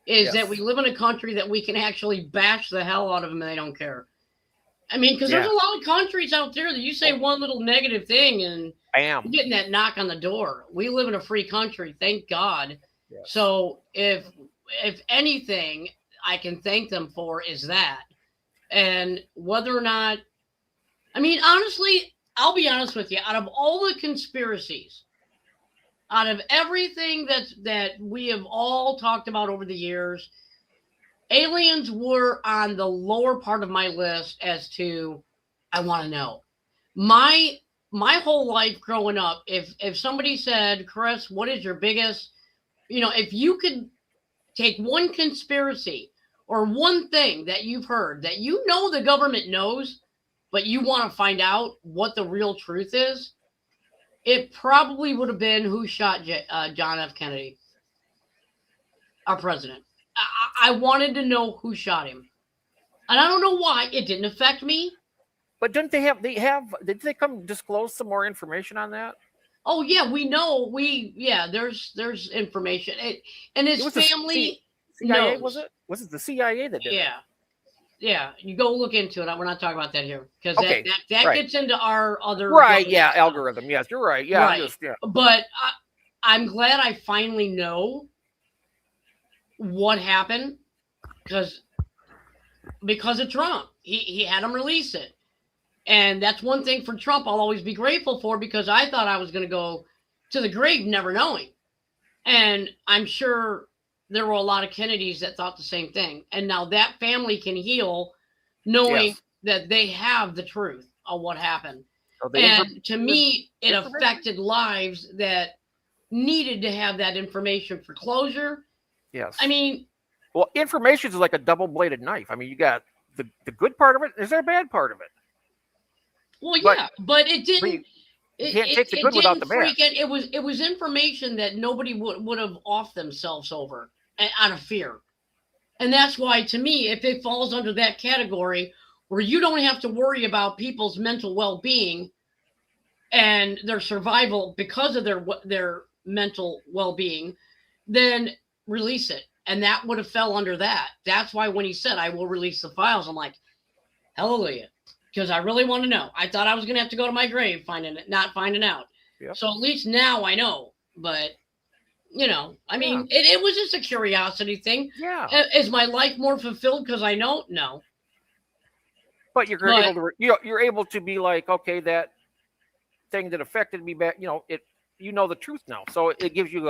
[SPEAKER 1] is that we live in a country that we can actually bash the hell out of them and they don't care. I mean, because there's a lot of countries out there that you say one little negative thing and you're getting that knock on the door. We live in a free country, thank God. Yes. So if anything I can thank them for is that. And whether or not, I mean, honestly, I'll be honest with you, out of all the conspiracies, out of everything that we have all talked about over the years, aliens were on the lower part of my list as to, I want to know. My whole life growing up, if somebody said, Chris, what is your biggest, if you could take one conspiracy or one thing that you've heard that the government knows, but you want to find out what the real truth is, it probably would have been who shot John F. Kennedy, our president. I wanted to know who shot him. And I don't know why. It didn't affect me.
[SPEAKER 2] But did they come disclose some more information on that?
[SPEAKER 1] Oh, yeah, we know. There's information. And his family
[SPEAKER 2] CIA,
[SPEAKER 1] knows.
[SPEAKER 2] Was it the CIA that did it?
[SPEAKER 1] Yeah, you go look into it. We're not talking about that here because that gets into our other
[SPEAKER 2] algorithm. Yes, you're right. Yeah,
[SPEAKER 1] right. But I'm glad I finally know what happened because of Trump. He had him release it. And that's one thing for Trump I'll always be grateful for, because I thought I was going to go to the grave never knowing. And I'm sure there were a lot of Kennedys that thought the same thing. And now that family can heal knowing
[SPEAKER 2] Yes.
[SPEAKER 1] that they have the truth of what happened.
[SPEAKER 2] So the
[SPEAKER 1] And to me, it
[SPEAKER 2] information-
[SPEAKER 1] affected lives that needed to have that information for closure.
[SPEAKER 2] yes.
[SPEAKER 1] I mean,
[SPEAKER 2] Well, information is like a double-bladed knife. I mean, you got the good part of it. Is there a bad part of it?
[SPEAKER 1] well,
[SPEAKER 2] But-
[SPEAKER 1] yeah, but it didn't.
[SPEAKER 2] But you can't take the good without the bad.
[SPEAKER 1] It was information that nobody would have off themselves over out of fear, and that's why, to me, if it falls under that category where you don't have to worry about people's mental well-being and their survival because of their mental well-being, then release it. And that would have fell under that. That's why when he said, I will release the files, I'm like, hallelujah. Because I really want to know. I thought I was going to have to go to my grave not finding out.
[SPEAKER 2] Yep.
[SPEAKER 1] So at least now I know. But, I mean, it was just a curiosity thing.
[SPEAKER 2] Yeah.
[SPEAKER 1] Is my life more fulfilled because I know? No.
[SPEAKER 2] But you're able to be like, okay, that thing that affected me back, you know the truth now. So it gives you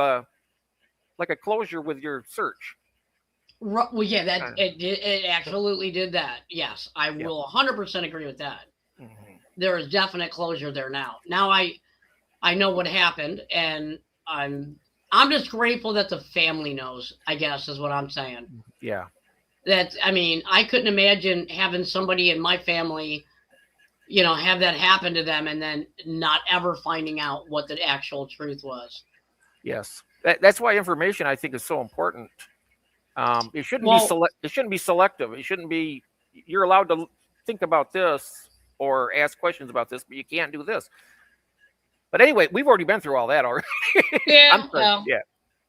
[SPEAKER 2] like a closure with your search.
[SPEAKER 1] Well, yeah, it absolutely did that. Yes, I will 100% agree with that.
[SPEAKER 2] Mhm.
[SPEAKER 1] There is definite closure there now. Now I know what happened, and I'm just grateful that the family knows, I guess is what I'm saying.
[SPEAKER 2] Yeah.
[SPEAKER 1] I couldn't imagine having somebody in my family, have that happen to them and then not ever finding out what the actual truth was.
[SPEAKER 2] Yes. That's why information, I think, is so important. It shouldn't be selective. It shouldn't be. You're allowed to think about this or ask questions about this, but you can't do this. But anyway, we've already been through all that already.
[SPEAKER 1] Yeah.
[SPEAKER 2] I'm sorry. Yeah.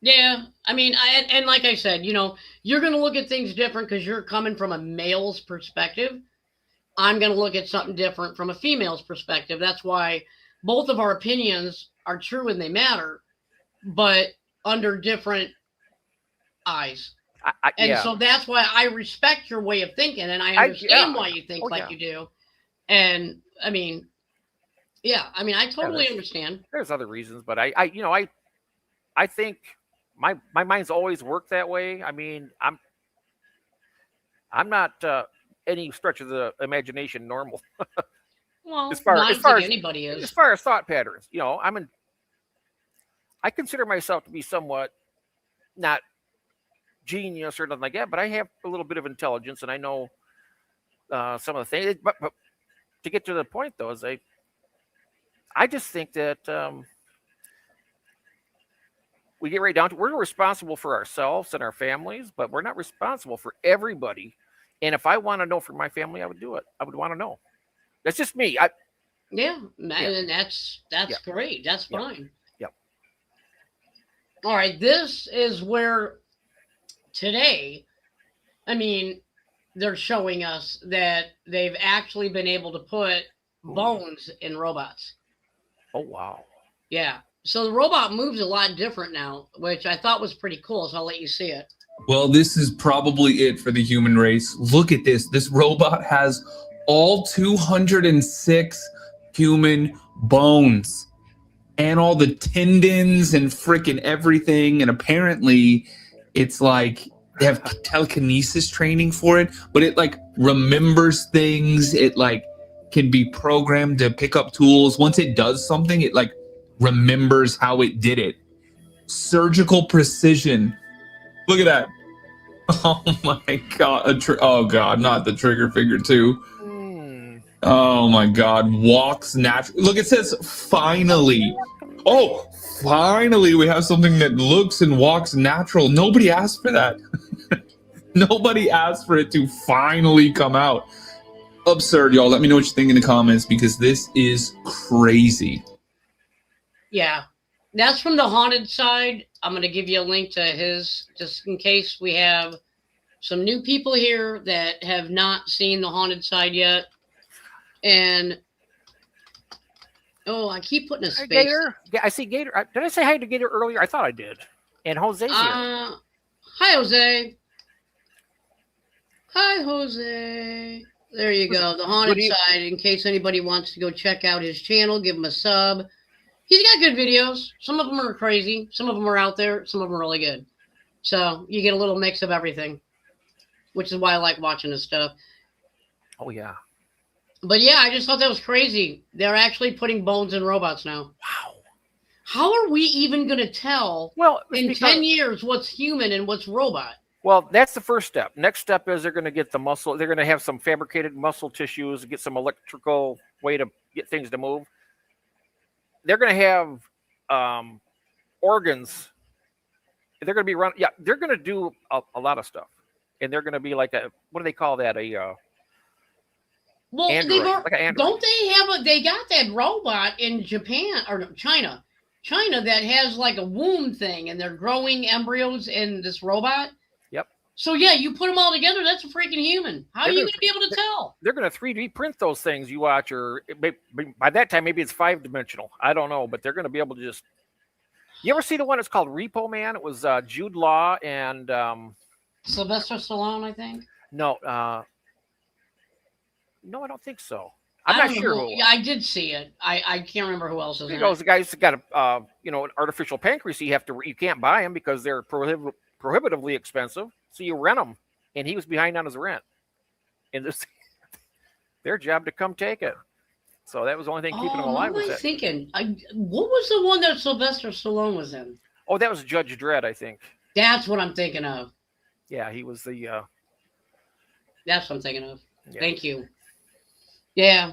[SPEAKER 1] Yeah. I mean, and like I said, you're going to look at things different because you're coming from a male's perspective. I'm going to look at something different from a female's perspective. That's why both of our opinions are true and they matter, but under different eyes. So that's why I respect your way of thinking, and I understand why you think you do. And I mean, I totally understand.
[SPEAKER 2] There's other reasons, but I think my mind's always worked that way. I mean, I'm not any stretch of the imagination normal.
[SPEAKER 1] Well,
[SPEAKER 2] as far as
[SPEAKER 1] anybody is.
[SPEAKER 2] As far as thought patterns, I consider myself to be somewhat not genius or nothing like that, but I have a little bit of intelligence, and I know some of the things. But to get to the point, though, is I just think that we get right down to we're responsible for ourselves and our families, but we're not responsible for everybody. And if I want to know for my family, I would do it. I would want to know. That's just me.
[SPEAKER 1] And that's great. That's fine.
[SPEAKER 2] Yep.
[SPEAKER 1] All right. This is where today, they're showing us that they've actually been able to put bones in robots.
[SPEAKER 2] Oh, wow.
[SPEAKER 1] Yeah. So the robot moves a lot different now, which I thought was pretty cool. So I'll let you see it.
[SPEAKER 5] Well, this is probably it for the human race. Look at this. This robot has all 206 human bones and all the tendons and freaking everything. And apparently it's like they have telekinesis training for it, but it like remembers things. It like can be programmed to pick up tools. Once it does something, it like remembers how it did it. Surgical precision. Look at that. Oh my God. Oh God, not the trigger finger too. Oh my God. Walks natural. Look, it says finally. Oh, finally we have something that looks and walks natural. Nobody asked for that. Nobody asked for it to finally come out. Absurd, y'all. Let me know what you think in the comments because this is crazy.
[SPEAKER 1] Yeah. That's from the haunted side. I'm going to give you a link to his just in case we have some new people here that have not seen the haunted side yet. And I keep putting a space.
[SPEAKER 2] Gator. Yeah, I see Gator. Did I say hi to Gator earlier? I thought I did. And Jose's here.
[SPEAKER 1] Hi, Jose. Hi, Jose. There you go. The haunted
[SPEAKER 2] Good eve-
[SPEAKER 1] side. In case anybody wants to go check out his channel, give him a sub. He's got good videos. Some of them are crazy. Some of them are out there. Some of them are really good. So you get a little mix of everything, which is why I like watching this stuff.
[SPEAKER 2] Oh yeah.
[SPEAKER 1] But yeah, I just thought that was crazy. They're actually putting bones in robots now.
[SPEAKER 2] Wow.
[SPEAKER 1] How are we even going to tell
[SPEAKER 2] Well, it's
[SPEAKER 1] in
[SPEAKER 2] because-
[SPEAKER 1] 10 years what's human and what's robot?
[SPEAKER 2] Well, that's the first step. Next step is they're going to get the muscle. They're going to have some fabricated muscle tissues, get some electrical way to get things to move. They're going to have organs. They're going to be run. Yeah, they're going to do a lot of stuff, and they're going to be like a, what do they call that?
[SPEAKER 1] Well,
[SPEAKER 2] Android, like an android.
[SPEAKER 1] don't they have they got that robot in Japan or China that has like a womb thing and they're growing embryos in this robot?
[SPEAKER 2] Yep.
[SPEAKER 1] So yeah, you put them all together, that's a freaking human. How are
[SPEAKER 2] They're
[SPEAKER 1] you
[SPEAKER 2] gonna-
[SPEAKER 1] going to be able to tell?
[SPEAKER 2] They're going to 3D print those things you watch, or by that time maybe it's 5-dimensional. I don't know, but they're going to be able to just. You ever see the one that's called Repo Man? It was Jude Law and
[SPEAKER 1] Sylvester Stallone, I think.
[SPEAKER 2] no, I don't think so.
[SPEAKER 1] I
[SPEAKER 2] I'm
[SPEAKER 1] don't
[SPEAKER 2] not
[SPEAKER 1] know
[SPEAKER 2] sure.
[SPEAKER 1] who-
[SPEAKER 2] Who it
[SPEAKER 1] yeah,
[SPEAKER 2] was.
[SPEAKER 1] I did see it. I can't remember who else is
[SPEAKER 2] There
[SPEAKER 1] in
[SPEAKER 2] goes
[SPEAKER 1] it.
[SPEAKER 2] the guy who's got a an artificial pancreas. You can't buy them because they're prohibitively expensive. So you rent them, and he was behind on his rent. And this, their job to come take it. So that was the only thing keeping him alive.
[SPEAKER 1] What
[SPEAKER 2] Was
[SPEAKER 1] am I
[SPEAKER 2] that?
[SPEAKER 1] thinking? What was the one that Sylvester Stallone was in?
[SPEAKER 2] Oh, that was Judge Dredd, I think.
[SPEAKER 1] That's what I'm thinking of.
[SPEAKER 2] Yeah, he was the.
[SPEAKER 1] That's what I'm thinking of.
[SPEAKER 2] Yeah.
[SPEAKER 1] Thank you. Yeah.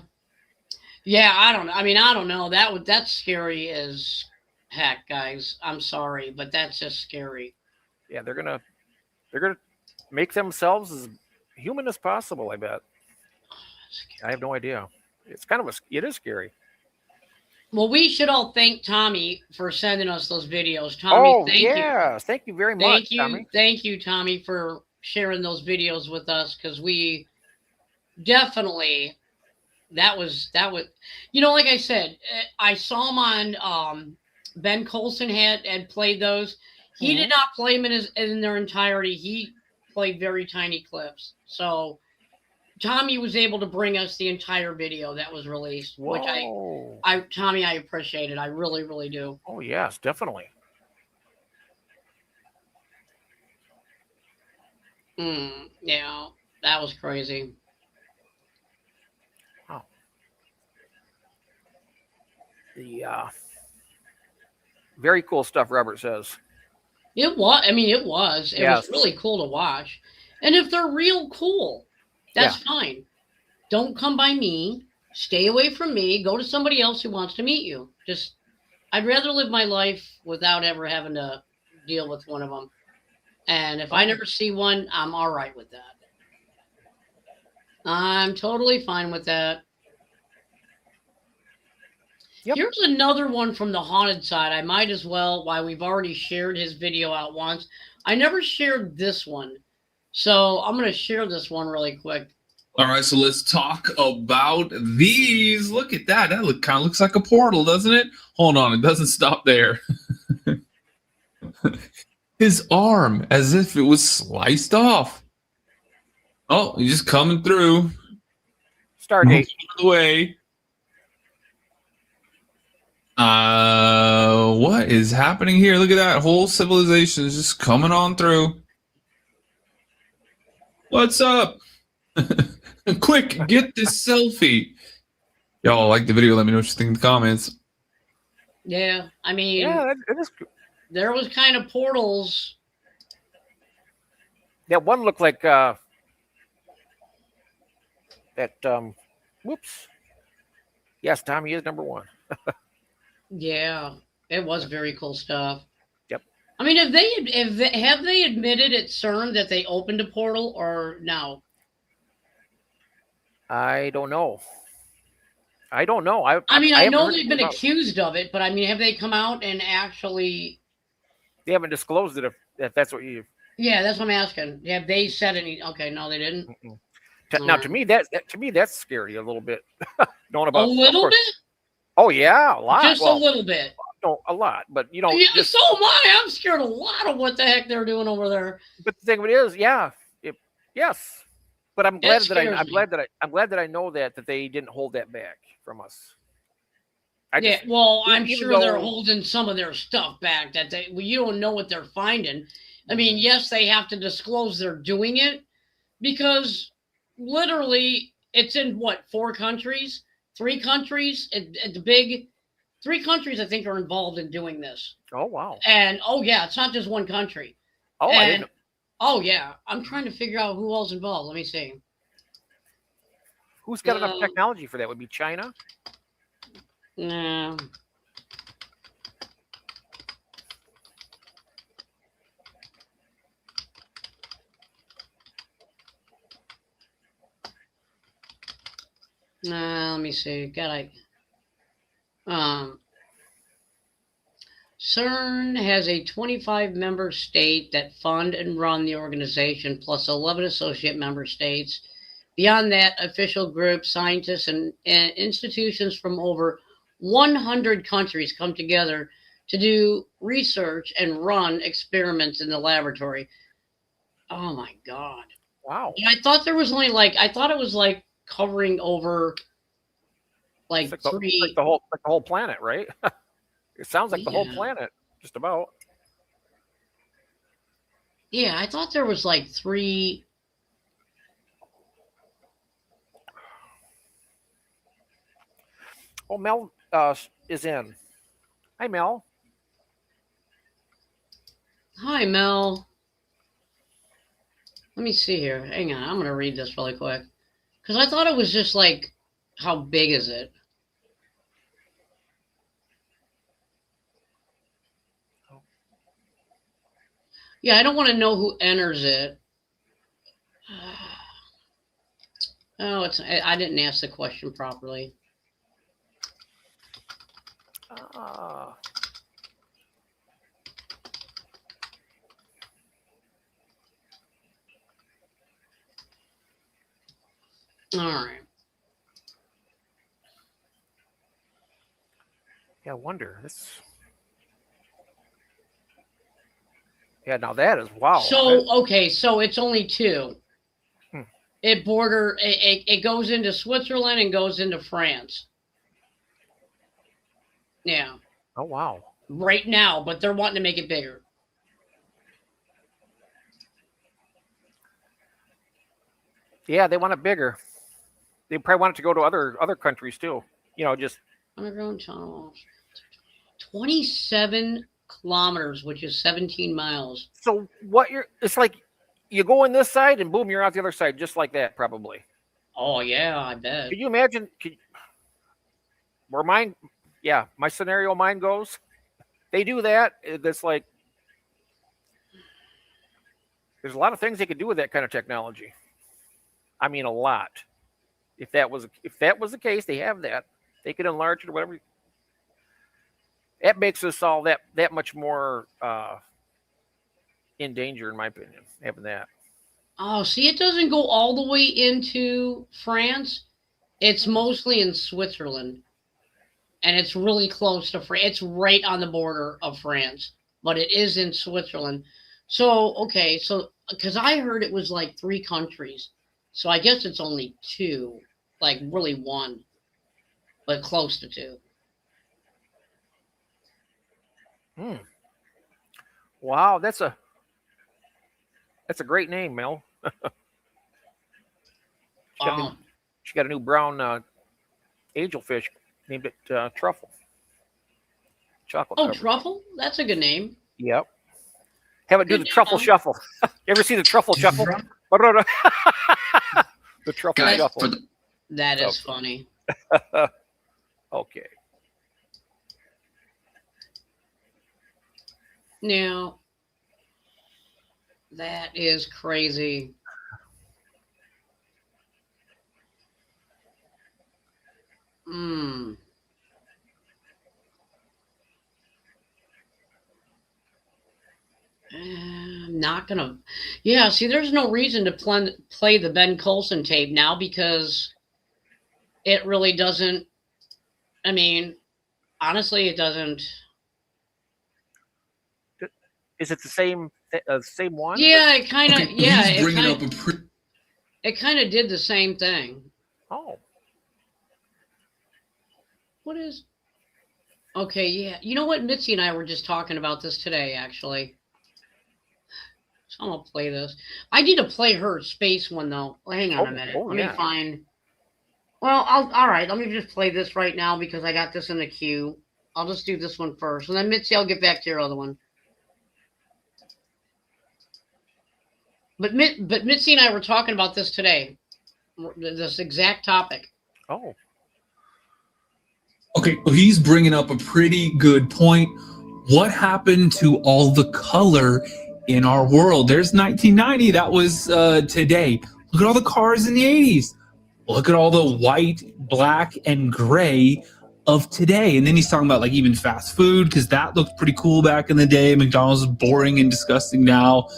[SPEAKER 1] Yeah, I don't know. I mean, I don't know. That's scary as heck, guys. I'm sorry, but that's just scary.
[SPEAKER 2] Yeah, they're gonna make themselves as human as possible. I bet. I have no idea. It's kind of it is scary.
[SPEAKER 1] Well, we should all thank Tommy for sending us those videos. Tommy, thank you.
[SPEAKER 2] Thank you very much,
[SPEAKER 1] Thank you.
[SPEAKER 2] Tommy.
[SPEAKER 1] Thank you, Tommy, for sharing those videos with us, because we definitely that was like I said, I saw them on Ben Colson had played those. He did not play them in their entirety. He played very tiny clips. So Tommy was able to bring us the entire video that was released, which
[SPEAKER 2] Whoa.
[SPEAKER 1] Tommy, I appreciate it. I really, really do.
[SPEAKER 2] Oh yes, definitely.
[SPEAKER 1] Yeah, that was crazy.
[SPEAKER 2] Wow. The very cool stuff. Robert says.
[SPEAKER 1] It was. I mean, it was. It
[SPEAKER 2] Yes.
[SPEAKER 1] was really cool to watch. And if they're real cool, that's fine. Don't come by me. Stay away from me. Go to somebody else who wants to meet you. I'd rather live my life without ever having to deal with one of them. And if I never see one, I'm all right with that. I'm totally fine with that.
[SPEAKER 2] Yep.
[SPEAKER 1] Here's another one from the haunted side. I might as well, while we've already shared his video out once. I never shared this one. So I'm going to share this one really quick.
[SPEAKER 5] All right, so let's talk about these. Look at that. That kind of looks like a portal, doesn't it? Hold on, it doesn't stop there. His arm, as if it was sliced off. Oh, he's just coming through.
[SPEAKER 2] Stargate.
[SPEAKER 5] The way. What is happening here? Look at that. Whole civilization is just coming on through. What's up? Quick, get this selfie. Y'all like the video? Let me know what you think in the comments.
[SPEAKER 1] Yeah, I mean,
[SPEAKER 2] Yeah, it is.
[SPEAKER 1] there was kind of portals.
[SPEAKER 2] That one looked like that. Whoops. Yes, Tommy is number one.
[SPEAKER 1] Yeah, it was very cool stuff.
[SPEAKER 2] Yep.
[SPEAKER 1] I mean, have they admitted at CERN that they opened a portal or no?
[SPEAKER 2] I don't know. I don't know.
[SPEAKER 1] I mean, I
[SPEAKER 2] haven't
[SPEAKER 1] know
[SPEAKER 2] heard
[SPEAKER 1] they've been
[SPEAKER 2] anything about it.
[SPEAKER 1] accused of it, but I mean, have they come out and actually?
[SPEAKER 2] They haven't disclosed it if that's what you.
[SPEAKER 1] Yeah, that's what I'm asking. Have they said any? Okay, no, they didn't.
[SPEAKER 2] Now, to me, that's scary a little bit. Knowing about
[SPEAKER 1] A little
[SPEAKER 2] of course-
[SPEAKER 1] bit,
[SPEAKER 2] Oh yeah, a lot.
[SPEAKER 1] just
[SPEAKER 2] Well,
[SPEAKER 1] a little bit.
[SPEAKER 2] no, a lot, but you know,
[SPEAKER 1] Yeah,
[SPEAKER 2] just,
[SPEAKER 1] so am I. I'm scared a lot of what the heck they're doing over there.
[SPEAKER 2] but the thing of it is, yeah, yes, But I'm glad that
[SPEAKER 1] scares
[SPEAKER 2] I'm
[SPEAKER 1] me.
[SPEAKER 2] glad that I know that they didn't hold that back from us.
[SPEAKER 1] Yeah, well, I'm
[SPEAKER 2] even
[SPEAKER 1] sure they're
[SPEAKER 2] though-
[SPEAKER 1] holding some of their stuff back that you don't know what they're finding. I mean, yes, they have to disclose they're doing it because literally it's in what, 4 countries, 3 countries, it's big. 3 countries I think are involved in doing this.
[SPEAKER 2] Oh wow.
[SPEAKER 1] And oh yeah, it's not just one country.
[SPEAKER 2] Oh, I didn't.
[SPEAKER 1] And oh yeah, I'm trying to figure out who else involved. Let me see.
[SPEAKER 2] Who's got enough technology for that? Would be China.
[SPEAKER 1] No. Let me see. CERN has a 25-member state that fund and run the organization, plus 11 associate member states. Beyond that, official groups, scientists, and institutions from over 100 countries come together to do research and run experiments in the laboratory. Oh my God.
[SPEAKER 2] Wow.
[SPEAKER 1] And I thought there was only I thought it was covering over
[SPEAKER 2] It's like
[SPEAKER 1] 3.
[SPEAKER 2] the whole planet, right? It sounds like the whole
[SPEAKER 1] Yeah.
[SPEAKER 2] planet, just about.
[SPEAKER 1] Yeah, I thought there was 3.
[SPEAKER 2] Oh, Mel is in. Hi, Mel.
[SPEAKER 1] Hi, Mel. Let me see here. Hang on. I'm going to read this really quick. Because I thought it was just how big is it? Yeah, I don't want to know who enters it. Oh, I didn't ask the question properly. All right.
[SPEAKER 2] Yeah, I wonder. Yeah, now that is wow.
[SPEAKER 1] So okay, so it's only 2.
[SPEAKER 2] Hmm.
[SPEAKER 1] It goes into Switzerland and goes into France. Yeah.
[SPEAKER 2] Oh wow.
[SPEAKER 1] Right now, but they're wanting to make it bigger.
[SPEAKER 2] Yeah, they want it bigger. They probably want it to go to other countries too. Just
[SPEAKER 1] Underground tunnel. 27 kilometers, which is 17 miles.
[SPEAKER 2] so it's like you go in this side and boom, you're out the other side, just like that, probably.
[SPEAKER 1] Oh yeah, I bet.
[SPEAKER 2] Can you imagine where my scenario mind goes? They do that. That's like there's a lot of things they could do with that kind of technology. I mean, a lot. If that was the case, they have that. They could enlarge it or whatever. That makes us all that much more in danger, in my opinion, having that.
[SPEAKER 1] Oh, see, it doesn't go all the way into France. It's mostly in Switzerland. And it's really close to France. It's right on the border of France, but it is in Switzerland. So, okay, because I heard it was 3 countries. So I guess it's only 2, really 1, but close to 2.
[SPEAKER 2] Wow, that's a great name, Mel. She got a new brown angelfish named it Truffle. Chocolate.
[SPEAKER 1] Oh,
[SPEAKER 2] covered.
[SPEAKER 1] Truffle? That's a good name.
[SPEAKER 2] Yep. Have it do
[SPEAKER 1] Good
[SPEAKER 2] the truffle
[SPEAKER 1] name.
[SPEAKER 2] shuffle. You ever see the truffle shuffle? The truffle
[SPEAKER 4] Guys,
[SPEAKER 2] shuffle.
[SPEAKER 1] That is funny.
[SPEAKER 2] Okay.
[SPEAKER 1] Now, that is crazy. I'm not gonna. Yeah, see, there's no reason to play the Ben Coulson tape now because it really doesn't. I mean, honestly, it doesn't.
[SPEAKER 2] Is it the same one?
[SPEAKER 1] Yeah, it kind of.
[SPEAKER 5] Okay,
[SPEAKER 1] Yeah,
[SPEAKER 5] he's
[SPEAKER 1] it
[SPEAKER 5] bringing
[SPEAKER 1] kind
[SPEAKER 5] up a
[SPEAKER 1] It kind of did the same thing.
[SPEAKER 2] Oh,
[SPEAKER 1] What is? Okay, yeah. You know what? Mitzi and I were just talking about this today, actually. So I'm gonna play this. I need to play her space one though. Hang on a minute. Let me
[SPEAKER 2] yeah.
[SPEAKER 1] find. Well, all right. Let me just play this right now because I got this in the queue. I'll just do this one first, and then Mitzi, I'll get back to your other one. But Mitzi and I were talking about this today. This exact topic.
[SPEAKER 2] Oh,
[SPEAKER 5] Okay, well, he's bringing up a pretty good point. What happened to all the color in our world? There's 1990. That was today. Look at all the cars in the 80s. Look at all the white, black, and gray of today. And then he's talking about like even fast food because that looked pretty cool back in the day. McDonald's is boring and disgusting now.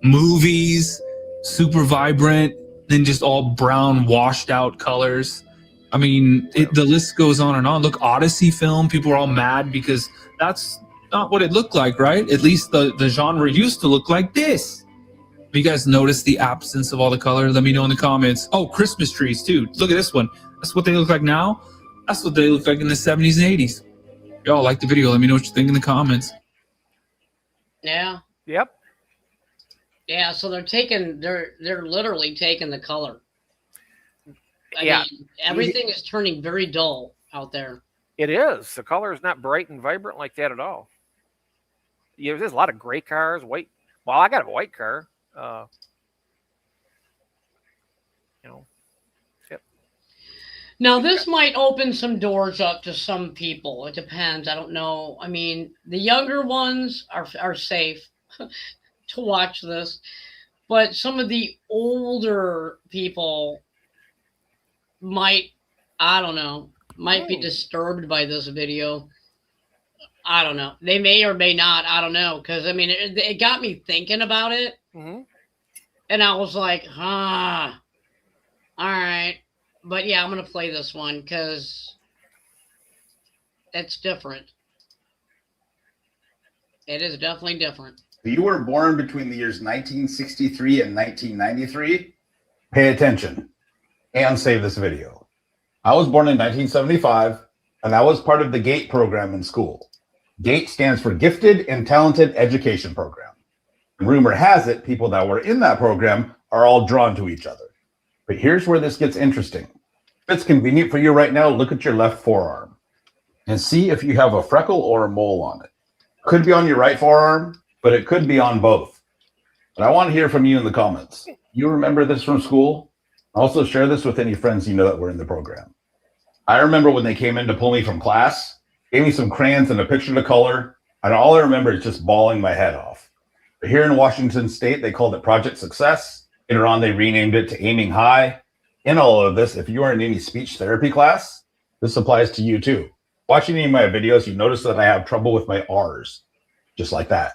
[SPEAKER 5] Movies, super vibrant, then just all brown, washed out colors. I mean, the list goes on and on. Look, Odyssey film, people are all mad because that's not what it looked like, right? At least the genre used to look like this. Have you guys noticed the absence of all the color? Let me know in the comments. Oh, Christmas trees, too. Look at this one. That's what they look like now. That's what they look like in the 70s and 80s. Y'all like the video. Let me know what you think in the comments.
[SPEAKER 1] Yeah.
[SPEAKER 2] yep.
[SPEAKER 1] Yeah, so they're literally taking the color. I
[SPEAKER 2] Yeah.
[SPEAKER 1] mean, everything is turning very dull out there.
[SPEAKER 2] It is. The color is not bright and vibrant like that at all. Yeah, there's a lot of gray cars, white. Well, I got a white car. You know,
[SPEAKER 1] Now, this might open some doors up to some people. It depends. I don't know. I mean, the younger ones are safe to watch this, but some of the older people might, I don't know, might be disturbed by this video. I don't know. They may or may not. I don't know. Because, I mean, it got me thinking about it.
[SPEAKER 2] Mhm.
[SPEAKER 1] And I was like, all right. But yeah, I'm going to play this one because it's different. It is definitely different.
[SPEAKER 7] If you were born between the years 1963 and 1993, pay attention and save this video. I was born in 1975, and I was part of the GATE program in school. GATE stands for Gifted and Talented Education Program. And rumor has it, people that were in that program are all drawn to each other. But here's where this gets interesting. If it's convenient for you right now, look at your left forearm and see if you have a freckle or a mole on it. Could be on your right forearm, but it could be on both. But I want to hear from you in the comments. You remember this from school? Also share this with any friends you know that were in the program. I remember when they came in to pull me from class, gave me some crayons and a picture to color, and all I remember is just bawling my head off. But here in Washington State, they called it Project Success. Later on, they renamed it to Aiming High. In all of this, if you are in any speech therapy class, this applies to you too. Watching any of my videos, you notice that I have trouble with my R's, just like that.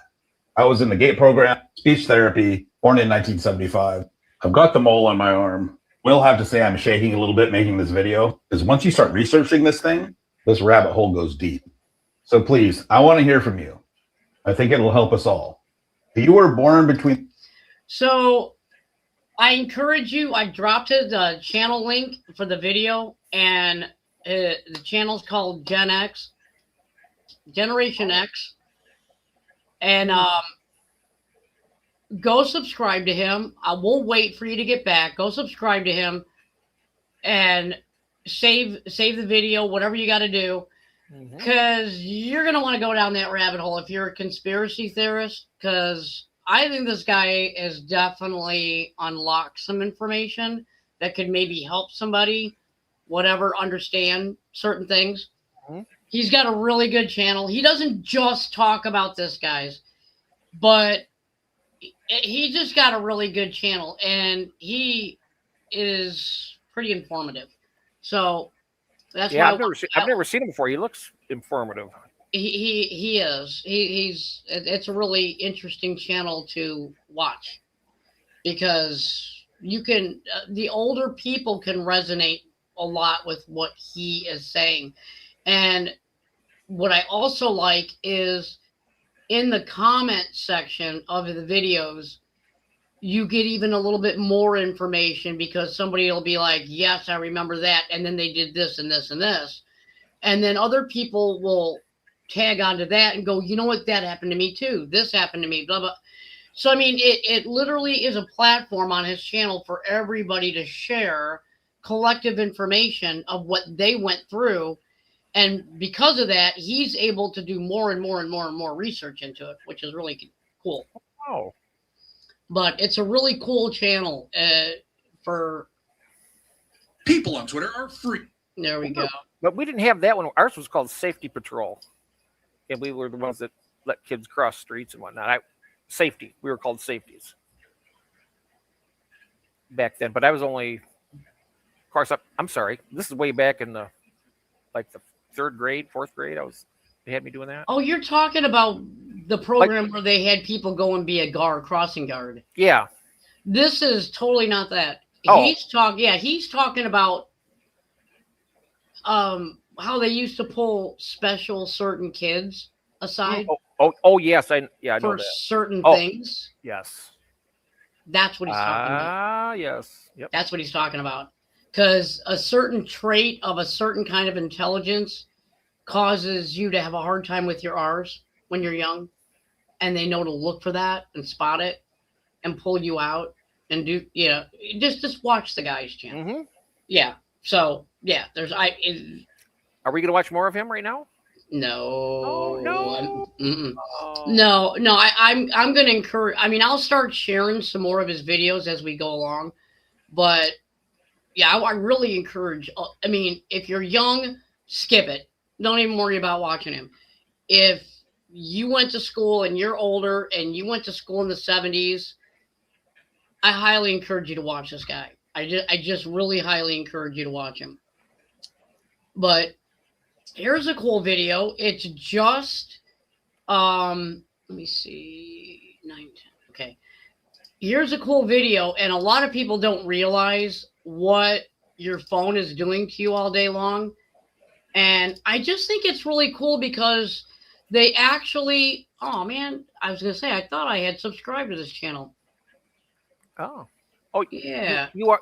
[SPEAKER 7] I was in the GATE program, speech therapy, born in 1975. I've got the mole on my arm. Will have to say I'm shaking a little bit making this video, because once you start researching this thing, this rabbit hole goes deep. So please, I want to hear from you. I think it'll help us all. If you were born between...
[SPEAKER 1] So I encourage you, I dropped the channel link for the video, and the channel's called Gen X, Generation X. And go subscribe to him. I will wait for you to get back. Go subscribe to him and save the video, whatever you got to do, because you're going to want to go down that rabbit hole if you're a conspiracy theorist, because I think this guy has definitely unlocked some information that could maybe help somebody, whatever, understand certain things. He's got a really good channel. He doesn't just talk about this, guys, but he just got a really good channel, and he is pretty informative. So that's
[SPEAKER 2] Yeah,
[SPEAKER 1] why
[SPEAKER 2] I've never seen him before. He looks informative.
[SPEAKER 1] he is. It's a really interesting channel to watch because you can the older people can resonate a lot with what he is saying. And what I also like is in the comment section of the videos, you get even a little bit more information because somebody will be like, yes, I remember that. And then they did this and this and this. And then other people will tag onto that and go, you know what, that happened to me too. This happened to me, blah, blah. So, I mean, it literally is a platform on his channel for everybody to share collective information of what they went through. And because of that, he's able to do more and more and more and more research into it, which is really cool.
[SPEAKER 2] Oh,
[SPEAKER 1] But it's a really cool channel for.
[SPEAKER 8] People on Twitter are free.
[SPEAKER 1] There we go.
[SPEAKER 2] but we didn't have that one. Ours was called Safety Patrol, and we were the ones that let kids cross streets and whatnot. Safety. We were called safeties back then. But I was only, of course, I'm sorry. This is way back in the third grade, fourth grade. They had me doing that.
[SPEAKER 1] Oh, you're talking about the program where they had people go and be a crossing guard.
[SPEAKER 2] Yeah.
[SPEAKER 1] This is totally not that.
[SPEAKER 2] Oh.
[SPEAKER 1] He's talking about how they used to pull special certain kids aside
[SPEAKER 2] Oh yes, I know
[SPEAKER 1] for
[SPEAKER 2] that.
[SPEAKER 1] certain
[SPEAKER 2] Oh.
[SPEAKER 1] things.
[SPEAKER 2] Yes.
[SPEAKER 1] That's what he's talking about.
[SPEAKER 2] Yes. Yep.
[SPEAKER 1] That's what he's talking about. Because a certain trait of a certain kind of intelligence causes you to have a hard time with your R's when you're young. And they know to look for that and spot it and pull you out and do, just watch the guy's channel.
[SPEAKER 2] Mm-hmm.
[SPEAKER 1] Yeah. So, yeah,
[SPEAKER 2] Are we going to watch more of him right now?
[SPEAKER 1] no.
[SPEAKER 2] Oh, no. Oh.
[SPEAKER 1] No, I'm going to encourage, I'll start sharing some more of his videos as we go along, but yeah, I really encourage, if you're young, skip it. Don't even worry about watching him. If you went to school and you're older and you went to school in the 70s, I highly encourage you to watch this guy. I just really highly encourage you to watch him. But here's a cool video. It's just, let me see, 9:10. Okay. Here's a cool video, and a lot of people don't realize what your phone is doing to you all day long. And I just think it's really cool because they actually, oh man, I was going to say, I thought I had subscribed to this channel.
[SPEAKER 2] Oh,
[SPEAKER 1] Yeah.
[SPEAKER 2] You are.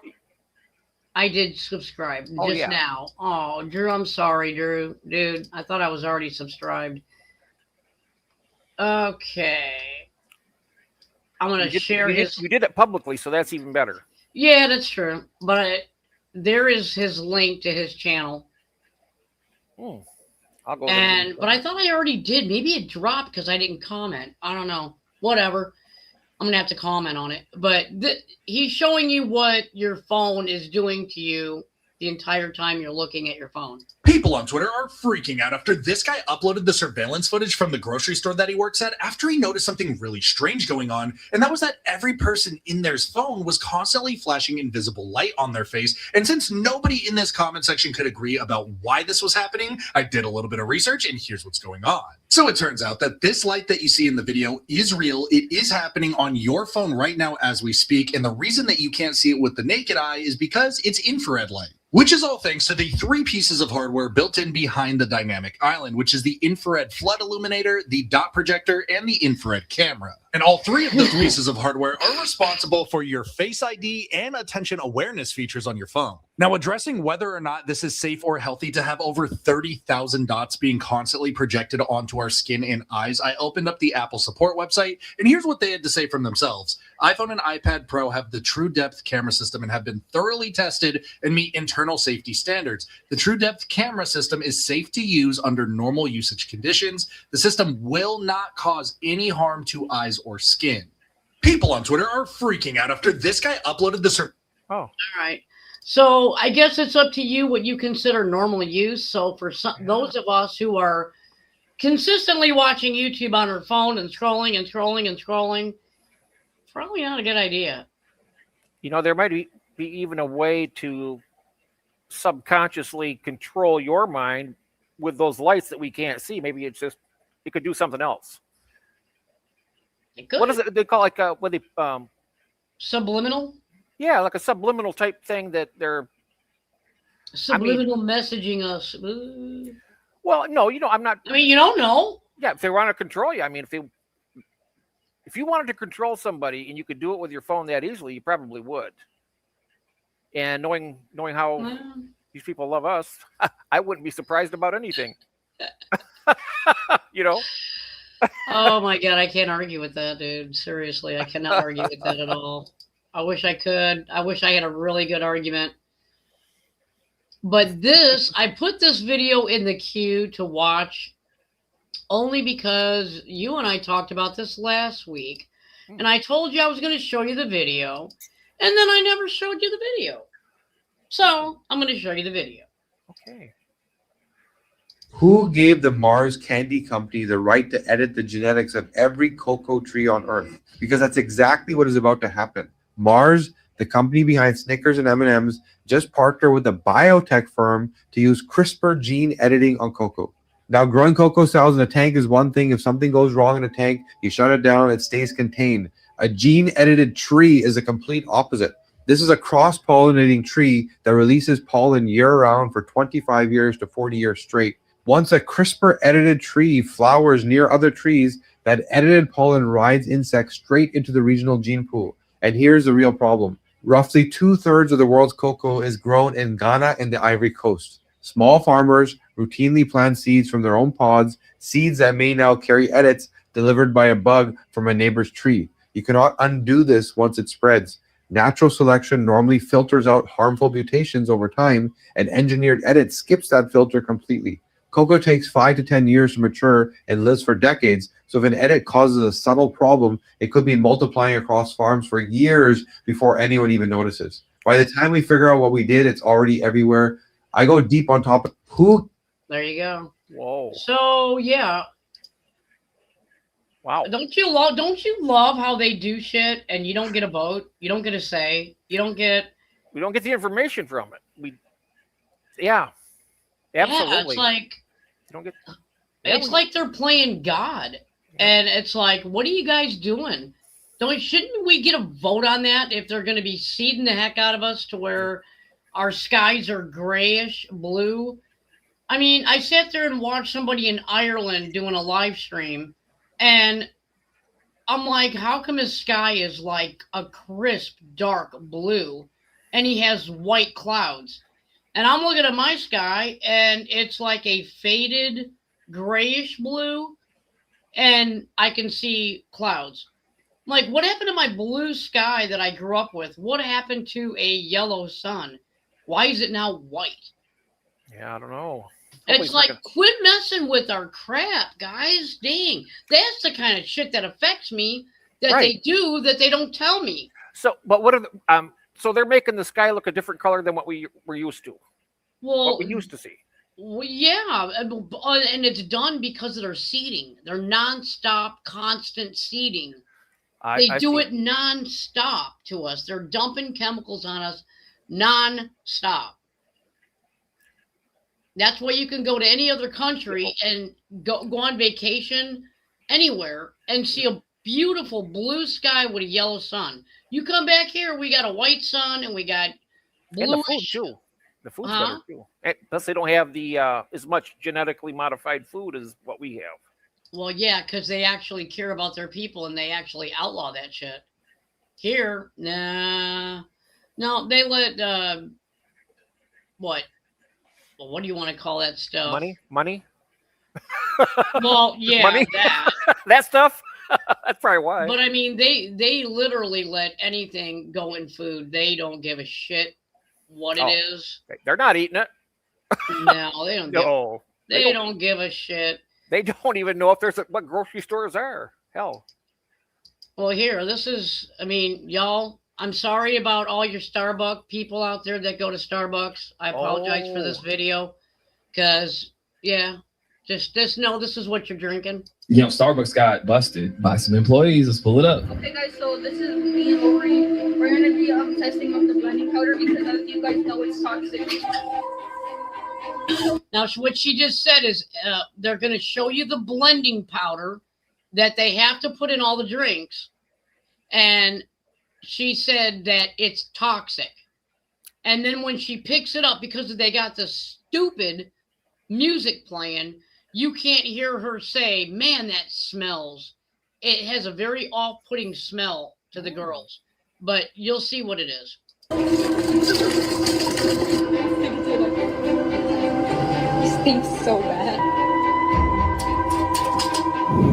[SPEAKER 1] I did subscribe
[SPEAKER 2] Oh,
[SPEAKER 1] just
[SPEAKER 2] yeah.
[SPEAKER 1] now. Oh, Drew, I'm sorry, Drew. Dude, I thought I was already subscribed. Okay. I'm going to share his.
[SPEAKER 2] You did it publicly, so that's even better.
[SPEAKER 1] Yeah, that's true. But there is his link to his channel.
[SPEAKER 2] I'll go.
[SPEAKER 1] But I thought I already did. Maybe it dropped because I didn't comment. I don't know. Whatever. I'm going to have to comment on it. But he's showing you what your phone is doing to you the entire time you're looking at your phone.
[SPEAKER 8] People on Twitter are freaking out after this guy uploaded the surveillance footage from the grocery store that he works at after he noticed something really strange going on, and that was that every person in their's phone was constantly flashing invisible light on their face. And since nobody in this comment section could agree about why this was happening, I did a little bit of research, and here's what's going on. So it turns out that this light that you see in the video is real. It is happening on your phone right now as we speak, and the reason that you can't see it with the naked eye is because it's infrared light. Which is all thanks to the 3 pieces of hardware built in behind the dynamic island, which is the infrared flood illuminator, the dot projector, and the infrared camera. And all 3 of those pieces of hardware are responsible for your Face ID and attention awareness features on your phone. Now, addressing whether or not this is safe or healthy to have over 30,000 dots being constantly projected onto our skin and eyes, I opened up the Apple support website, and here's what they had to say from themselves. iPhone and iPad Pro have the True Depth camera system and have been thoroughly tested and meet internal safety standards. The True Depth camera system is safe to use under normal usage conditions. The system will not cause any harm to eyes or skin. People on Twitter are freaking out after this guy uploaded the
[SPEAKER 1] All right. So I guess it's up to you what you consider normal use. So for those of us who are consistently watching YouTube on our phone and scrolling and scrolling and scrolling, probably not a good idea.
[SPEAKER 2] There might be even a way to subconsciously control your mind with those lights that we can't see. Maybe it could do something else.
[SPEAKER 1] It could.
[SPEAKER 2] What is it they call
[SPEAKER 1] Subliminal?
[SPEAKER 2] Yeah, like a subliminal type thing that they're
[SPEAKER 1] Subliminal messaging us. Ooh.
[SPEAKER 2] well, no, I'm not.
[SPEAKER 1] You don't know.
[SPEAKER 2] Yeah, if they want to control you, if they If you wanted to control somebody and you could do it with your phone that easily, you probably would. And knowing how
[SPEAKER 1] Well,
[SPEAKER 2] these people love us, I wouldn't be surprised about anything. You know?
[SPEAKER 1] oh my god, I can't argue with that, dude. Seriously, I cannot argue with that at all. I wish I could. I wish I had a really good argument. But this, I put this video in the queue to watch only because you and I talked about this last week. And I told you I was going to show you the video. And then I never showed you the video. So I'm going to show you the video.
[SPEAKER 2] Okay.
[SPEAKER 9] Who gave the Mars Candy Company the right to edit the genetics of every cocoa tree on Earth? Because that's exactly what is about to happen. Mars, the company behind Snickers and M&Ms, just partnered with a biotech firm to use CRISPR gene editing on cocoa. Now, growing cocoa cells in a tank is one thing. If something goes wrong in a tank, you shut it down, it stays contained. A gene-edited tree is a complete opposite. This is a cross-pollinating tree that releases pollen year-round for 25 years to 40 years straight. Once a CRISPR-edited tree flowers near other trees, that edited pollen rides insects straight into the regional gene pool. And here's the real problem. Roughly 2/3 of the world's cocoa is grown in Ghana and the Ivory Coast. Small farmers routinely plant seeds from their own pods, seeds that may now carry edits delivered by a bug from a neighbor's tree. You cannot undo this once it spreads. Natural selection normally filters out harmful mutations over time, and engineered edit skips that filter completely. Cocoa takes 5 to 10 years to mature and lives for decades, so if an edit causes a subtle problem, it could be multiplying across farms for years before anyone even notices. By the time we figure out what we did, it's already everywhere. I go deep on top of who.
[SPEAKER 1] There you go.
[SPEAKER 2] Whoa.
[SPEAKER 1] So yeah,
[SPEAKER 2] Wow.
[SPEAKER 1] don't you love how they do shit and you don't get a vote, you don't get a say,
[SPEAKER 2] We don't get the information from it. Yeah. Absolutely.
[SPEAKER 1] Yeah, it's like
[SPEAKER 2] You don't get.
[SPEAKER 1] it's like they're playing God. And it's like, what are you guys doing? Shouldn't we get a vote on that if they're going to be seeding the heck out of us to where our skies are grayish blue? I mean, I sat there and watched somebody in Ireland doing a live stream, and I'm like, how come his sky is like a crisp, dark blue, and he has white clouds? And I'm looking at my sky, and it's like a faded grayish blue, and I can see clouds. I'm like, what happened to my blue sky that I grew up with? What happened to a yellow sun? Why is it now white?
[SPEAKER 2] Yeah, I don't know.
[SPEAKER 1] It's like, quit messing with our crap, guys. Dang. That's the kind of shit that affects me that
[SPEAKER 2] Right.
[SPEAKER 1] they do that they don't tell me.
[SPEAKER 2] So, but what are the, so they're making the sky look a different color than what we were used to,
[SPEAKER 1] Well,
[SPEAKER 2] what we used to see.
[SPEAKER 1] well, yeah, and it's done because of their seeding. Their nonstop, constant seeding. They
[SPEAKER 2] I
[SPEAKER 1] do
[SPEAKER 2] see.
[SPEAKER 1] it nonstop to us. They're dumping chemicals on us nonstop. That's why you can go to any other country and go on vacation anywhere and see a beautiful blue sky with a yellow sun. You come back here, we got a white sun and we got
[SPEAKER 2] And the food
[SPEAKER 1] bluish.
[SPEAKER 2] too. The food's
[SPEAKER 1] Huh?
[SPEAKER 2] better too. And plus, they don't have the as much genetically modified food as what we have.
[SPEAKER 1] Well, yeah, because they actually care about their people and they actually outlaw that shit. Here, nah. No, they let what? Well, what do you want to call that stuff?
[SPEAKER 2] Money,
[SPEAKER 1] Well, yeah,
[SPEAKER 2] Money?
[SPEAKER 1] that.
[SPEAKER 2] that stuff. That's probably why.
[SPEAKER 1] But I mean, they literally let anything go in food. They don't give a shit what it
[SPEAKER 2] Oh.
[SPEAKER 1] is.
[SPEAKER 2] They're not eating it.
[SPEAKER 1] No, they don't.
[SPEAKER 2] No,
[SPEAKER 1] They don't give a shit.
[SPEAKER 2] they don't even know if there's what grocery stores are. Hell,
[SPEAKER 1] Well, here, this is. I mean, y'all. I'm sorry about all your Starbucks people out there that go to Starbucks. I apologize for this
[SPEAKER 2] Oh.
[SPEAKER 1] video, because yeah, just know this is what you're drinking.
[SPEAKER 5] You know, Starbucks got busted by some employees. Let's pull it up.
[SPEAKER 10] Okay guys, so this is me and Lori. We're gonna be testing out the blending powder because as you guys know it's toxic.
[SPEAKER 1] Now, what she just said is they're going to show you the blending powder that they have to put in all the drinks. And she said that it's toxic. And then when she picks it up, because they got the stupid music playing, you can't hear her say, man, that smells it has a very off-putting smell to the girls, but you'll see what it is.
[SPEAKER 10] It stinks so bad.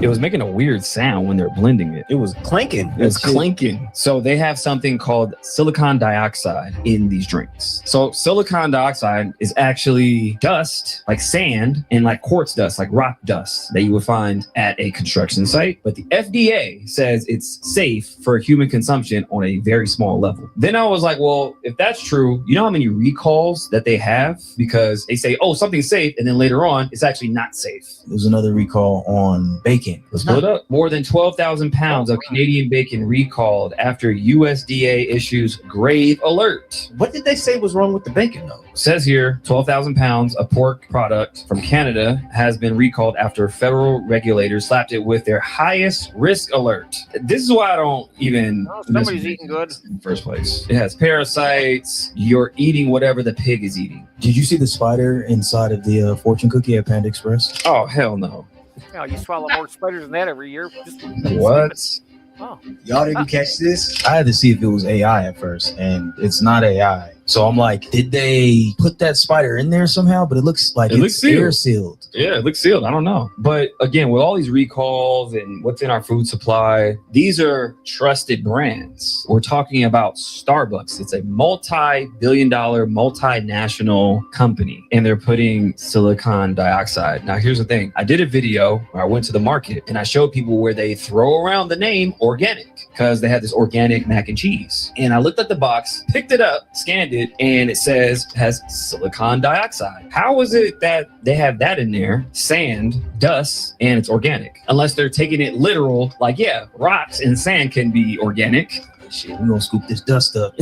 [SPEAKER 11] It was making a weird sound when they're blending it.
[SPEAKER 12] It was clanking.
[SPEAKER 11] It was clinking. So they have something called silicon dioxide in these drinks. So silicon dioxide is actually dust, like sand, and like quartz dust, like rock dust that you would find at a construction site. But the FDA says it's safe for human consumption on a very small level. Then I was like, well, if that's true, you know how many recalls that they have? Because they say, oh, something's safe, and then later on, it's actually not safe.
[SPEAKER 12] There was another recall on bacon.
[SPEAKER 11] Let's pull it up. More than 12,000 pounds of Canadian bacon recalled after USDA issues grave alert.
[SPEAKER 12] What did they say was wrong with the bacon, though?
[SPEAKER 11] Says here, 12,000 pounds of pork product from Canada has been recalled after federal regulators slapped it with their highest risk alert. This is why I don't even...
[SPEAKER 2] somebody's eating good.
[SPEAKER 11] In the first place. It has parasites. You're eating whatever the pig is eating.
[SPEAKER 12] Did you see the spider inside of the fortune cookie at Panda Express?
[SPEAKER 11] Oh, hell no.
[SPEAKER 2] Yeah, you swallow more spiders than that every year. Just
[SPEAKER 11] What?
[SPEAKER 2] Oh.
[SPEAKER 12] Y'all didn't catch this? I had to see if it was AI at first, and it's not AI. So I'm like, did they put that spider in there somehow? But it looks like it's air sealed.
[SPEAKER 11] Yeah, it looks sealed. I don't know. But again, with all these recalls and what's in our food supply, these are trusted brands. We're talking about Starbucks. It's a multi-billion-dollar, multinational company, and they're putting silicon dioxide. Now, here's the thing. I did a video where I went to the market and I showed people where they throw around the name organic because they had this organic mac and cheese. And I looked at the box, picked it up, scanned it, and it says has silicon dioxide. How is it that they have that in there, sand, dust, and it's organic? Unless they're taking it literal, like, yeah, rocks and sand can be organic.
[SPEAKER 12] Shit, we're gonna scoop this dust up.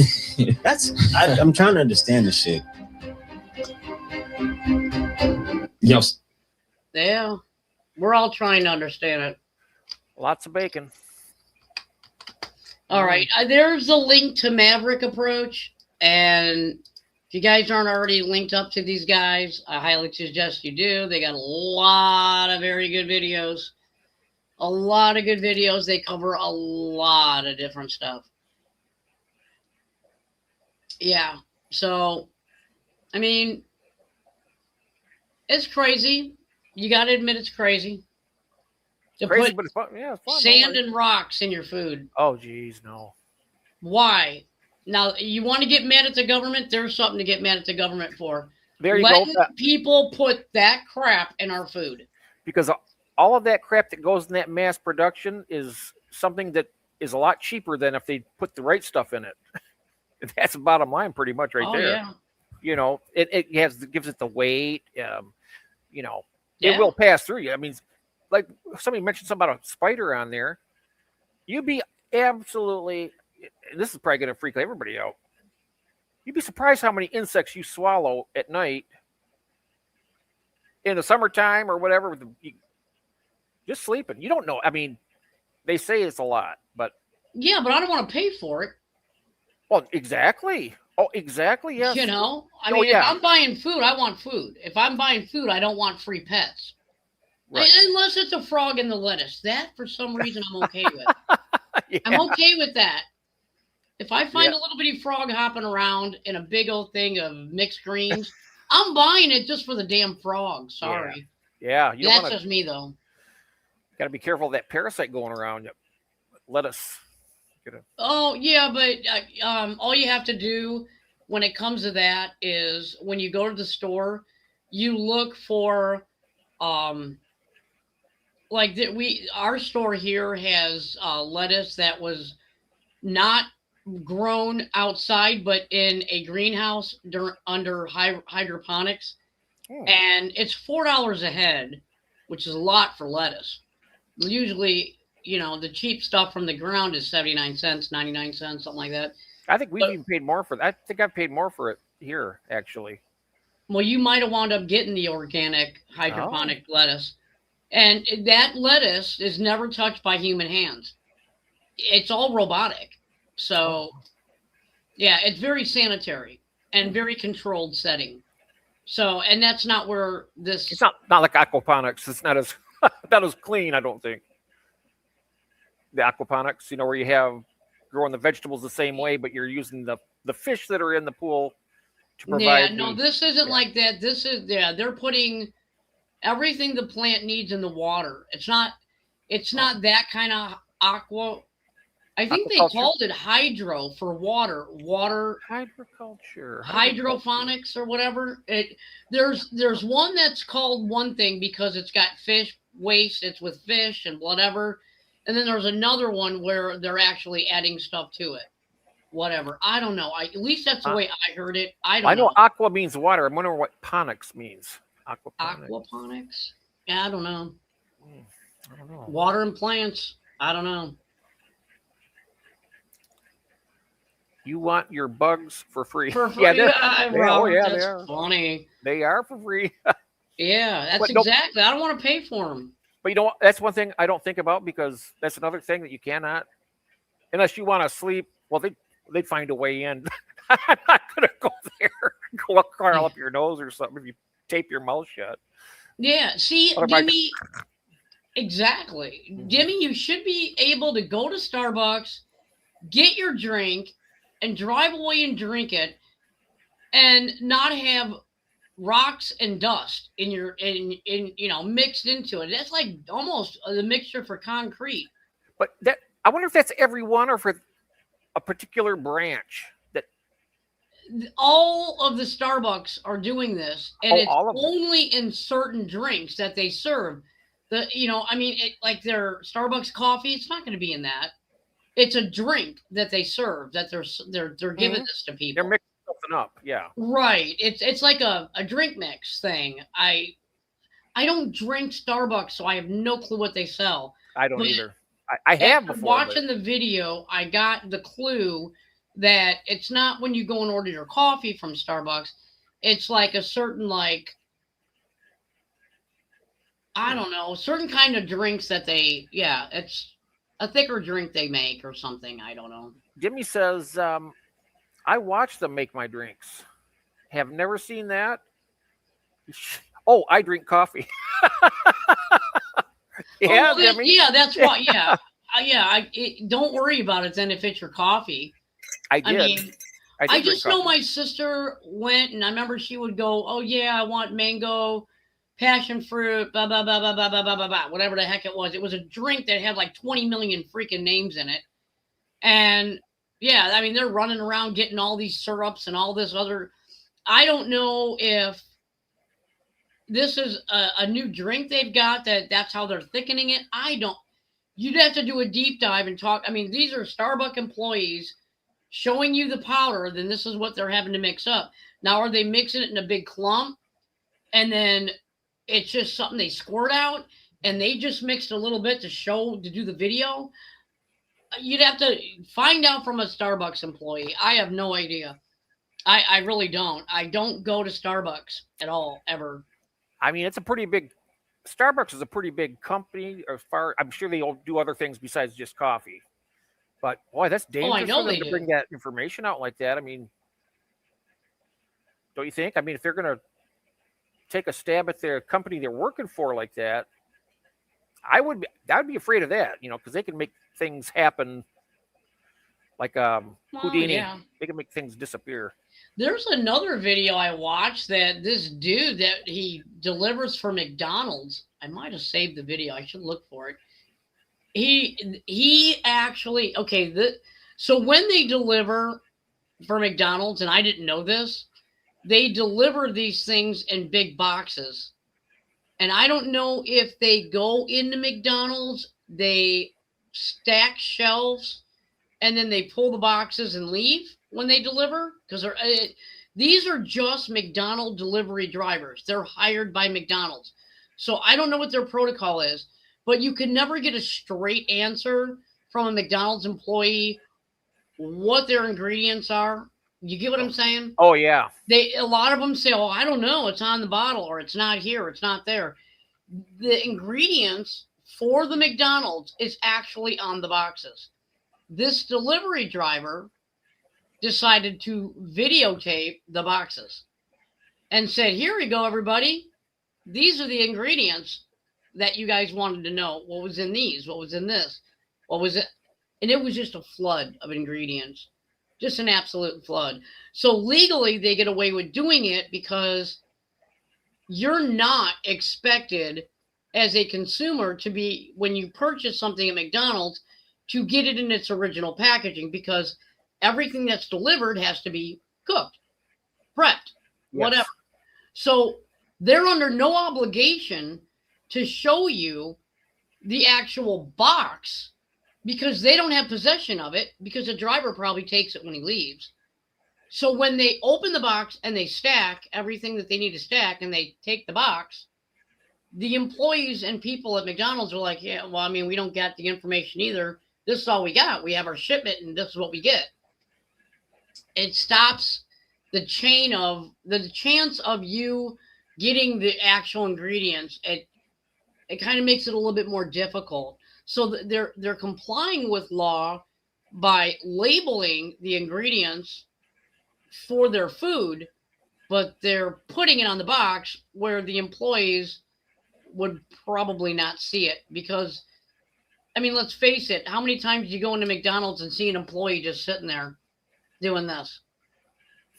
[SPEAKER 12] I'm trying to understand this shit.
[SPEAKER 11] You know,
[SPEAKER 1] Yeah, we're all trying to understand it.
[SPEAKER 2] Lots of bacon.
[SPEAKER 1] All right, there's a link to Maverick Approach. And if you guys aren't already linked up to these guys, I highly suggest you do. They got a lot of very good videos. A lot of good videos. They cover a lot of different stuff. Yeah. So, I mean, it's crazy. You got to admit it's crazy. To
[SPEAKER 2] Crazy,
[SPEAKER 1] put
[SPEAKER 2] but it's fun. Yeah, it's fun.
[SPEAKER 1] sand and rocks in your food.
[SPEAKER 2] Oh, geez, no.
[SPEAKER 1] Why? Now, you want to get mad at the government? There's something to get mad at the government for.
[SPEAKER 2] There you
[SPEAKER 1] Letting
[SPEAKER 2] go.
[SPEAKER 1] people put that crap in our food.
[SPEAKER 2] Because all of that crap that goes in that mass production is something that is a lot cheaper than if they put the right stuff in it. That's the bottom line pretty much right there.
[SPEAKER 1] Yeah.
[SPEAKER 2] You know, it gives it the weight. You know,
[SPEAKER 1] Yeah.
[SPEAKER 2] it will pass through you. I mean, like somebody mentioned something about a spider on there. You'd be absolutely... This is probably going to freak everybody out. You'd be surprised how many insects you swallow at night in the summertime or whatever. Just sleeping. You don't know. I mean, they say it's a lot, but...
[SPEAKER 1] Yeah, but I don't want to pay for it.
[SPEAKER 2] Well, exactly. Oh, exactly, yes.
[SPEAKER 1] You know? I
[SPEAKER 2] Oh,
[SPEAKER 1] mean,
[SPEAKER 2] yeah.
[SPEAKER 1] if I'm buying food, I want food. If I'm buying food, I don't want free pets.
[SPEAKER 2] Right.
[SPEAKER 1] Unless it's a frog in the lettuce. That, for some reason, I'm okay with.
[SPEAKER 2] Yeah.
[SPEAKER 1] I'm okay with that. If I find
[SPEAKER 2] Yeah.
[SPEAKER 1] a little bitty frog hopping around in a big old thing of mixed greens, I'm buying it just for the damn frog. Sorry.
[SPEAKER 2] Yeah, you don't
[SPEAKER 1] That's
[SPEAKER 2] want
[SPEAKER 1] just me, though.
[SPEAKER 2] got to be careful of that parasite going around. Lettuce.
[SPEAKER 1] Oh, yeah, but all you have to do when it comes to that is when you go to the store, you look for like our store here has lettuce that was not grown outside but in a greenhouse under hydroponics. And it's $4 a head, which is a lot for lettuce. Usually, you know, the cheap stuff from the ground is 79 cents, 99 cents, something like that.
[SPEAKER 2] I think we've even paid more for that. I think I've paid more for it here, actually.
[SPEAKER 1] Well, you might have wound up getting the organic hydroponic lettuce. And that lettuce is never touched by human hands. It's all robotic. So, yeah, it's very sanitary and very controlled setting. So, and that's not where this...
[SPEAKER 2] It's not like aquaponics. It's not as not as clean, I don't think. the aquaponics, where you have growing the vegetables the same way, but you're using the fish that are in the pool to provide.
[SPEAKER 1] Yeah, no, this isn't like that. This is they're putting everything the plant needs in the water. It's not that kind of aqua. I think they called it hydro for water
[SPEAKER 2] hydroculture,
[SPEAKER 1] hydroponics or whatever. There's one that's called one thing because it's got fish waste. It's with fish and whatever. And then there's another one where they're actually adding stuff to it. Whatever. I don't know. At least that's the way I heard it. I know
[SPEAKER 2] aqua means water. I'm wondering what ponics means.
[SPEAKER 1] Aquaponics? Yeah, I don't know.
[SPEAKER 2] I don't know.
[SPEAKER 1] Water and plants. I don't know.
[SPEAKER 2] You want your bugs for free?
[SPEAKER 1] For free?
[SPEAKER 2] Yeah,
[SPEAKER 1] That's
[SPEAKER 2] they are.
[SPEAKER 1] Funny.
[SPEAKER 2] They are for free.
[SPEAKER 1] Yeah, that's exactly. I don't want to pay for them.
[SPEAKER 2] But that's one thing I don't think about, because that's another thing that you cannot, unless you want to sleep. Well, they'd find a way in. I'm not gonna go there, go crawl up your nose or something if you tape your mouth shut.
[SPEAKER 1] Yeah, see, Jimmy, exactly. Jimmy, you should be able to go to Starbucks, get your drink, and drive away and drink it, and not have rocks and dust in your mixed into it. That's like almost the mixture for concrete.
[SPEAKER 2] But I wonder if that's everyone or for a particular branch. That
[SPEAKER 1] all of the Starbucks are doing this, and it's only in certain drinks that they serve. Like their Starbucks coffee, it's not going to be in that. It's a drink that they serve, that they're giving this to people.
[SPEAKER 2] They're mixing something up, yeah.
[SPEAKER 1] Right. It's like a drink mix thing. I don't drink Starbucks, so I have no clue what they sell.
[SPEAKER 2] I don't either. I have before.
[SPEAKER 1] Watching the video, I got the clue that it's not when you go and order your coffee from Starbucks. It's like a certain I don't know, certain kind of drinks that it's a thicker drink they make or something. I don't know.
[SPEAKER 2] Jimmy says, I watch them make my drinks. Have never seen that. Oh, I drink coffee. Yeah, Jimmy.
[SPEAKER 1] Yeah, that's why. Yeah. Don't worry about it then if it's your coffee.
[SPEAKER 2] I did.
[SPEAKER 1] I just know my sister went, and I remember she would go, oh, yeah, I want mango, passion fruit, blah, blah, blah, blah, blah, blah, blah, blah, blah, whatever the heck it was. It was a drink that had like 20 million freaking names in it. And yeah, I mean, they're running around getting all these syrups and all this other. I don't know if this is a new drink they've got that's how they're thickening it. You'd have to do a deep dive and talk. I mean, these are Starbucks employees showing you the powder, then this is what they're having to mix up. Now, are they mixing it in a big clump? And then it's just something they squirt out and they just mixed a little bit to do the video? You'd have to find out from a Starbucks employee. I have no idea. I really don't. I don't go to Starbucks at all, ever.
[SPEAKER 2] I mean, Starbucks is a pretty big company. I'm sure they'll do other things besides just coffee. But boy, that's dangerous for them to bring that information out like that. I mean, don't you think? I mean, if they're going to take a stab at their company they're working for like that, I would be afraid of that, because they can make things happen like Houdini. Yeah. They can make things disappear.
[SPEAKER 1] There's another video I watched that this dude that he delivers for McDonald's. I might have saved the video. I should look for it. He actually, so when they deliver for McDonald's, and I didn't know this, they deliver these things in big boxes. And I don't know if they go into McDonald's, they stack shelves, and then they pull the boxes and leave when they deliver. Because these are just McDonald's delivery drivers. They're hired by McDonald's. So I don't know what their protocol is, but you can never get a straight answer from a McDonald's employee what their ingredients are. You get what I'm saying?
[SPEAKER 2] Oh, yeah.
[SPEAKER 1] A lot of them say, oh, I don't know. It's on the bottle, or it's not here. It's not there. The ingredients for the McDonald's is actually on the boxes. This delivery driver decided to videotape the boxes and said, here we go, everybody. These are the ingredients that you guys wanted to know. What was in these? What was in this? what was it? And it was just a flood of ingredients, just an absolute flood. So legally, they get away with doing it because you're not expected as a consumer to be, when you purchase something at McDonald's, to get it in its original packaging, because everything that's delivered has to be cooked, prepped, whatever. So they're under no obligation to show you the actual box because they don't have possession of it, because the driver probably takes it when he leaves. So when they open the box and they stack everything that they need to stack and they take the box, the employees and people at McDonald's are like, yeah, well, I mean, we don't get the information either. This is all we got. We have our shipment and this is what we get. It stops the chain of the chance of you getting the actual ingredients. It kind of makes it a little bit more difficult. So they're complying with law by labeling the ingredients for their food, but they're putting it on the box where the employees would probably not see it. Because, I mean, let's face it, how many times do you go into McDonald's and see an employee just sitting there doing this?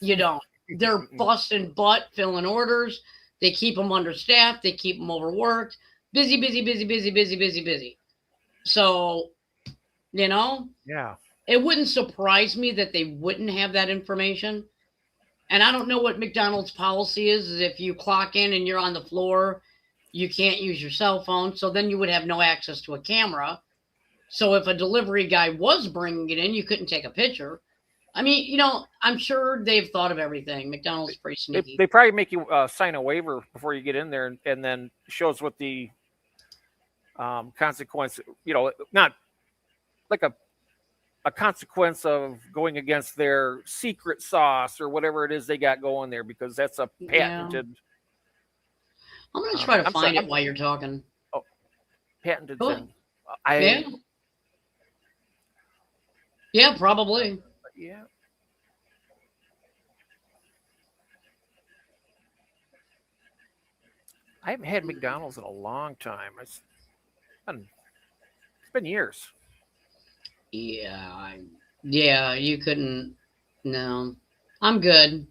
[SPEAKER 1] You don't. They're busting butt, filling orders. They keep them understaffed. They keep them overworked. Busy, busy, busy, busy, busy, busy, busy. So, you know,
[SPEAKER 2] Yeah.
[SPEAKER 1] it wouldn't surprise me that they wouldn't have that information. And I don't know what McDonald's policy is if you clock in and you're on the floor, you can't use your cell phone. So then you would have no access to a camera. So if a delivery guy was bringing it in, you couldn't take a picture. I mean, you know, I'm sure they've thought of everything. McDonald's is pretty sneaky.
[SPEAKER 2] They probably make you sign a waiver before you get in there, and then shows what the consequence, you know, not like a consequence of going against their secret sauce or whatever it is they got going there, because that's a patented.
[SPEAKER 1] I'm going to try to find it while you're talking.
[SPEAKER 2] Oh, patented
[SPEAKER 1] Oh.
[SPEAKER 2] thing.
[SPEAKER 1] Yeah, probably.
[SPEAKER 2] Yeah. I haven't had McDonald's in a long time. It's been years.
[SPEAKER 1] Yeah, you couldn't. No, I'm good.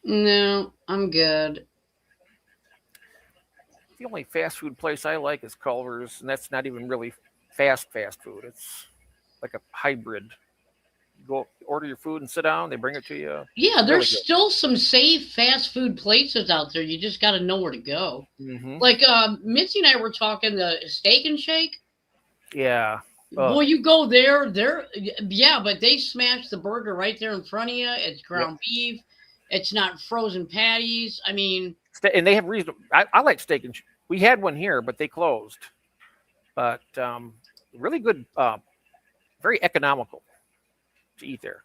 [SPEAKER 1] No, I'm good.
[SPEAKER 2] The only fast food place I like is Culver's, and that's not even really fast food. It's like a hybrid. You go order your food and sit down. They bring it to you.
[SPEAKER 1] Yeah,
[SPEAKER 2] Really
[SPEAKER 1] there's
[SPEAKER 2] good.
[SPEAKER 1] still some safe fast food places out there. You just got to know where to go.
[SPEAKER 2] Mhm.
[SPEAKER 1] Like Mitzi and I were talking the Steak and Shake.
[SPEAKER 2] Yeah.
[SPEAKER 1] Well, you go there, yeah, but they smash the burger right there in front of you. It's ground beef. It's not frozen patties. I mean,
[SPEAKER 2] And they have reason. I like Steak and Shake. We had one here, but they closed. But really good, very economical to eat there.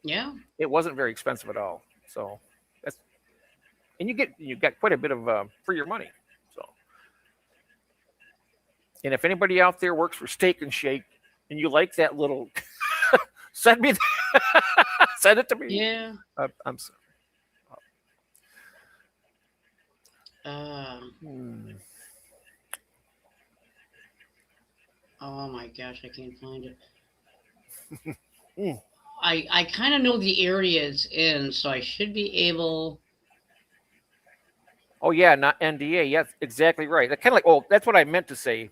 [SPEAKER 1] yeah.
[SPEAKER 2] It wasn't very expensive at all. So that's, and you got quite a bit of for your money. So, and if anybody out there works for Steak and Shake and you like that little, send it to me.
[SPEAKER 1] Yeah.
[SPEAKER 2] I'm sorry.
[SPEAKER 1] Oh my gosh, I can't find it. I kind of know the area it's in, so I should be able.
[SPEAKER 2] Oh yeah, not NDA. Yes, exactly right. That kind of like, oh, that's what I meant to say.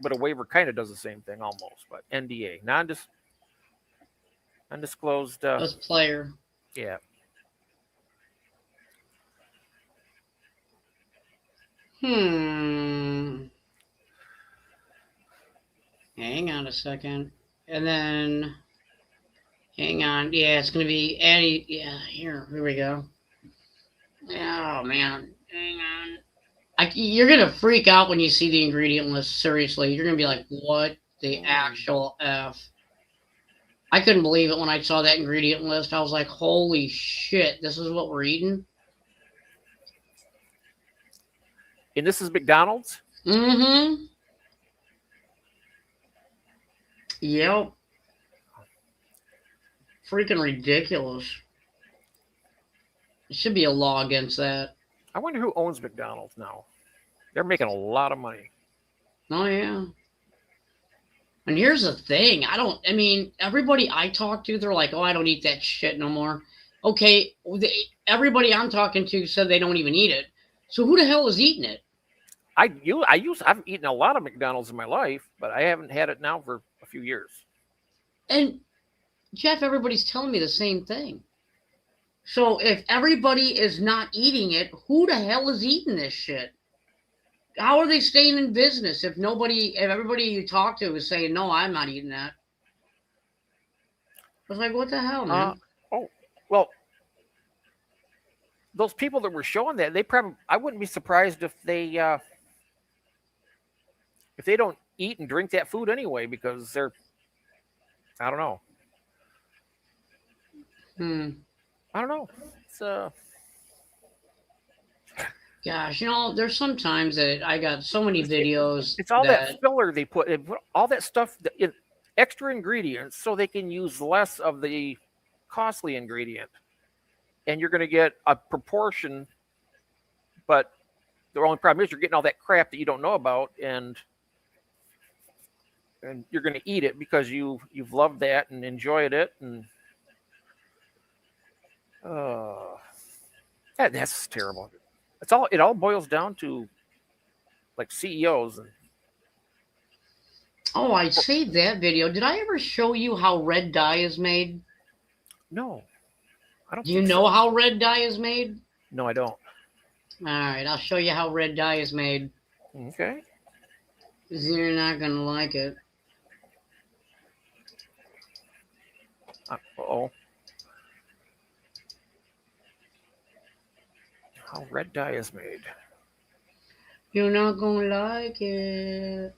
[SPEAKER 2] But a waiver kind of does the same thing almost. But NDA, undisclosed.
[SPEAKER 1] As player.
[SPEAKER 2] Yeah.
[SPEAKER 1] Hang on a second. And then, hang on. Yeah, it's going to be Eddie. Yeah, here we go. Oh, man. Hang on. You're going to freak out when you see the ingredient list. Seriously. You're going to be like, what the actual F? I couldn't believe it when I saw that ingredient list. I was like, holy shit, this is what we're eating?
[SPEAKER 2] And this is McDonald's?
[SPEAKER 1] Mm-hmm. Yep. Freaking ridiculous. There should be a law against that.
[SPEAKER 2] I wonder who owns McDonald's now. They're making a lot of money.
[SPEAKER 1] Oh yeah. And here's the thing. I mean, everybody I talk to, they're like, oh, I don't eat that shit no more. Okay. Everybody I'm talking to said they don't even eat it. So who the hell is eating it?
[SPEAKER 2] I've eaten a lot of McDonald's in my life, but I haven't had it now for a few years.
[SPEAKER 1] And Jeff, everybody's telling me the same thing. So if everybody is not eating it, who the hell is eating this shit? How are they staying in business if everybody you talk to is saying, no, I'm not eating that? I was like, what the hell, man?
[SPEAKER 2] Well, those people that were showing that, I wouldn't be surprised if they don't eat and drink that food anyway, because I don't know. I don't know. It's
[SPEAKER 1] Gosh, there's sometimes that I got so many videos.
[SPEAKER 2] It's all that filler they put all that stuff, extra ingredients, so they can use less of the costly ingredient, and you're going to get a proportion. But the only problem is you're getting all that crap that you don't know about, and you're going to eat it because you've loved that and enjoyed it, and that's terrible. It all boils down to like CEOs.
[SPEAKER 1] Oh, I saved that video. Did I ever show you how red dye is made?
[SPEAKER 2] No, I don't.
[SPEAKER 1] Do you know how red dye is made?
[SPEAKER 2] No, I don't.
[SPEAKER 1] All right, I'll show you how red dye is made.
[SPEAKER 2] Okay.
[SPEAKER 1] You're not gonna like it.
[SPEAKER 2] Uh-oh. How red dye is made.
[SPEAKER 1] You're not gonna like it.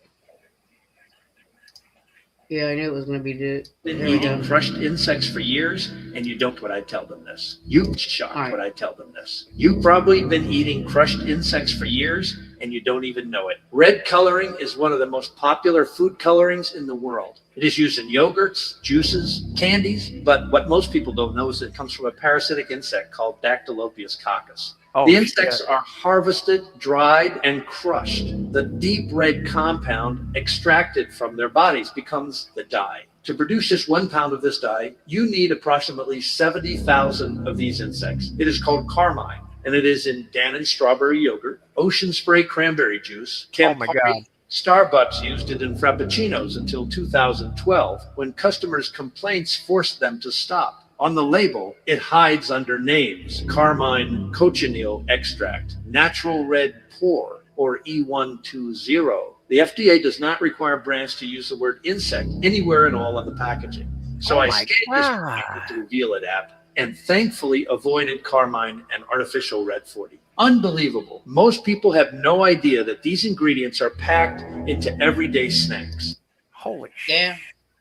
[SPEAKER 1] Yeah, I knew it was gonna be the.
[SPEAKER 13] Been eating crushed insects for years, and you don't. What I tell them this. You shocked when I tell them this. You've probably been eating crushed insects for years, and you don't even know it. Red coloring is one of the most popular food colorings in the world. It is used in yogurts, juices, candies, but what most people don't know is it comes from a parasitic insect called Dactylopius coccus. The insects are harvested, dried, and crushed. The deep red compound extracted from their bodies becomes the dye. To produce just 1 pound of this dye, you need approximately 70,000 of these insects. It is called carmine, and it is in Dannon strawberry yogurt, Ocean Spray cranberry juice, Campari. Starbucks used it in Frappuccinos until 2012, when customers' complaints forced them to stop. On the label, it hides under names: carmine cochineal extract, natural red pour, or E120. The FDA does not require brands to use the word insect anywhere at all on the packaging. So I scanned this with the Reveal It app and thankfully avoided carmine and artificial red 40. Unbelievable. Most people have no idea that these ingredients are packed into everyday snacks.
[SPEAKER 2] Holy
[SPEAKER 1] shit. Yeah.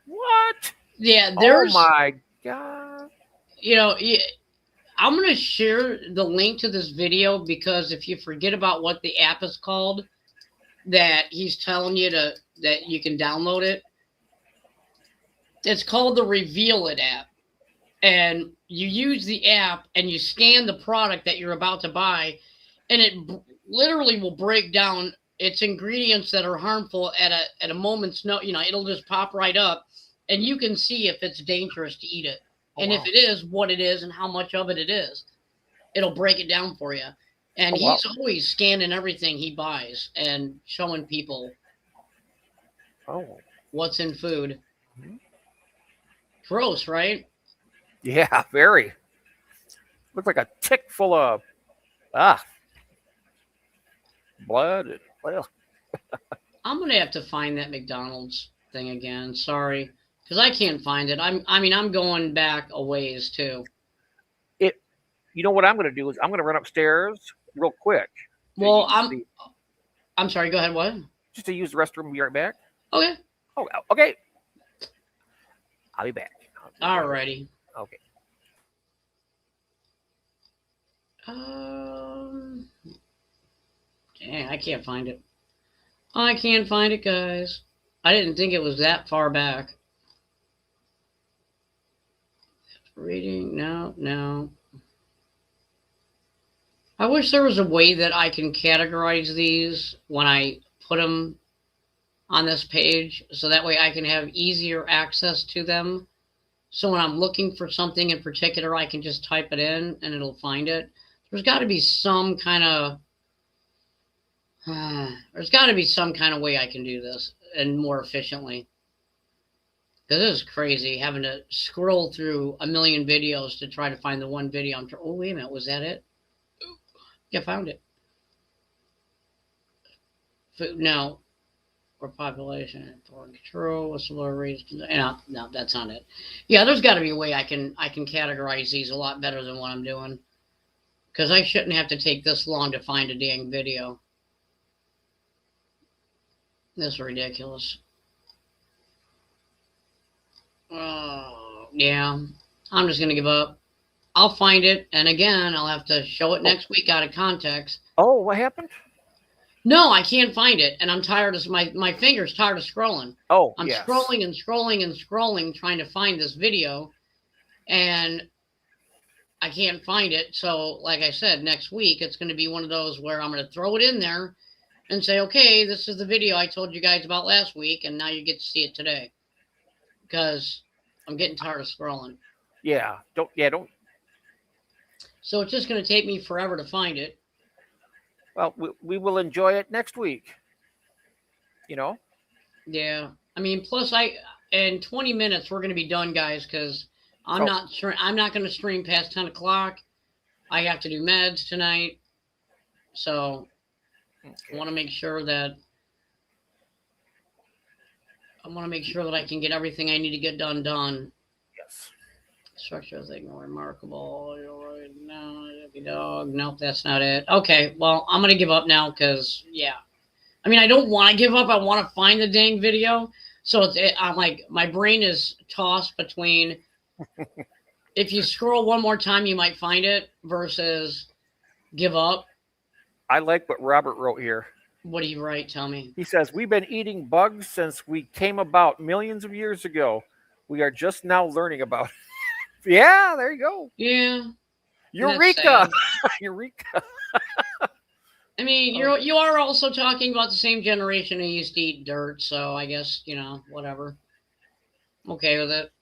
[SPEAKER 2] What?
[SPEAKER 1] Yeah, there's.
[SPEAKER 2] Oh my God.
[SPEAKER 1] I'm going to share the link to this video, because if you forget about what the app is called, that he's telling you that you can download it. It's called the Reveal It app. And you use the app and you scan the product that you're about to buy, and it literally will break down its ingredients that are harmful at a moment's notice. It'll just pop right up, and you can see if it's dangerous to eat it. And if it is, what it is and how much of it is. It'll break it down for you. And he's always scanning everything he buys and showing people what's in food. Gross, right?
[SPEAKER 2] Yeah, very. Looks like a tick full of blood.
[SPEAKER 1] I'm going to have to find that McDonald's thing again. Sorry. Because I can't find it. I'm going back a ways too.
[SPEAKER 2] You know what I'm going to do is I'm going to run upstairs real quick.
[SPEAKER 1] Well, I'm sorry. Go ahead. What?
[SPEAKER 2] Just to use the restroom. Be right back.
[SPEAKER 1] Okay.
[SPEAKER 2] Oh, okay. I'll be back.
[SPEAKER 1] Alrighty.
[SPEAKER 2] Okay.
[SPEAKER 1] Dang, I can't find it. I can't find it, guys. I didn't think it was that far back. Reading, no. I wish there was a way that I can categorize these when I put them on this page, so that way I can have easier access to them. So when I'm looking for something in particular, I can just type it in and it'll find it. There's got to be some kind of way I can do this and more efficiently. Because this is crazy having to scroll through a million videos to try to find the one video. Oh, wait a minute. Was that it? Yeah, found it. No. For population, foreign control, whistleblower rates. No, that's not it. Yeah, there's got to be a way I can categorize these a lot better than what I'm doing. Because I shouldn't have to take this long to find a dang video. This is ridiculous. Oh, yeah. I'm just going to give up. I'll find it, and again, I'll have to show it next week out of context.
[SPEAKER 2] Oh, what happened?
[SPEAKER 1] No, I can't find it, and I'm tired of my fingers tired of scrolling.
[SPEAKER 2] Oh,
[SPEAKER 1] I'm
[SPEAKER 2] yes.
[SPEAKER 1] scrolling and scrolling and scrolling trying to find this video, and I can't find it. So, like I said, next week it's going to be one of those where I'm going to throw it in there and say, okay, this is the video I told you guys about last week, and now you get to see it today. Because I'm getting tired of scrolling.
[SPEAKER 2] Yeah, don't.
[SPEAKER 1] So it's just going to take me forever to find it.
[SPEAKER 2] Well, we will enjoy it next week. You know?
[SPEAKER 1] Yeah. I mean, plus in 20 minutes we're going to be done, guys, because I'm not going to stream past 10 o'clock. I have to do meds tonight. So I want to make sure that I can get everything I need to get done.
[SPEAKER 2] Yes.
[SPEAKER 1] Structure thing remarkable. No, dog. Nope, that's not it. Okay, well, I'm gonna give up now because I mean, I don't want to give up. I want to find the dang video. So I'm like, my brain is tossed between if you scroll one more time, you might find it versus give up.
[SPEAKER 2] I like what Robert wrote here.
[SPEAKER 1] What do you write? Tell me.
[SPEAKER 2] He says, we've been eating bugs since we came about millions of years ago. We are just now learning about it. Yeah, there you go.
[SPEAKER 1] Yeah.
[SPEAKER 2] Eureka. Eureka.
[SPEAKER 1] I mean, you are also talking about the same generation who used to eat dirt, so I guess, whatever. Okay with it.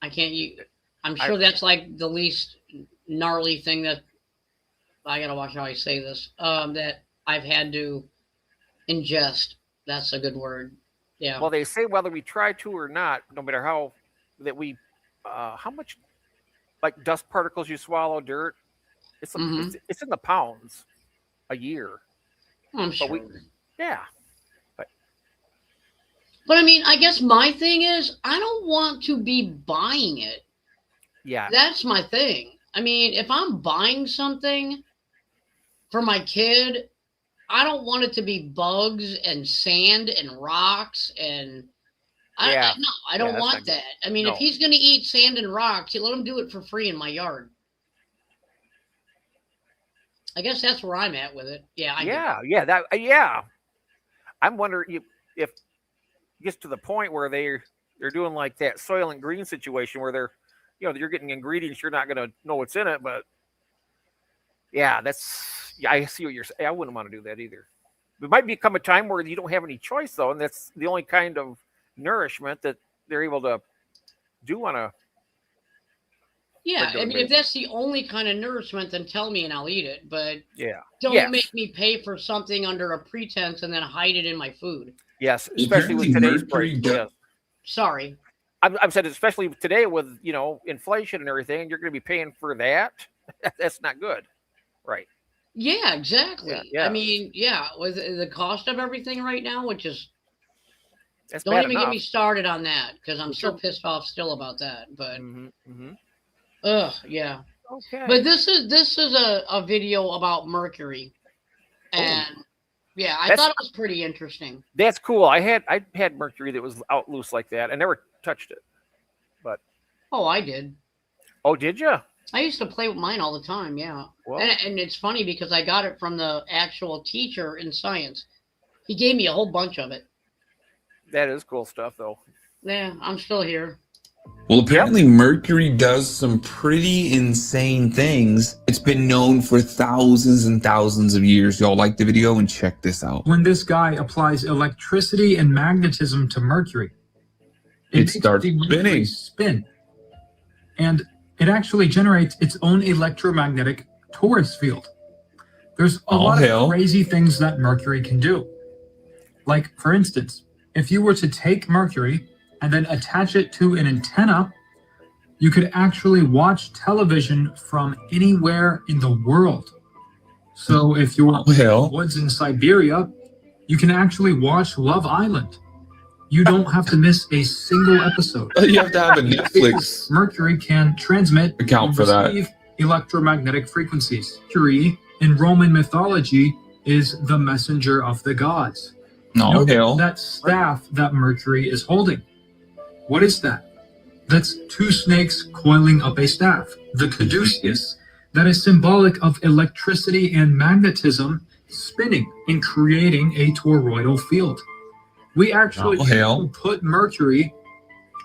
[SPEAKER 1] I'm sure that's like the least gnarly thing that I gotta watch how I say this. That I've had to ingest. That's a good word. Yeah.
[SPEAKER 2] Well, they say whether we try to or not, no matter how much like dust particles you swallow, dirt, it's in the pounds a year.
[SPEAKER 1] I'm sure. But I mean, I guess my thing is I don't want to be buying it.
[SPEAKER 2] Yeah.
[SPEAKER 1] That's my thing. I mean, if I'm buying something for my kid, I don't want it to be bugs and sand and rocks and I don't want that. I mean, if he's going to eat sand and rocks, let him do it for free in my yard. I guess that's where I'm at with it. Yeah.
[SPEAKER 2] I'm wondering if it gets to the point where they're doing like that soil and green situation where you're getting ingredients you're not going to know what's in it, but I see what you're saying. I wouldn't want to do that either. It might become a time where you don't have any choice though, and that's the only kind of nourishment that they're able to do on a.
[SPEAKER 1] Yeah, I mean, if that's the only kind of nourishment, then tell me and I'll eat it. But
[SPEAKER 2] don't
[SPEAKER 1] make me pay for something under a pretense and then hide it in my food.
[SPEAKER 2] Yes, especially with today's price. Yes.
[SPEAKER 1] Sorry.
[SPEAKER 2] I'm saying, especially today with inflation and everything, you're going to be paying for that. That's not good, right?
[SPEAKER 1] Yeah, exactly.
[SPEAKER 2] Yeah.
[SPEAKER 1] I mean, with the cost of everything right now, which is don't even
[SPEAKER 2] enough.
[SPEAKER 1] get me started on that because I'm so pissed off still about that. But yeah.
[SPEAKER 2] Okay.
[SPEAKER 1] But this is a video about mercury, and I thought it was pretty interesting.
[SPEAKER 2] That's cool. I had mercury that was out loose like that. I never touched it, but
[SPEAKER 1] I did.
[SPEAKER 2] Oh, did you?
[SPEAKER 1] I used to play with mine all the time. Yeah.
[SPEAKER 2] Well,
[SPEAKER 1] and it's funny because I got it from the actual teacher in science. He gave me a whole bunch of it.
[SPEAKER 2] That is cool stuff, though.
[SPEAKER 1] Yeah, I'm still here.
[SPEAKER 5] Well, apparently Mercury does some pretty insane things. It's been known for thousands and thousands of years. Y'all like the video and check this out.
[SPEAKER 14] When this guy applies electricity and magnetism to Mercury,
[SPEAKER 5] It
[SPEAKER 14] makes
[SPEAKER 5] starts
[SPEAKER 14] the Mercury
[SPEAKER 5] spinning.
[SPEAKER 14] spin. And it actually generates its own electromagnetic torus field. There's a lot of crazy things that Mercury can do. Like, for instance, if you were to take Mercury and then attach it to an antenna, you could actually watch television from anywhere in the world. So if you're in the woods in Siberia, you can actually watch Love Island. You don't have to miss a single episode.
[SPEAKER 5] You have to have a Netflix
[SPEAKER 14] Mercury can transmit
[SPEAKER 5] account
[SPEAKER 14] and
[SPEAKER 5] for that.
[SPEAKER 14] receive electromagnetic frequencies. Mercury in Roman mythology is the messenger of the gods.
[SPEAKER 5] No,
[SPEAKER 14] Note
[SPEAKER 5] hell.
[SPEAKER 14] that staff that Mercury is holding. What is that? That's two snakes coiling up a staff, the caduceus, that is symbolic of electricity and magnetism spinning and creating a toroidal field. We actually put Mercury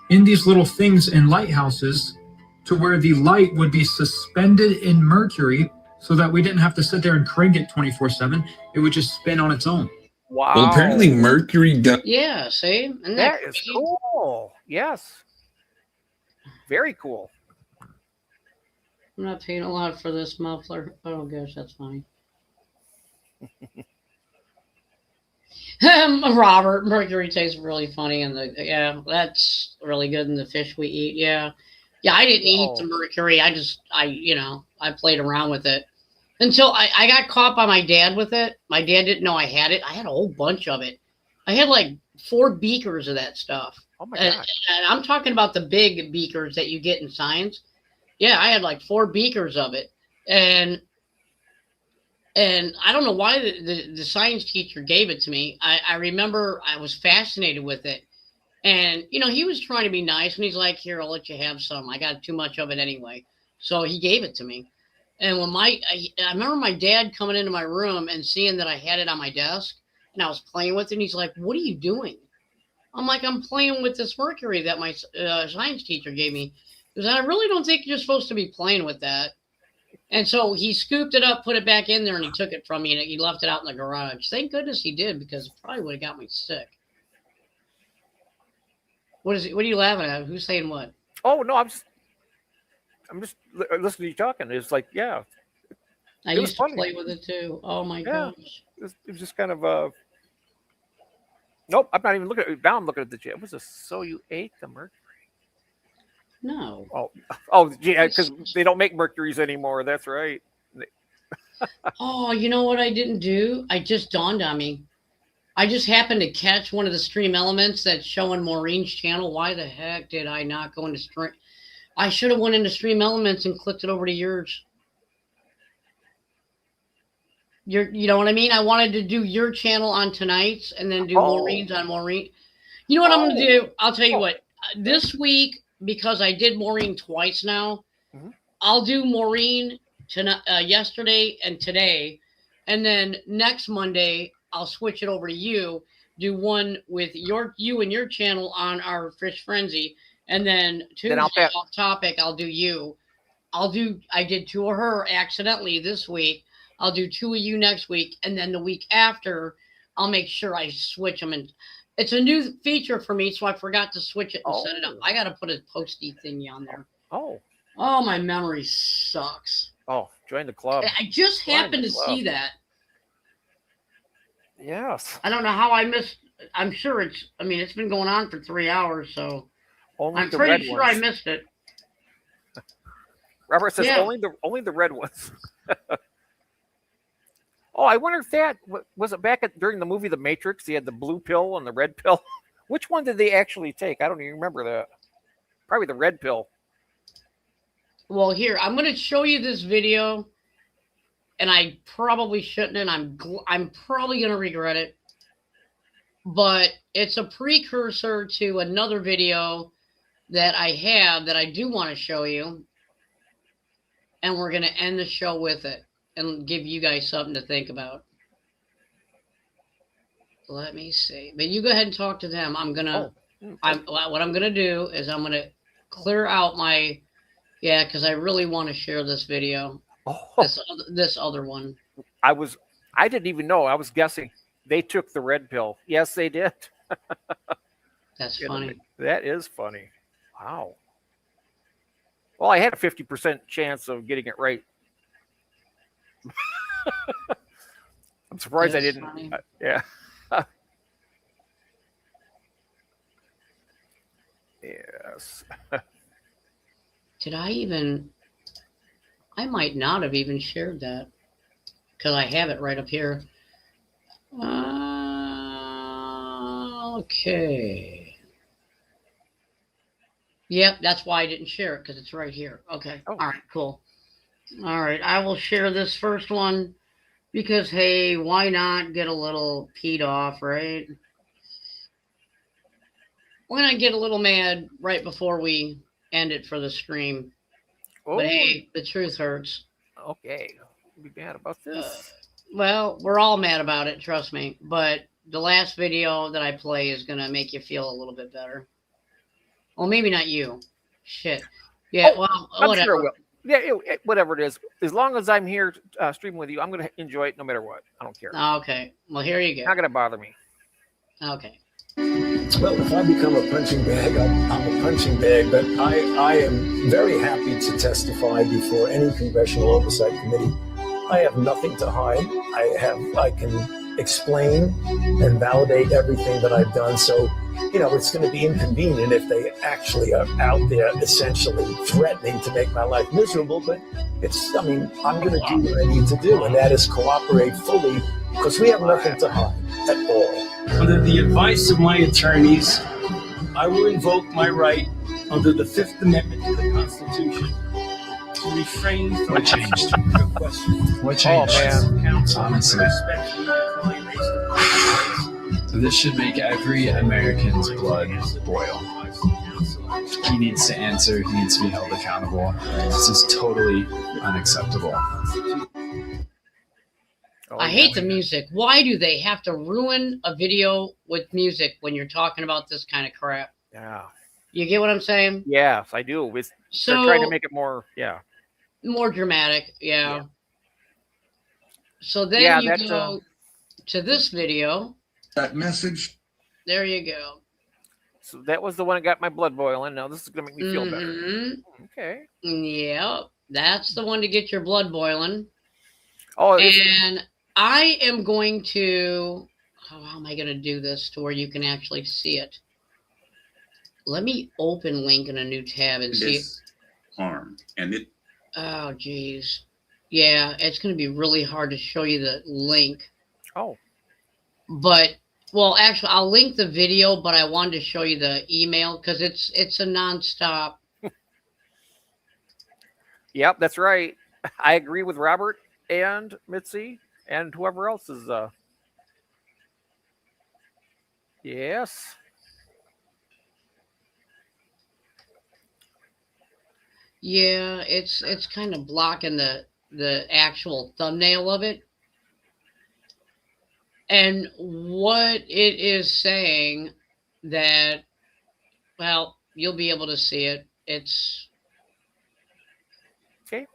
[SPEAKER 14] in these little things in lighthouses to where the light would be suspended in Mercury so that we didn't have to sit there and crank it 24/7. It would just spin on its own.
[SPEAKER 2] Wow.
[SPEAKER 5] Well, apparently Mercury does.
[SPEAKER 1] Yeah, see? Isn't
[SPEAKER 2] That is
[SPEAKER 1] crazy?
[SPEAKER 2] cool. Yes. Very cool.
[SPEAKER 1] I'm not paying a lot for this muffler. Oh gosh, that's fine. Robert, Mercury tastes really funny, and that's really good in the fish we eat. Yeah, I didn't eat the mercury. I played around with it until I got caught by my dad with it. My dad didn't know I had it. I had a whole bunch of it. I had like 4 beakers of that stuff.
[SPEAKER 2] Oh my gosh.
[SPEAKER 1] And I'm talking about the big beakers that you get in science. Yeah, I had like 4 beakers of it, and I don't know why the science teacher gave it to me. I remember I was fascinated with it. And, he was trying to be nice. And he's like, here, I'll let you have some. I got too much of it anyway. So he gave it to me. And when I remember my dad coming into my room and seeing that I had it on my desk. And I was playing with it. And he's like, what are you doing? I'm like, I'm playing with this mercury that my science teacher gave me. Because I really don't think you're supposed to be playing with that. And so he scooped it up, put it back in there, and he took it from me, and he left it out in the garage. Thank goodness he did, because it probably would have got me sick. What are you laughing at? Who's saying what?
[SPEAKER 2] Oh no, I'm just listening to you talking. It's like, yeah.
[SPEAKER 1] I used to play with it too. Oh my gosh.
[SPEAKER 2] It was just kind of Nope, I'm not even looking at it. Now I'm looking at the chat. Was this so you ate the mercury?
[SPEAKER 1] No.
[SPEAKER 2] Oh, yeah, because they don't make mercuries anymore. That's right.
[SPEAKER 1] Oh, you know what I didn't do? It just dawned on me. I just happened to catch one of the stream elements that's showing Maureen's channel. Why the heck did I not go into stream? I should have went into stream elements and clicked it over to yours. You know what I mean? I wanted to do your channel on tonight's and then do Maureen's on Maureen. You know what I'm going to do? I'll tell you what. This week, because I did Maureen twice now, I'll do Maureen yesterday and today, and then next Monday I'll switch it over to you. Do one with you and your channel on our Fish Frenzy, and then Tuesday off topic I'll do you. I did 2 of her accidentally this week. I'll do 2 of you next week, and then the week after I'll make sure I switch them. And it's a new feature for me, so I forgot to switch it and set it up. I got to put a posty thingy on there.
[SPEAKER 2] Oh,
[SPEAKER 1] my memory sucks.
[SPEAKER 2] Oh, join the club.
[SPEAKER 1] I just happened to see that.
[SPEAKER 2] Yes.
[SPEAKER 1] I don't know how I missed. I'm sure it's been going on for 3 hours, so I'm pretty sure I missed it.
[SPEAKER 2] Robert says only the red ones. Oh, I wonder if that was it back during the movie The Matrix. He had the blue pill and the red pill. Which one did they actually take? I don't even remember that. Probably the red pill.
[SPEAKER 1] Well, here I'm going to show you this video, and I probably shouldn't, and I'm probably going to regret it. But it's a precursor to another video that I have that I do want to show you, and we're going to end the show with it and give you guys something to think about. Let me see. But you go ahead and talk to them. What I'm gonna do is I'm gonna clear out my, yeah, because I really want to share this video.
[SPEAKER 2] Oh.
[SPEAKER 1] This other one.
[SPEAKER 2] I didn't even know. I was guessing they took the red pill. Yes, they did.
[SPEAKER 1] That's funny.
[SPEAKER 2] That is funny. Wow. Well, I had a 50% chance of getting it right. I'm surprised I
[SPEAKER 1] That's
[SPEAKER 2] didn't.
[SPEAKER 1] funny.
[SPEAKER 2] Yeah. Yes.
[SPEAKER 1] Did I even? I might not have even shared that because I have it right up here. Okay. Yep, that's why I didn't share it because it's right here. Okay.
[SPEAKER 2] Oh.
[SPEAKER 1] All right, cool. All right, I will share this first one because, hey, why not get a little peed off, right? Why not get a little mad right before we end it for the stream?
[SPEAKER 2] Oh,
[SPEAKER 1] But hey, the truth hurts.
[SPEAKER 2] okay. Be mad about this.
[SPEAKER 1] Well, we're all mad about it, trust me. But the last video that I play is going to make you feel a little bit better. Well, maybe not you. Shit. Yeah,
[SPEAKER 2] Oh,
[SPEAKER 1] well,
[SPEAKER 2] I'm
[SPEAKER 1] whatever.
[SPEAKER 2] sure it will. Yeah, whatever it is. As long as I'm here streaming with you, I'm going to enjoy it no matter what. I don't care.
[SPEAKER 1] Okay. Well, here you
[SPEAKER 2] Not
[SPEAKER 1] go.
[SPEAKER 2] going to bother me.
[SPEAKER 1] Okay.
[SPEAKER 15] Well, if I become a punching bag, I'm a punching bag, but I am very happy to testify before any congressional oversight committee. I have nothing to hide. I can explain and validate everything that I've done. So, it's going to be inconvenient if they actually are out there essentially threatening to make my life miserable. But I'm going to do what I need to do, and that is cooperate fully because we have nothing to hide at all. Under the advice of my attorneys, I will invoke my right under the Fifth Amendment to the Constitution to refrain from
[SPEAKER 12] What changed?
[SPEAKER 15] your question.
[SPEAKER 12] What changed?
[SPEAKER 2] Oh, man.
[SPEAKER 15] Counsel,
[SPEAKER 12] Honestly.
[SPEAKER 15] respectfully decline based upon
[SPEAKER 12] This should make every American's blood boil. He needs to answer. He needs to be held accountable. This is totally unacceptable.
[SPEAKER 2] Oh,
[SPEAKER 1] I hate the music. Why do they have to ruin a video with music when you're talking about this kind of crap?
[SPEAKER 2] Yeah.
[SPEAKER 1] You get what I'm saying?
[SPEAKER 2] Yes, I do. They're trying to make it more,
[SPEAKER 1] More dramatic, yeah. So then
[SPEAKER 2] Yeah,
[SPEAKER 1] you
[SPEAKER 2] that's,
[SPEAKER 1] go to this video.
[SPEAKER 15] that message.
[SPEAKER 1] There you go.
[SPEAKER 2] So that was the one that got my blood boiling. Now this is going to make me feel better.
[SPEAKER 1] Mhm.
[SPEAKER 2] Okay.
[SPEAKER 1] Yeah, that's the one to get your blood boiling.
[SPEAKER 2] Oh,
[SPEAKER 1] And I am going to, how am I going to do this to where you can actually see it? Let me open link in a new tab and see.
[SPEAKER 15] Harm and it.
[SPEAKER 1] Oh, geez. Yeah, it's going to be really hard to show you the link.
[SPEAKER 2] Oh.
[SPEAKER 1] But, well, actually, I'll link the video, but I wanted to show you the email because it's a nonstop.
[SPEAKER 2] Yep, that's right. I agree with Robert and Mitzi and whoever else is. Yes.
[SPEAKER 1] Yeah, it's kind of blocking the actual thumbnail of it. And what it is saying that, well, you'll be able to see it. It's
[SPEAKER 2] okay.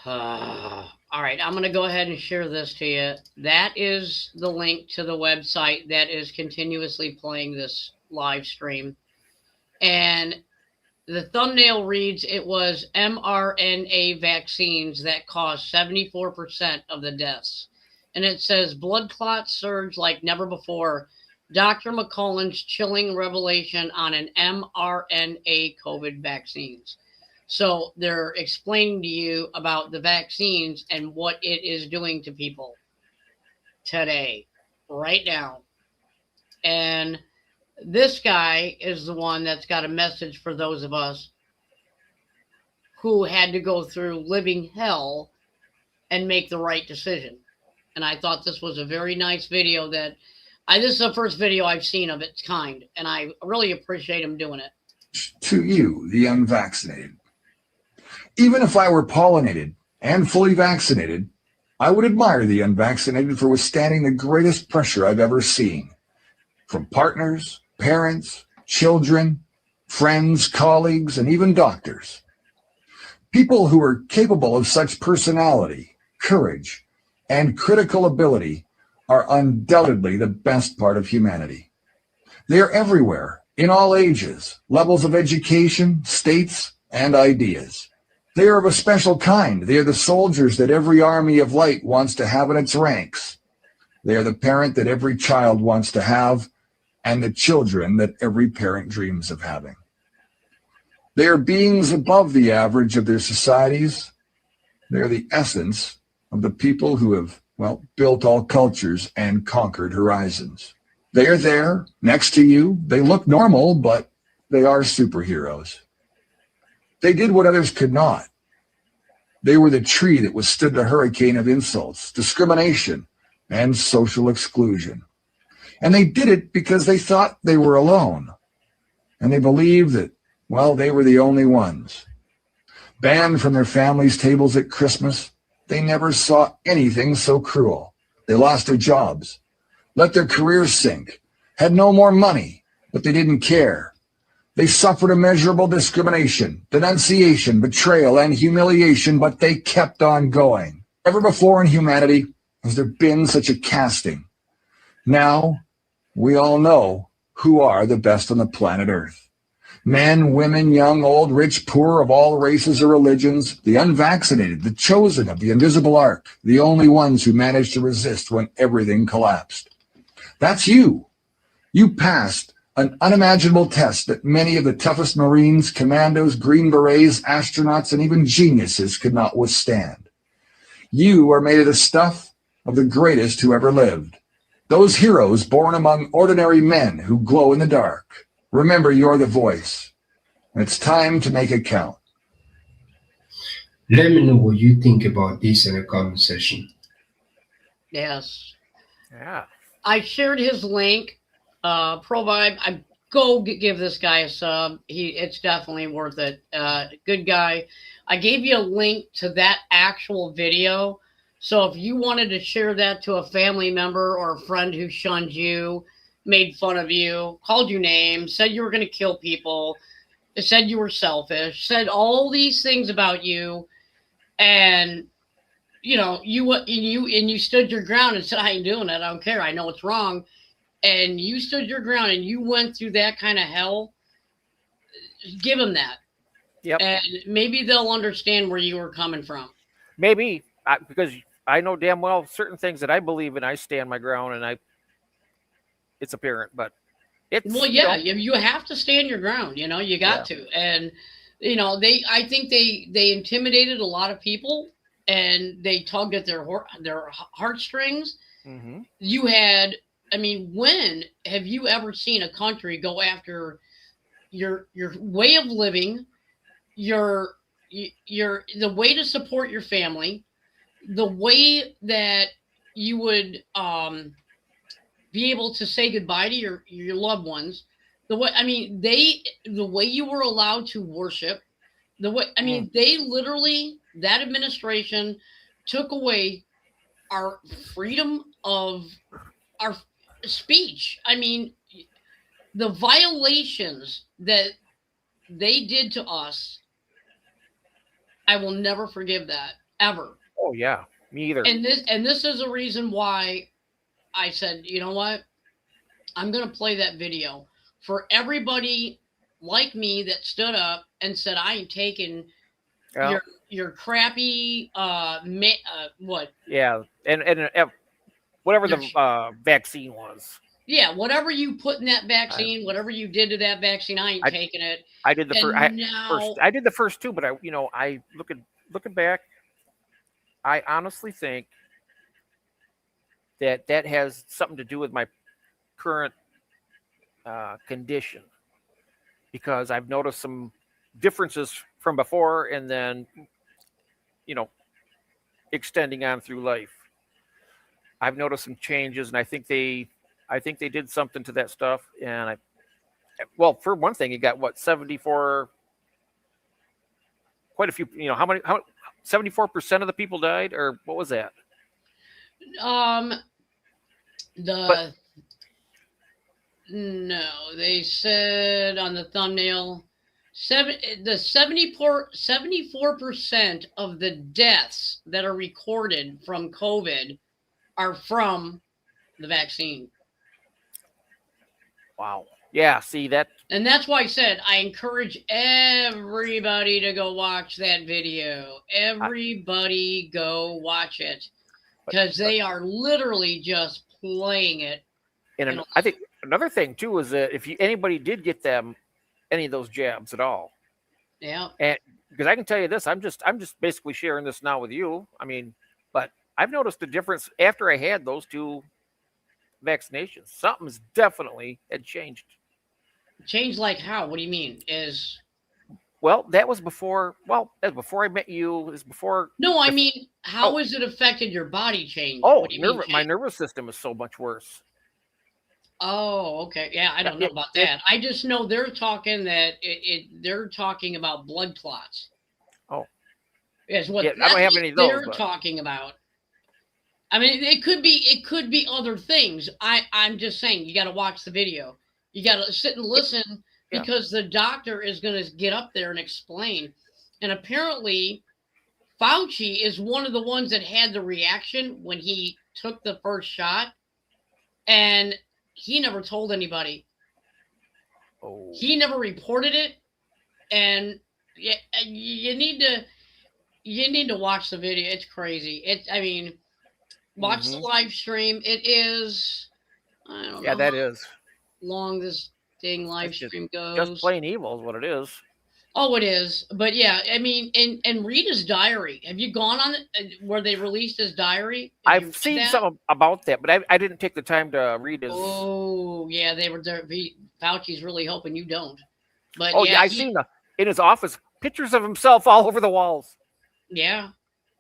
[SPEAKER 1] All right, I'm going to go ahead and share this to you. That is the link to the website that is continuously playing this live stream. And the thumbnail reads, it was mRNA vaccines that caused 74% of the deaths. And it says, blood clots surge like never before. Dr. McCullen's chilling revelation on an mRNA COVID vaccines. So they're explaining to you about the vaccines and what it is doing to people today, right now. And this guy is the one that's got a message for those of us who had to go through living hell and make the right decision. And I thought this was a very nice video that this is the first video I've seen of its kind. And I really appreciate him doing it.
[SPEAKER 16] To you, the unvaccinated. Even if I were pollinated and fully vaccinated, I would admire the unvaccinated for withstanding the greatest pressure I've ever seen. From partners, parents, children, friends, colleagues, and even doctors. People who are capable of such personality, courage, and critical ability are undoubtedly the best part of humanity. They are everywhere, in all ages, levels of education, states, and ideas. They are of a special kind. They are the soldiers that every army of light wants to have in its ranks. They are the parent that every child wants to have, and the children that every parent dreams of having. They are beings above the average of their societies. They are the essence of the people who have, well, built all cultures and conquered horizons. They are there, next to you. They look normal, but they are superheroes. They did what others could not. They were the tree that withstood the hurricane of insults, discrimination, and social exclusion. And they did it because they thought they were alone. And they believed that, well, they were the only ones. Banned from their families' tables at Christmas, they never saw anything so cruel. They lost their jobs, let their careers sink, had no more money, but they didn't care. They suffered immeasurable discrimination, denunciation, betrayal, and humiliation, but they kept on going. Never before in humanity has there been such a casting. Now, we all know who are the best on the planet Earth. Men, women, young, old, rich, poor, of all races or religions, the unvaccinated, the chosen of the invisible ark, the only ones who managed to resist when everything collapsed. That's you. You passed an unimaginable test that many of the toughest Marines, commandos, Green Berets, astronauts, and even geniuses could not withstand. You are made of the stuff of the greatest who ever lived. Those heroes born among ordinary men who glow in the dark. Remember, you're the voice. It's time to make it count.
[SPEAKER 17] Let me know what you think about this in the comment section.
[SPEAKER 1] Yes.
[SPEAKER 2] Yeah.
[SPEAKER 1] I shared his link. Pro Vibe, I go give this guy a sub. It's definitely worth it. Good guy. I gave you a link to that actual video. So if you wanted to share that to a family member or a friend who shunned you, made fun of you, called you names, said you were going to kill people, said you were selfish, said all these things about you, and you stood your ground and said, I ain't doing it. I don't care. I know it's wrong. And you stood your ground and you went through that kind of hell. Give them that.
[SPEAKER 2] Yep.
[SPEAKER 1] And maybe they'll understand where you were coming from.
[SPEAKER 2] Maybe because I know damn well certain things that I believe in, I stand my ground, and it's apparent, but it's
[SPEAKER 1] you have to stand your ground. You got to, and I think they intimidated a lot of people, and they tugged at their heartstrings.
[SPEAKER 2] Mm-hmm.
[SPEAKER 1] You had, when have you ever seen a country go after your way of living, the way to support your family, the way that you would be able to say goodbye to your loved ones, the way you were allowed to worship, they literally, that administration took away our freedom of our speech. The violations that they did to us, I will never forgive that, ever.
[SPEAKER 2] Oh yeah, me either.
[SPEAKER 1] And this is a reason why I said, you know what? I'm going to play that video for everybody like me that stood up and said, I ain't taking your crappy what?
[SPEAKER 2] Yeah, and whatever the vaccine was.
[SPEAKER 1] Yeah, whatever you put in that vaccine, whatever you did to that vaccine, I ain't taking it.
[SPEAKER 2] I did the first. I did the first two, but I looking back, I honestly think that has something to do with my current condition, because I've noticed some differences from before, and then extending on through life. I've noticed some changes, and I think they did something to that stuff. And for one thing, you got 74, quite a few. How many? 74% of the people died, or what was that?
[SPEAKER 1] No, they said on the thumbnail, 74% of the deaths that are recorded from COVID are from the vaccine.
[SPEAKER 2] Wow. Yeah, see that.
[SPEAKER 1] And that's why I said I encourage everybody to go watch that video. Everybody go watch it, because they are literally just playing it.
[SPEAKER 2] And I think another thing too is that if anybody did get any of those jabs at all,
[SPEAKER 1] yeah,
[SPEAKER 2] and because I can tell you this, I'm just basically sharing this now with you. I mean, but I've noticed a difference after I had those 2 vaccinations. Something's definitely had changed.
[SPEAKER 1] Changed like how? What do you mean?
[SPEAKER 2] Well, that was before. Well, that was before I met you. It was before.
[SPEAKER 1] No, I mean, how has it affected your body change?
[SPEAKER 2] Oh,
[SPEAKER 1] what do you mean
[SPEAKER 2] my nervous system is so much worse.
[SPEAKER 1] Oh, okay. Yeah, I don't know about that. I just know they're talking that they're talking about blood clots.
[SPEAKER 2] Oh,
[SPEAKER 1] is what
[SPEAKER 2] I don't have any of those.
[SPEAKER 1] They're talking about. I mean, it could be other things. I'm just saying, you got to watch the video. You got to sit and listen, because the doctor is going to get up there and explain. And apparently, Fauci is one of the ones that had the reaction when he took the first shot, and he never told anybody.
[SPEAKER 2] Oh.
[SPEAKER 1] He never reported it, and you need to watch the video. It's crazy. Watch the live stream. It is. I don't know.
[SPEAKER 2] Yeah, that is
[SPEAKER 1] long this dang live stream goes.
[SPEAKER 2] Just plain evil is what it is.
[SPEAKER 1] Oh, it is. But yeah, I mean, and read his diary. Have you gone on it where they released his diary?
[SPEAKER 2] I've seen something about that, but I didn't take the time to read his.
[SPEAKER 1] Oh, yeah, they were there. Fauci's really hoping you don't. But
[SPEAKER 2] oh, yeah, I've seen in his office pictures of himself all over the walls.
[SPEAKER 1] Yeah.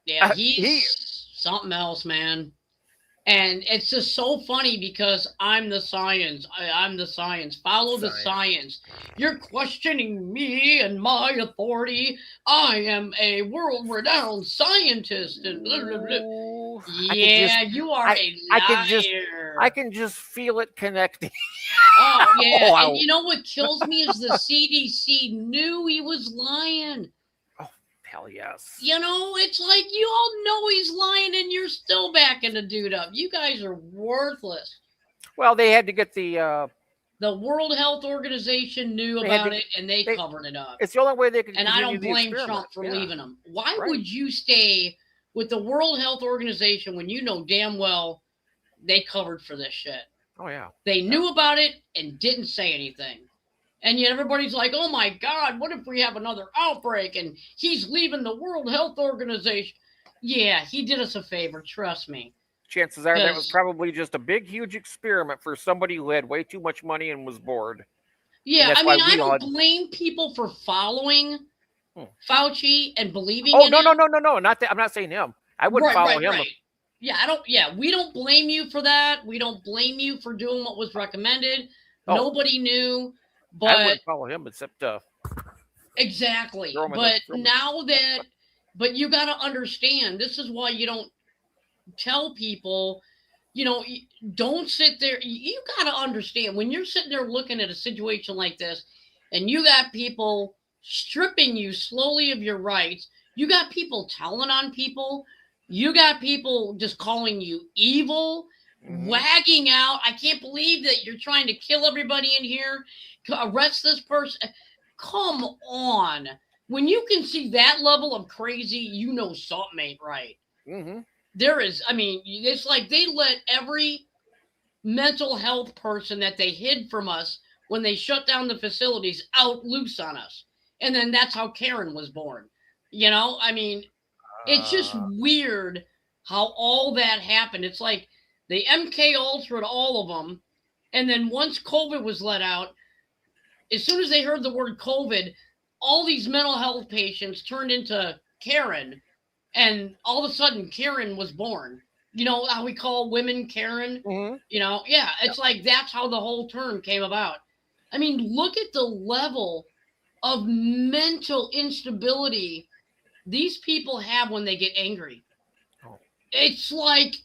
[SPEAKER 1] Yeah, he's something else, man. And it's just so funny because I'm the science. I'm the science. Follow the science. You're questioning me and my authority. I am a world-renowned scientist. And blah, blah, blah. Yeah, you are a liar.
[SPEAKER 2] I can just feel it connecting.
[SPEAKER 1] Oh, yeah. Wow. And you know what kills me is the CDC knew he was lying.
[SPEAKER 2] Hell yes.
[SPEAKER 1] You know, it's like you all know he's lying and you're still backing the dude up. You guys are worthless.
[SPEAKER 2] Well, they had to get the
[SPEAKER 1] World Health Organization knew about it and they covered it up.
[SPEAKER 2] It's the only way they could.
[SPEAKER 1] And I don't blame Trump for leaving them. Why would you stay with the World Health Organization when you know damn well they covered for this shit?
[SPEAKER 2] Oh yeah.
[SPEAKER 1] They knew about it and didn't say anything. And yet everybody's like, oh, my God, what if we have another outbreak and he's leaving the World Health Organization? Yeah, he did us a favor. Trust me.
[SPEAKER 2] Chances are that was probably just a big, huge experiment for somebody who had way too much money and was bored.
[SPEAKER 1] Yeah, I mean, I don't blame people for following Fauci and believing in
[SPEAKER 2] him. No. Not that. I'm not saying him. I wouldn't follow him.
[SPEAKER 1] Right. Yeah, we don't blame you for that. We don't blame you for doing what was recommended. Oh. Nobody knew. But
[SPEAKER 2] I wouldn't follow him except
[SPEAKER 1] exactly. But now but you got to understand, this is why you don't tell people, you know, don't sit there. You got to understand when you're sitting there looking at a situation like this and you got people stripping you slowly of your rights. You got people telling on people. You got people just calling you evil, wagging out. I can't believe that you're trying to kill everybody in here. Arrest this person. Come on. When you can see that level of crazy, you know something ain't right. There is, I mean, it's like they let every mental health person that they hid from us when they shut down the facilities out loose on us. And then that's how Karen was born. You know, I mean, it's just weird how all that happened. It's like they MK Ultra'd all of them. And then once COVID was let out, as soon as they heard the word COVID, all these mental health patients turned into Karen, and all of a sudden Karen was born. You know how we call women Karen? You know, yeah, it's like that's how the whole term came about. I mean, look at the level of mental instability these people have when they get angry. It's like,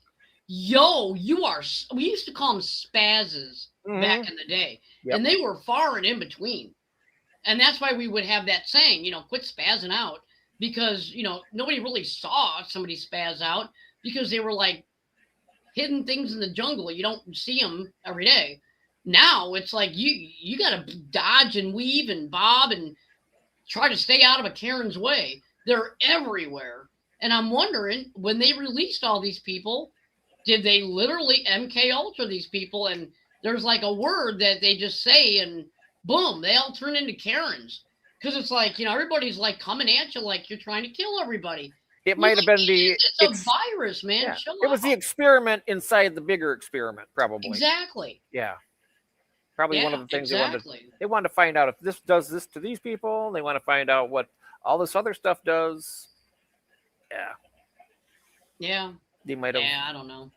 [SPEAKER 1] yo, we used to call them spazzes. back in the day.
[SPEAKER 2] Yep.
[SPEAKER 1] And they were far and in between. And that's why we would have that saying, quit spazzing out, because, nobody really saw somebody spaz out because they were like hidden things in the jungle. You don't see them every day. Now it's like you got to dodge and weave and bob and try to stay out of a Karen's way. They're everywhere. And I'm wondering, when they released all these people, did they literally MK Ultra these people? And there's like a word that they just say and boom, they all turn into Karens. Because it's like, everybody's like coming at you like you're trying to kill everybody.
[SPEAKER 2] It might have been
[SPEAKER 1] It's a virus, man.
[SPEAKER 2] Yeah,
[SPEAKER 1] Chill
[SPEAKER 2] it was the
[SPEAKER 1] out.
[SPEAKER 2] experiment inside the bigger experiment, probably.
[SPEAKER 1] Exactly.
[SPEAKER 2] Yeah. Probably one of
[SPEAKER 1] Yeah,
[SPEAKER 2] the things
[SPEAKER 1] exactly.
[SPEAKER 2] they wanted to find out if this does this to these people. They want to find out what all this other stuff does. Yeah.
[SPEAKER 1] Yeah.
[SPEAKER 2] They might have.
[SPEAKER 1] Yeah, I don't know.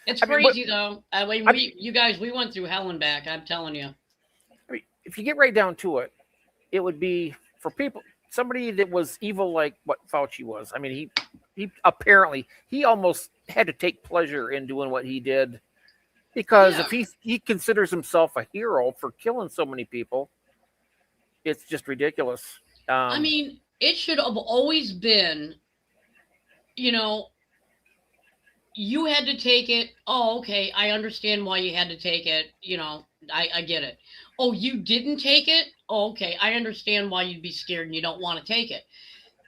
[SPEAKER 1] It's
[SPEAKER 2] I mean,
[SPEAKER 1] crazy though. You guys, we went through hell and back. I'm telling you.
[SPEAKER 2] I mean, if you get right down to it, it would be for people, somebody that was evil like what Fauci was. I mean, he apparently he almost had to take pleasure in doing what he did, because if he considers himself a hero for killing so many people, it's just ridiculous.
[SPEAKER 1] I mean, it should have always been, you had to take it. Oh, okay. I understand why you had to take it. I get it. Oh, you didn't take it? Oh, okay. I understand why you'd be scared and you don't want to take it.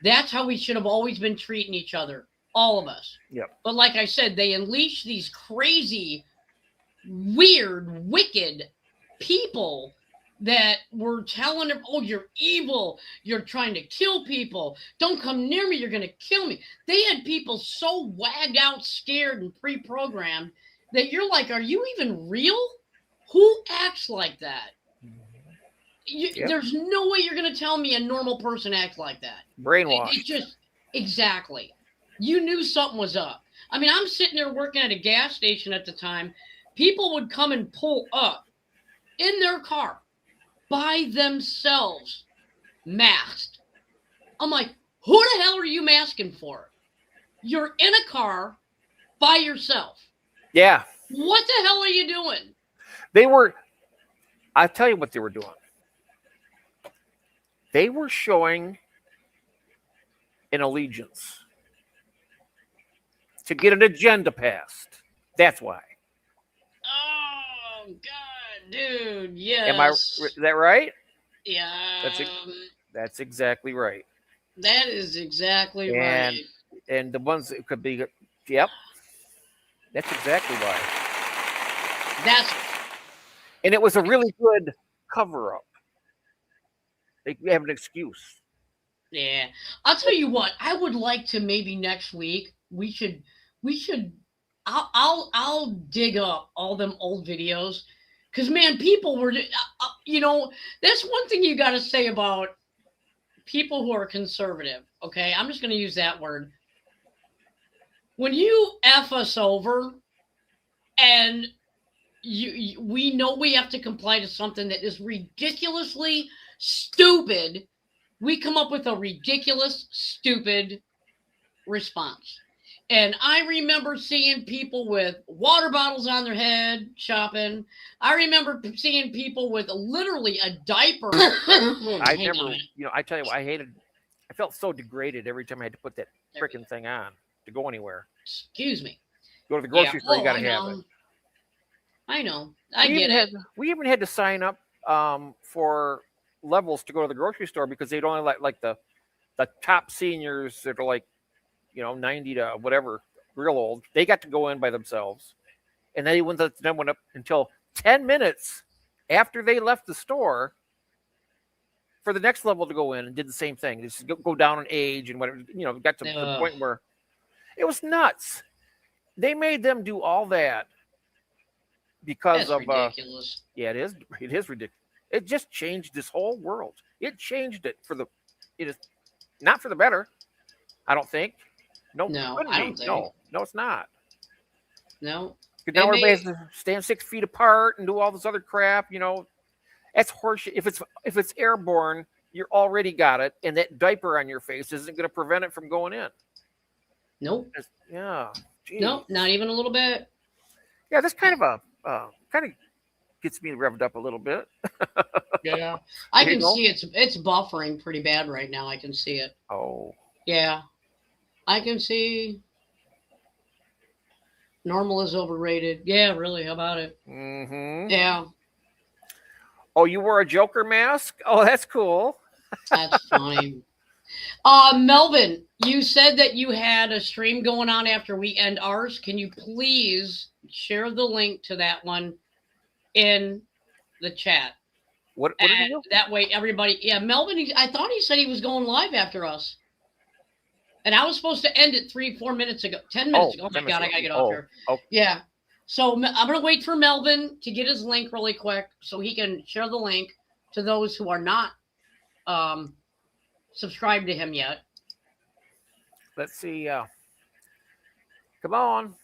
[SPEAKER 1] That's how we should have always been treating each other. All of us.
[SPEAKER 2] Yep.
[SPEAKER 1] But like I said, they unleash these crazy, weird, wicked people that were telling them, oh, you're evil. You're trying to kill people. Don't come near me. You're going to kill me. They had people so wagged out, scared, and pre-programmed that you're like, are you even real? Who acts like that? There's no way you're going to tell me a normal person acts like that.
[SPEAKER 2] Brainwashed.
[SPEAKER 1] It just, exactly. You knew something was up. I mean, I'm sitting there working at a gas station at the time. People would come and pull up in their car by themselves, masked. I'm like, who the hell are you masking for? You're in a car by yourself.
[SPEAKER 2] Yeah.
[SPEAKER 1] What the hell are you doing?
[SPEAKER 2] I'll tell you what they were doing. They were showing an allegiance to get an agenda passed. That's why.
[SPEAKER 1] Oh, God, dude. Yes.
[SPEAKER 2] Is that right?
[SPEAKER 1] Yeah.
[SPEAKER 2] That's exactly right.
[SPEAKER 1] That is exactly right.
[SPEAKER 2] And the ones that could be, yep. That's exactly why. And it was a really good cover-up. They have an excuse.
[SPEAKER 1] Yeah. I'll tell you what, I would like to maybe next week, I'll dig up all them old videos. Because, man, people were, that's one thing you got to say about people who are conservative. Okay. I'm just going to use that word. When you F us over and we know we have to comply to something that is ridiculously stupid, we come up with a ridiculous, stupid response. And I remember seeing people with water bottles on their head shopping. I remember seeing people with literally a diaper.
[SPEAKER 2] I tell you what, I felt so degraded every time I had to put that freaking thing on to go anywhere.
[SPEAKER 1] Excuse me.
[SPEAKER 2] Go to the grocery store, you got to have it.
[SPEAKER 1] I know. I get it.
[SPEAKER 2] We even had to sign up for levels to go to the grocery store, because they'd only like the top seniors that are like, 90 to whatever, real old. They got to go in by themselves, and they wouldn't let them up until 10 minutes after they left the store for the next level to go in, and did the same thing. Just go down in age and whatever. Got to the point where it was nuts. They made them do all that because
[SPEAKER 1] That's ridiculous.
[SPEAKER 2] Yeah, it is. It is ridiculous. It just changed this whole world. It changed it it is not for the better, I don't think. No,
[SPEAKER 1] I don't think.
[SPEAKER 2] No, it's not.
[SPEAKER 1] No.
[SPEAKER 2] Because now everybody has to stand 6 feet apart and do all this other crap. That's horseshit. If it's airborne, you already got it, and that diaper on your face isn't going to prevent it from going in.
[SPEAKER 1] Nope.
[SPEAKER 2] Yeah.
[SPEAKER 1] Nope, not even a little bit.
[SPEAKER 2] Yeah, that's kind of gets me revved up a little bit.
[SPEAKER 1] Yeah, I
[SPEAKER 2] There you
[SPEAKER 1] can
[SPEAKER 2] go.
[SPEAKER 1] see it's buffering pretty bad right now. I can see it.
[SPEAKER 2] Oh,
[SPEAKER 1] Yeah, I can see. Normal is overrated. Yeah, really. How about it?
[SPEAKER 2] mm-hmm.
[SPEAKER 1] Yeah,
[SPEAKER 2] Oh, you wore a Joker mask? Oh, that's cool.
[SPEAKER 1] that's fine. Melvin, you said that you had a stream going on after we end ours. Can you please share the link to that one in the chat?
[SPEAKER 2] What did he
[SPEAKER 1] And
[SPEAKER 2] do?
[SPEAKER 1] that way everybody, yeah, Melvin, I thought he said he was going live after us. And I was supposed to end it 3-4 minutes ago, 10 minutes ago. Oh my
[SPEAKER 2] 10
[SPEAKER 1] God, I
[SPEAKER 2] minutes
[SPEAKER 1] gotta get
[SPEAKER 2] ago.
[SPEAKER 1] off here.
[SPEAKER 2] Oh,
[SPEAKER 1] Yeah. So I'm going to wait for Melvin to get his link really quick so he can share the link to those who are not subscribed to him yet.
[SPEAKER 2] let's see. Come on.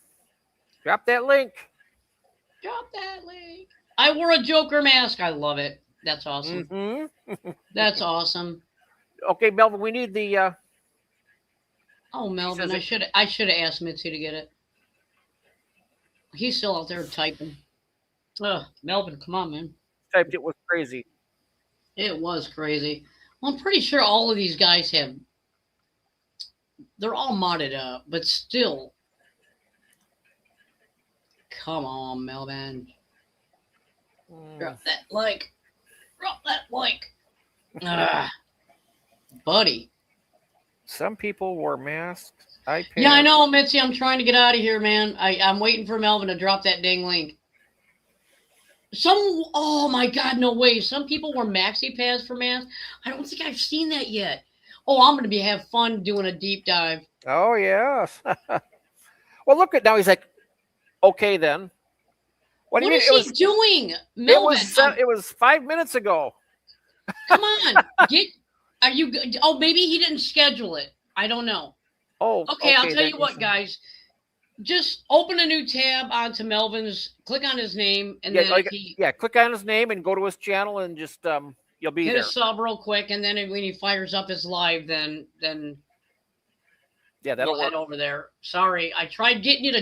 [SPEAKER 2] Drop that link.
[SPEAKER 1] Drop that link. I wore a Joker mask. I love it. That's awesome.
[SPEAKER 2] Mm-hmm.
[SPEAKER 1] That's awesome.
[SPEAKER 2] Okay, Melvin, we need the.
[SPEAKER 1] Oh, Melvin,
[SPEAKER 2] says
[SPEAKER 1] I should have asked Mitzi to get it. He's still out there typing. Ugh, Melvin, come on, man.
[SPEAKER 2] Typed it was crazy.
[SPEAKER 1] It was crazy. Well, I'm pretty sure all of these guys have. They're all modded up, but still. Come on, Melvin. Drop that like. Drop that like. Buddy.
[SPEAKER 2] Some people wore masks.
[SPEAKER 1] Yeah, I know, Mitzi. I'm trying to get out of here, man. I'm waiting for Melvin to drop that dang link. Oh my God, no way. Some people wore maxi pads for masks. I don't think I've seen that yet. Oh, I'm going to have fun doing a deep dive.
[SPEAKER 2] Oh, yes. Well, look at now. He's like, okay, then.
[SPEAKER 1] What
[SPEAKER 2] do you mean?
[SPEAKER 1] is he doing, Melvin?
[SPEAKER 2] It was 5 minutes ago.
[SPEAKER 1] Come on. Are you? Oh, maybe he didn't schedule it. I don't know.
[SPEAKER 2] Oh,
[SPEAKER 1] okay. I'll tell you what, guys. Just open a new tab onto Melvin's. Click on his name, and then
[SPEAKER 2] click on his name and go to his channel, and just you'll be
[SPEAKER 1] hit
[SPEAKER 2] there.
[SPEAKER 1] a sub real quick, and then when he fires up his live, then
[SPEAKER 2] yeah, that'll
[SPEAKER 1] we'll head over there. Sorry, I tried getting you to